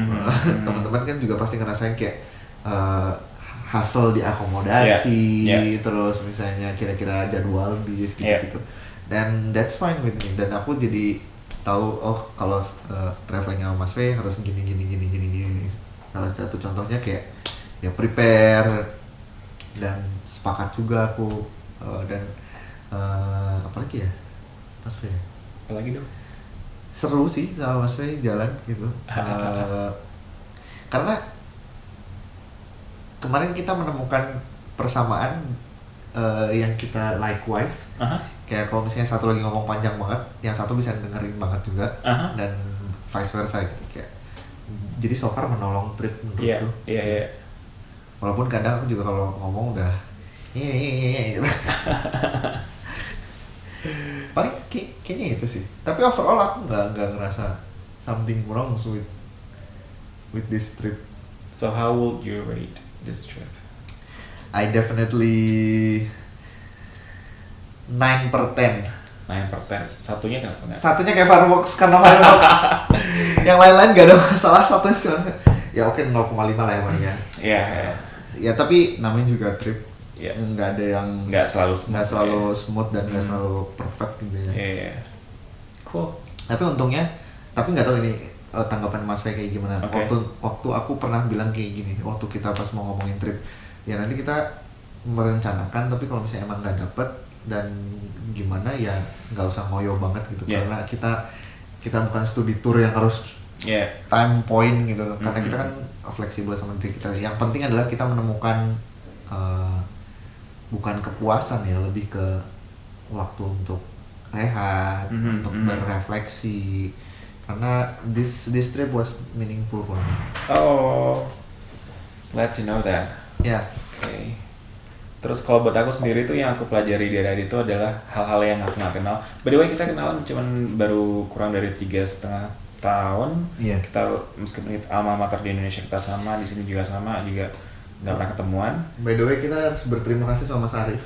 Speaker 2: teman-teman kan juga pasti ngerasain kayak hustle di akomodasi, terus misalnya kira-kira jadwal bis gitu. Dan that's fine with me. Dan aku jadi tahu kalau traveling sama Mas Fe harus gini. Salah satu contohnya kayak ya prepare dan sepakat juga aku dan apalagi ya Mas Fe.
Speaker 1: Apalagi dong?
Speaker 2: Seru sih sama Mas Fe jalan gitu. Karena kemarin kita menemukan persamaan yang kita likewise. Kayak kalau misalnya satu lagi ngomong panjang banget, yang satu bisa dengerin banget juga, dan vice versa gitu kayak. Jadi so far menolong trip menurutku.
Speaker 1: Iya.
Speaker 2: Walaupun kadang aku juga kalau ngomong udah gitu. Paling kayaknya itu sih. Tapi overall aku nggak ngerasa something wrong with this trip.
Speaker 1: So how would you rate this trip?
Speaker 2: I definitely 9/10.
Speaker 1: 9/10. Satunya kenapa enggak?
Speaker 2: Satunya kayak Fireworks karena Fireworks. Yang lain-lain gak ada masalah, satunya cuma ya oke 0,5 lah ya Maria.
Speaker 1: Iya.
Speaker 2: Ya tapi namanya juga trip. Nggak ada yang
Speaker 1: nggak selalu
Speaker 2: smooth dan nggak selalu perfect gitu ya.
Speaker 1: Iya. Cool.
Speaker 2: Tapi untungnya, tapi nggak tahu ini tanggapan Mas Fe kayak gimana. Waktu aku pernah bilang kayak gini, waktu kita pas mau ngomongin trip, ya nanti kita merencanakan, tapi kalau misalnya emang nggak dapet dan gimana ya nggak usah ngoyo banget gitu, karena kita bukan studi tour yang harus time point gitu, karena kita kan fleksibel sama diri kita. Yang penting adalah kita menemukan bukan kepuasan ya, lebih ke waktu untuk rehat, untuk berefleksi, karena this trip was meaningful for me.
Speaker 1: Oh, glad to know that. Okay. Terus kalau buat aku sendiri tuh yang aku pelajari dari Adit itu adalah hal-hal yang aku nggak kenal. By the way, kita kenalan cuman baru kurang dari 3,5 tahun. Kita meskipun alma mater di Indonesia kita sama, di sini juga sama, juga nggak pernah ketemuan.
Speaker 2: By the way, kita harus berterima kasih sama Mas Arif.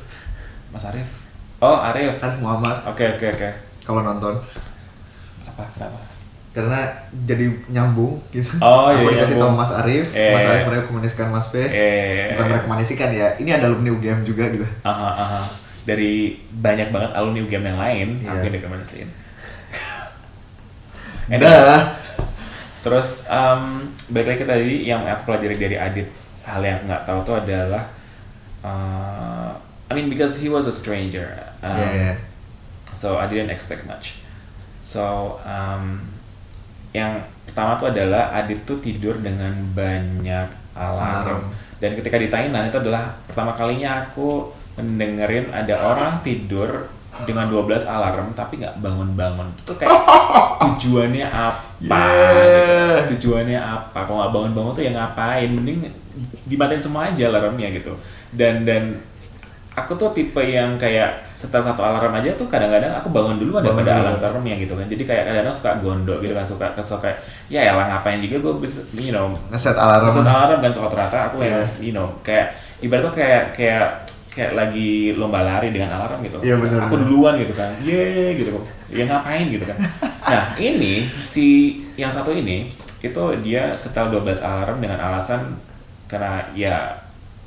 Speaker 1: Mas Arif? Oh, Arif
Speaker 2: Muhammad.
Speaker 1: Oke.
Speaker 2: Kalau nonton.
Speaker 1: Kenapa?
Speaker 2: Karena jadi nyambung gitu.
Speaker 1: Aku
Speaker 2: dikasih tahu Mas Arif, Mas Arif merekomendasikan Mas Fe. Bukan merekomendasikan ya, ini ada alumni UGM juga gitu.
Speaker 1: Dari banyak banget alumni UGM yang lain, aku direkomendasiin. Terus balik lagi tadi yang aku pelajari dari Adit, hal yang aku nggak tahu tuh adalah I mean because he was a stranger, so I didn't expect much. So yang pertama tuh adalah Adit tuh tidur dengan banyak alarm. Dan ketika di Thailand itu adalah pertama kalinya aku mendengerin ada orang tidur dengan 12 alarm tapi nggak bangun-bangun. Itu tuh kayak tujuannya apa? Gitu. Tujuannya apa? Kalau nggak bangun-bangun tuh ya ngapain? Mending dimatiin semua aja alarmnya gitu. Dan aku tuh tipe yang kayak setelah satu alarm aja tuh kadang-kadang aku bangun dulu daripada alarmnya gitu kan. Jadi kayak kadang-kadang suka gondok gitu kan, suka kesel kayak ya elah ngapain juga gue bisa
Speaker 2: ngeset alarm
Speaker 1: dan kalau ternyata aku yang kayak ibarat tuh kayak lagi lomba lari dengan alarm gitu. Aku duluan gitu kan. Gitu. Ya ngapain gitu kan. Nah, ini si yang satu ini itu dia setel 12 alarm dengan alasan karena ya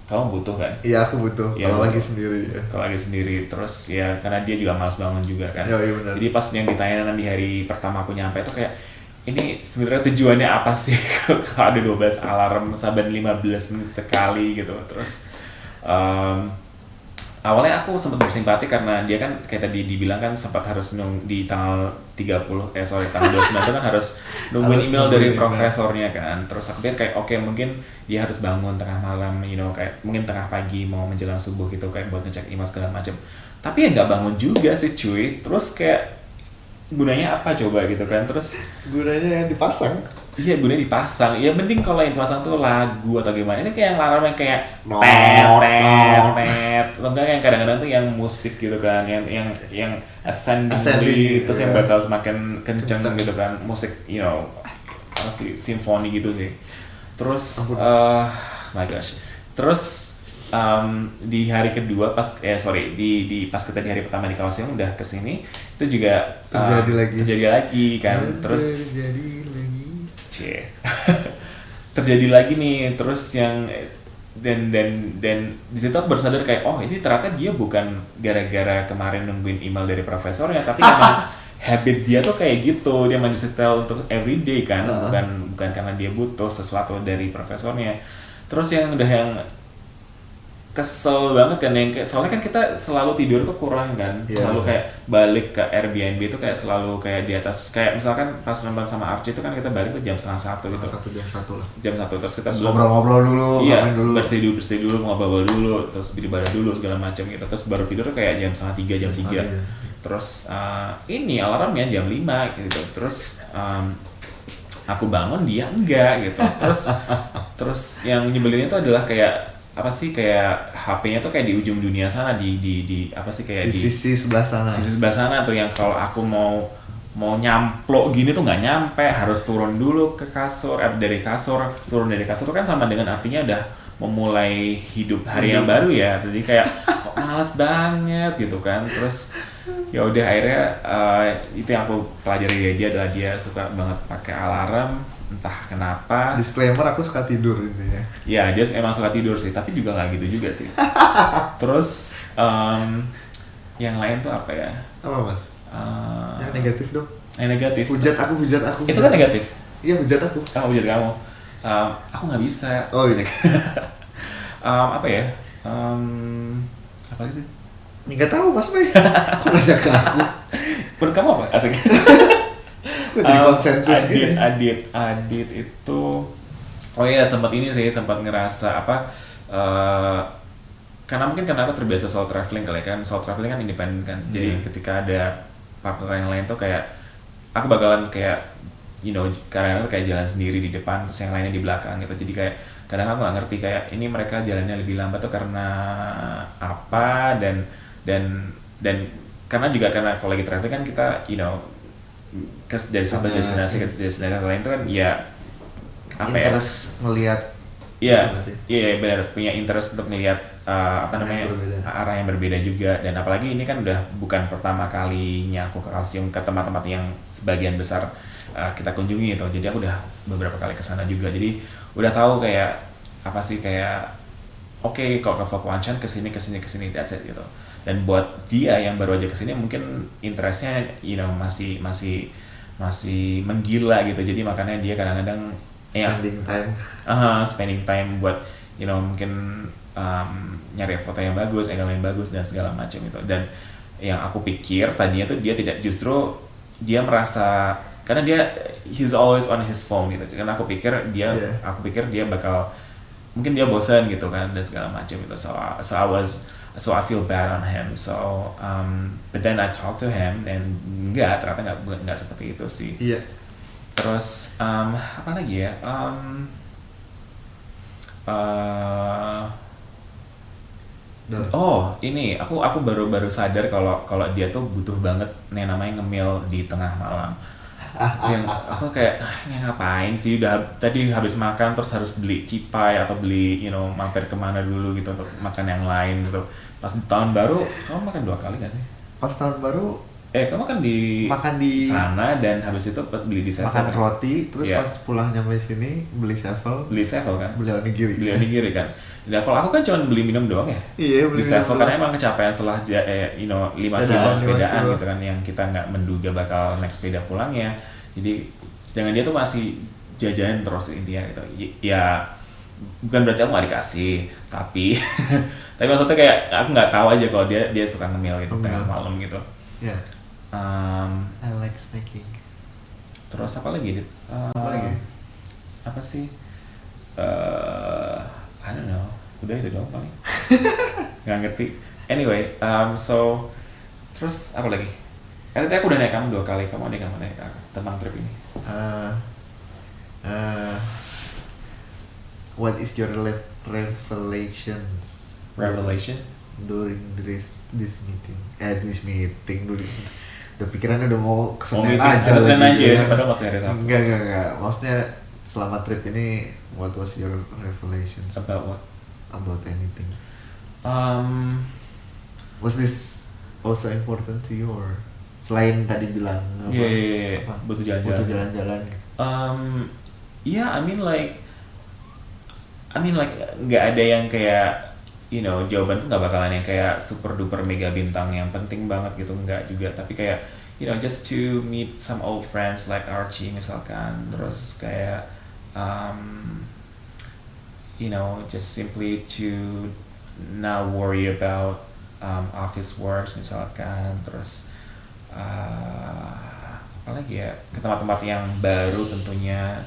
Speaker 1: kamu butuh kan?
Speaker 2: Iya, aku butuh.
Speaker 1: Ya,
Speaker 2: kalau lagi sendiri.
Speaker 1: Kalau lagi sendiri, terus ya karena dia juga malas bangun juga kan.
Speaker 2: Benar.
Speaker 1: Jadi pas yang ditanya di hari pertama aku nyampe itu kayak ini sebenarnya tujuannya apa sih kalau ada 12 alarm saban 15 menit sekali gitu. Terus awalnya aku sempat bersimpati karena dia kan kayak tadi dibilang kan sempat harus di tanggal tanggal 29 itu kan harus nungguin email dari profesornya kan. Terus aku pikir kayak oke, mungkin dia harus bangun tengah malam, kayak mungkin tengah pagi mau menjelang subuh gitu kayak buat ngecek email segala macam. Tapi ya nggak bangun juga sih cuy. Terus kayak gunanya apa coba gitu kan. Terus
Speaker 2: gunanya yang dipasang.
Speaker 1: Iya, gunanya dipasang. Ya mending kalau yang dipasang tuh lagu atau gimana. Ini kayak yang alarm yang kayak tet. Lo enggak yang kadang-kadang tuh yang musik gitu kan, yang ascending terus yang bakal semakin kenceng gitu kan, musik apa sih, simfoni gitu sih. Terus my gosh. Terus di hari kedua pas di pas kita di hari pertama di Kaohsiung udah kesini itu juga terjadi lagi kan. Terus terjadi lagi nih, terus yang dan di situ aku baru sadar kayak ini ternyata dia bukan gara-gara kemarin nungguin email dari profesornya, tapi memang habit dia tuh kayak gitu, dia main setel untuk everyday kan, bukan karena dia butuh sesuatu dari profesornya. Terus yang kesel banget kan, yang kayak soalnya kan kita selalu tidur tuh kurang kan, selalu kayak balik ke Airbnb itu kayak selalu kayak di atas, kayak misalkan pas nonton sama Archie itu kan kita balik tuh jam 12:30 gitu. Jam 1 terus kita
Speaker 2: ngobrol-ngobrol dulu,
Speaker 1: bersih dulu, ngobrol dulu, terus beribadah dulu segala macam gitu. Terus baru tidur kayak jam 2:30, jam 3. Terus ini alarmnya jam 5 gitu. Terus aku bangun dia enggak gitu. Terus yang nyebelin itu adalah kayak apa sih, kayak HP-nya tuh kayak di ujung dunia sana, di apa sih, kayak
Speaker 2: di sisi sebelah sana
Speaker 1: tuh, yang kalau aku mau nyamplok gini tuh nggak nyampe, harus turun dulu ke kasur, turun dari kasur tuh kan sama dengan artinya udah memulai hidup hari yang baru ya, jadi kayak kok malas banget gitu kan. Terus ya udah akhirnya itu yang aku pelajari dari dia adalah dia suka banget pakai alarm, entah kenapa.
Speaker 2: Disclaimer, aku suka tidur intinya.
Speaker 1: Ya, dia emang suka tidur sih, tapi juga nggak gitu juga sih. Terus yang lain tuh apa ya?
Speaker 2: Apa mas? Yang negatif dong.
Speaker 1: Yang negatif.
Speaker 2: Hujat aku.
Speaker 1: Itu kan negatif.
Speaker 2: Iya, hujat aku.
Speaker 1: Hujat kamu. Aku nggak bisa.
Speaker 2: Oh iya.
Speaker 1: Apa ya? Apa lagi sih?
Speaker 2: Nggak tahu mas Bay. Kok nanya ke aku?
Speaker 1: Menurut kamu apa? Asik.
Speaker 2: Jadi konsensus gitu.
Speaker 1: Adit itu, sempat ngerasa apa? Karena aku terbiasa solo traveling kali kan. Solo traveling kan independen kan. Jadi ketika ada partner yang lain tuh kayak aku bakalan kayak kadang-kadang kayak jalan sendiri di depan, terus yang lainnya di belakang gitu. Jadi kayak kadang aku nggak ngerti kayak ini mereka jalannya lebih lambat tuh karena apa, dan karena kalau lagi traveling kan kita dari satu destinasi ke destinasi lain itu kan ya apa
Speaker 2: interest ngelihat.
Speaker 1: Iya benar, punya interest untuk ngelihat arah yang berbeda juga. Dan apalagi ini kan udah bukan pertama kalinya aku ke Kaohsiung, ke tempat-tempat yang sebagian besar kita kunjungi gitu. Jadi aku udah beberapa kali kesana juga, jadi udah tahu kayak apa sih, kayak kalau ke Fokwanchan kesini that's it gitu. Dan buat dia yang baru aja kesini mungkin interestnya masih menggila gitu, jadi makanya dia kadang-kadang spending time buat mungkin nyari foto yang bagus, angle yang bagus dan segala macam itu. Dan yang aku pikir tadinya tuh dia tidak, justru dia merasa karena he's always on his phone gitu, karena aku pikir dia bakal mungkin dia bosan gitu kan dan segala macam itu. So I feel bad on him. So but then I talk to him and ternyata nggak seperti itu sih.
Speaker 2: Iya.
Speaker 1: Terus apa lagi ya? Ini aku baru sadar kalau dia tuh butuh banget nih namanya ngemil di tengah malam. Yang aku kayak ngapain sih, udah tadi habis makan terus harus beli cipai atau beli mampir kemana dulu gitu untuk makan yang lain gitu. Pas di tahun baru kamu makan 2 kali nggak sih?
Speaker 2: Pas tahun baru
Speaker 1: kamu makan di sana dan habis itu beli di Sevel.
Speaker 2: Makan roti, terus pas pulang nyampe sini beli Sevel kan? Beli
Speaker 1: onigiri kan. Dan kalau aku kan cuma beli minum doang ya.
Speaker 2: Iya,
Speaker 1: beli Sevel karena emang kecapean setelah 5 kilo sepedaan gitu kan, yang kita nggak menduga bakal naik sepeda pulangnya. Jadi sedangkan dia tuh masih jajan terus intinya gitu. Ya bukan berarti aku nggak dikasih, tapi maksudnya kayak aku nggak tahu aja kalau dia suka ngemil gitu tengah malam gitu.
Speaker 2: Iya. I like snacking.
Speaker 1: Terus apa lagi? Apa sih? I don't know. Udah itu doang paling. Nggak ngerti. Anyway, so terus apa lagi? Tadi aku udah naik kamu 2 kali. Kamu ada nggak naik tentang trip ini?
Speaker 2: What is your revelations?
Speaker 1: Revelation?
Speaker 2: During this meeting. This meeting during. Udah pikirannya udah mau kesana aja lagi.
Speaker 1: Padahal masih hari Sabtu.
Speaker 2: Enggak. Maksudnya selama trip ini, what was your revelations?
Speaker 1: About what?
Speaker 2: About anything. Was this also important to you or selain tadi bilang
Speaker 1: butuh jalan-jalan. Yeah, I mean like nggak ada yang kayak jawaban tuh nggak bakalan yang kayak super duper mega bintang yang penting banget gitu, nggak juga, tapi kayak just to meet some old friends like Archie misalkan, terus kayak just simply to not worry about office works misalkan, terus apalagi ya, ke tempat-tempat yang baru tentunya,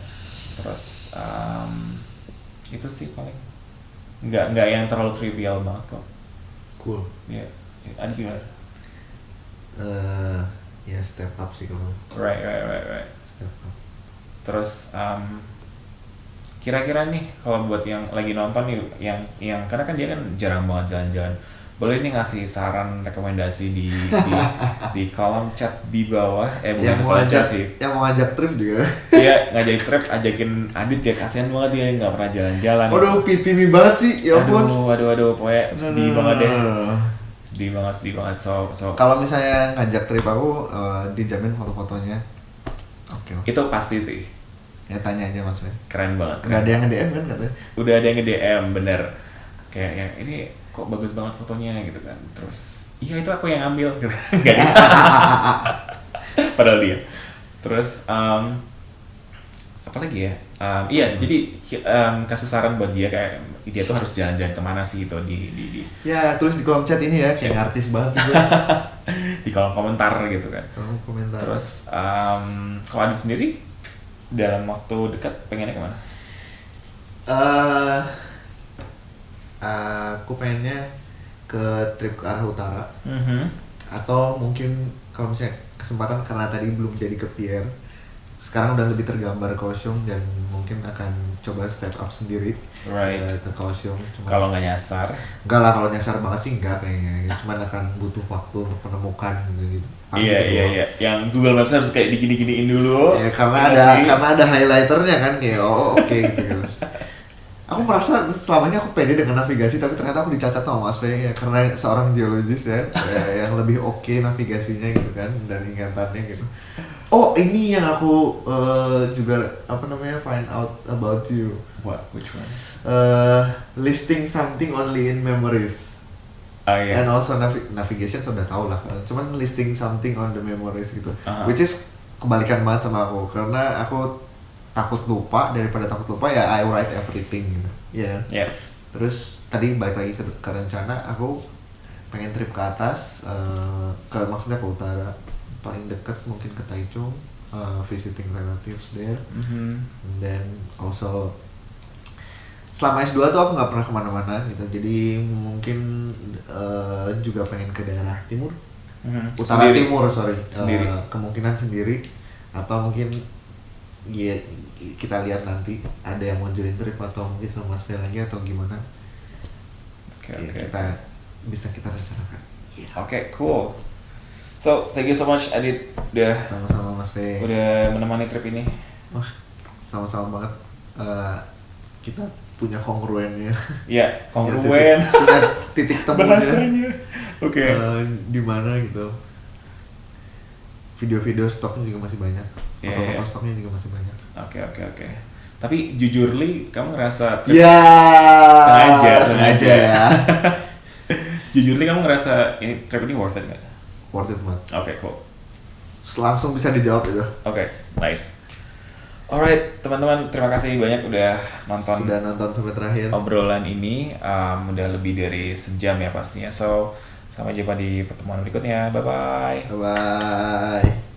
Speaker 1: terus itu sih paling nggak yang terlalu trivial banget kok.
Speaker 2: Cool.
Speaker 1: Ya, ada gimana?
Speaker 2: Ya step up sih kalau.
Speaker 1: Right.
Speaker 2: Step up.
Speaker 1: Terus kira-kira nih kalau buat yang lagi nonton nih, yang karena kan dia kan jarang banget jalan-jalan, boleh nih ngasih saran, rekomendasi di kolom chat di bawah.
Speaker 2: Yang mau ngajak trip juga.
Speaker 1: Iya, ngajak trip, ajakin Adit ya, kasihan banget dia nggak pernah jalan-jalan.
Speaker 2: Aduh, pity me banget sih, ya ampun.
Speaker 1: Aduh, pokoknya sedih banget deh. Sedih banget. So.
Speaker 2: Kalau misalnya ngajak trip aku, dijamin foto-fotonya. Oke.
Speaker 1: Itu pasti sih.
Speaker 2: Ya tanya aja Mas.
Speaker 1: Keren banget.
Speaker 2: Udah ada yang nge-DM kan katanya?
Speaker 1: Udah ada yang nge-DM, bener. Kayak yang ini kok bagus banget fotonya gitu kan. Terus, iya itu aku yang ambil gitu. Enggak dia. Padahal dia. Terus apa lagi ya? Iya, jadi kasih saran buat dia, kayak dia tuh harus jalan-jalan kemana sih itu di.
Speaker 2: Ya, tulis di kolom chat ini ya, kayak artis banget sih.
Speaker 1: Di kolom komentar gitu kan.
Speaker 2: Kolom komentar.
Speaker 1: Terus kalau Adit sendiri dalam waktu dekat pengennya kemana?
Speaker 2: Aku pengennya ke trip ke arah utara. Atau mungkin kalau misalnya kesempatan, karena tadi belum jadi ke Pierre, sekarang udah lebih tergambar Kaohsiung dan mungkin akan coba step up sendiri ke Kaohsiung.
Speaker 1: Kalau nggak nyasar?
Speaker 2: Enggak lah, kalau nyasar banget sih enggak kayaknya. Cuman akan butuh waktu untuk menemukan gitu.
Speaker 1: Iya. Yang Google Maps harus kayak digini-giniin dulu.
Speaker 2: Ya, karena ada highlighternya kan, kayak oke gitu. Aku merasa selama ini aku pede dengan navigasi, tapi ternyata aku dicacat sama Mas P ya, karena seorang geologis ya, yang lebih oke navigasinya gitu kan, dan ingatannya gitu. Oh, ini yang aku juga find out about you.
Speaker 1: What? Which one?
Speaker 2: Listing something only in memories.
Speaker 1: Yeah.
Speaker 2: And also navigation sudah tahu lah. Cuman listing something on the memories gitu. Which is kebalikan banget sama aku, karena aku takut lupa, daripada takut lupa ya I write everything gitu. Yeah. Terus tadi balik lagi ke rencana, aku pengen trip ke atas, maksudnya ke utara, paling dekat mungkin ke Taichung, visiting relatives there. And then also selama S2 tuh aku nggak pernah kemana-mana gitu, jadi mungkin juga pengen ke daerah timur, utara sendiri. Timur sendiri. Kemungkinan sendiri, atau mungkin ya kita lihat nanti ada yang mau join trip atau mungkin sama Mas Fel lagi atau gimana.
Speaker 1: Okay.
Speaker 2: Kita bisa kita rencanakan.
Speaker 1: Oke, cool. So, thank you so much Adit, udah
Speaker 2: sama-sama Mas Fe.
Speaker 1: Udah menemani trip ini.
Speaker 2: Wah, sama-sama banget. Kita punya kongruennya.
Speaker 1: Iya, kongruen.
Speaker 2: Punya titik temunya.
Speaker 1: Oke.
Speaker 2: Di mana gitu. Video-video stoknya juga masih banyak. Foto-foto stoknya juga masih banyak.
Speaker 1: Oke. Tapi jujur Li, kamu ngerasa
Speaker 2: sengaja ya.
Speaker 1: Jujur Li, kamu ngerasa ini trip ini worth it nggak?
Speaker 2: Worth it banget.
Speaker 1: Oke, cool.
Speaker 2: Langsung bisa dijawab itu.
Speaker 1: Oke, nice. Alright, teman-teman, terima kasih banyak udah nonton.
Speaker 2: Sudah nonton sampai terakhir.
Speaker 1: Obrolan ini udah lebih dari sejam ya pastinya. So, sampai jumpa di pertemuan berikutnya. Bye-bye.
Speaker 2: Bye-bye.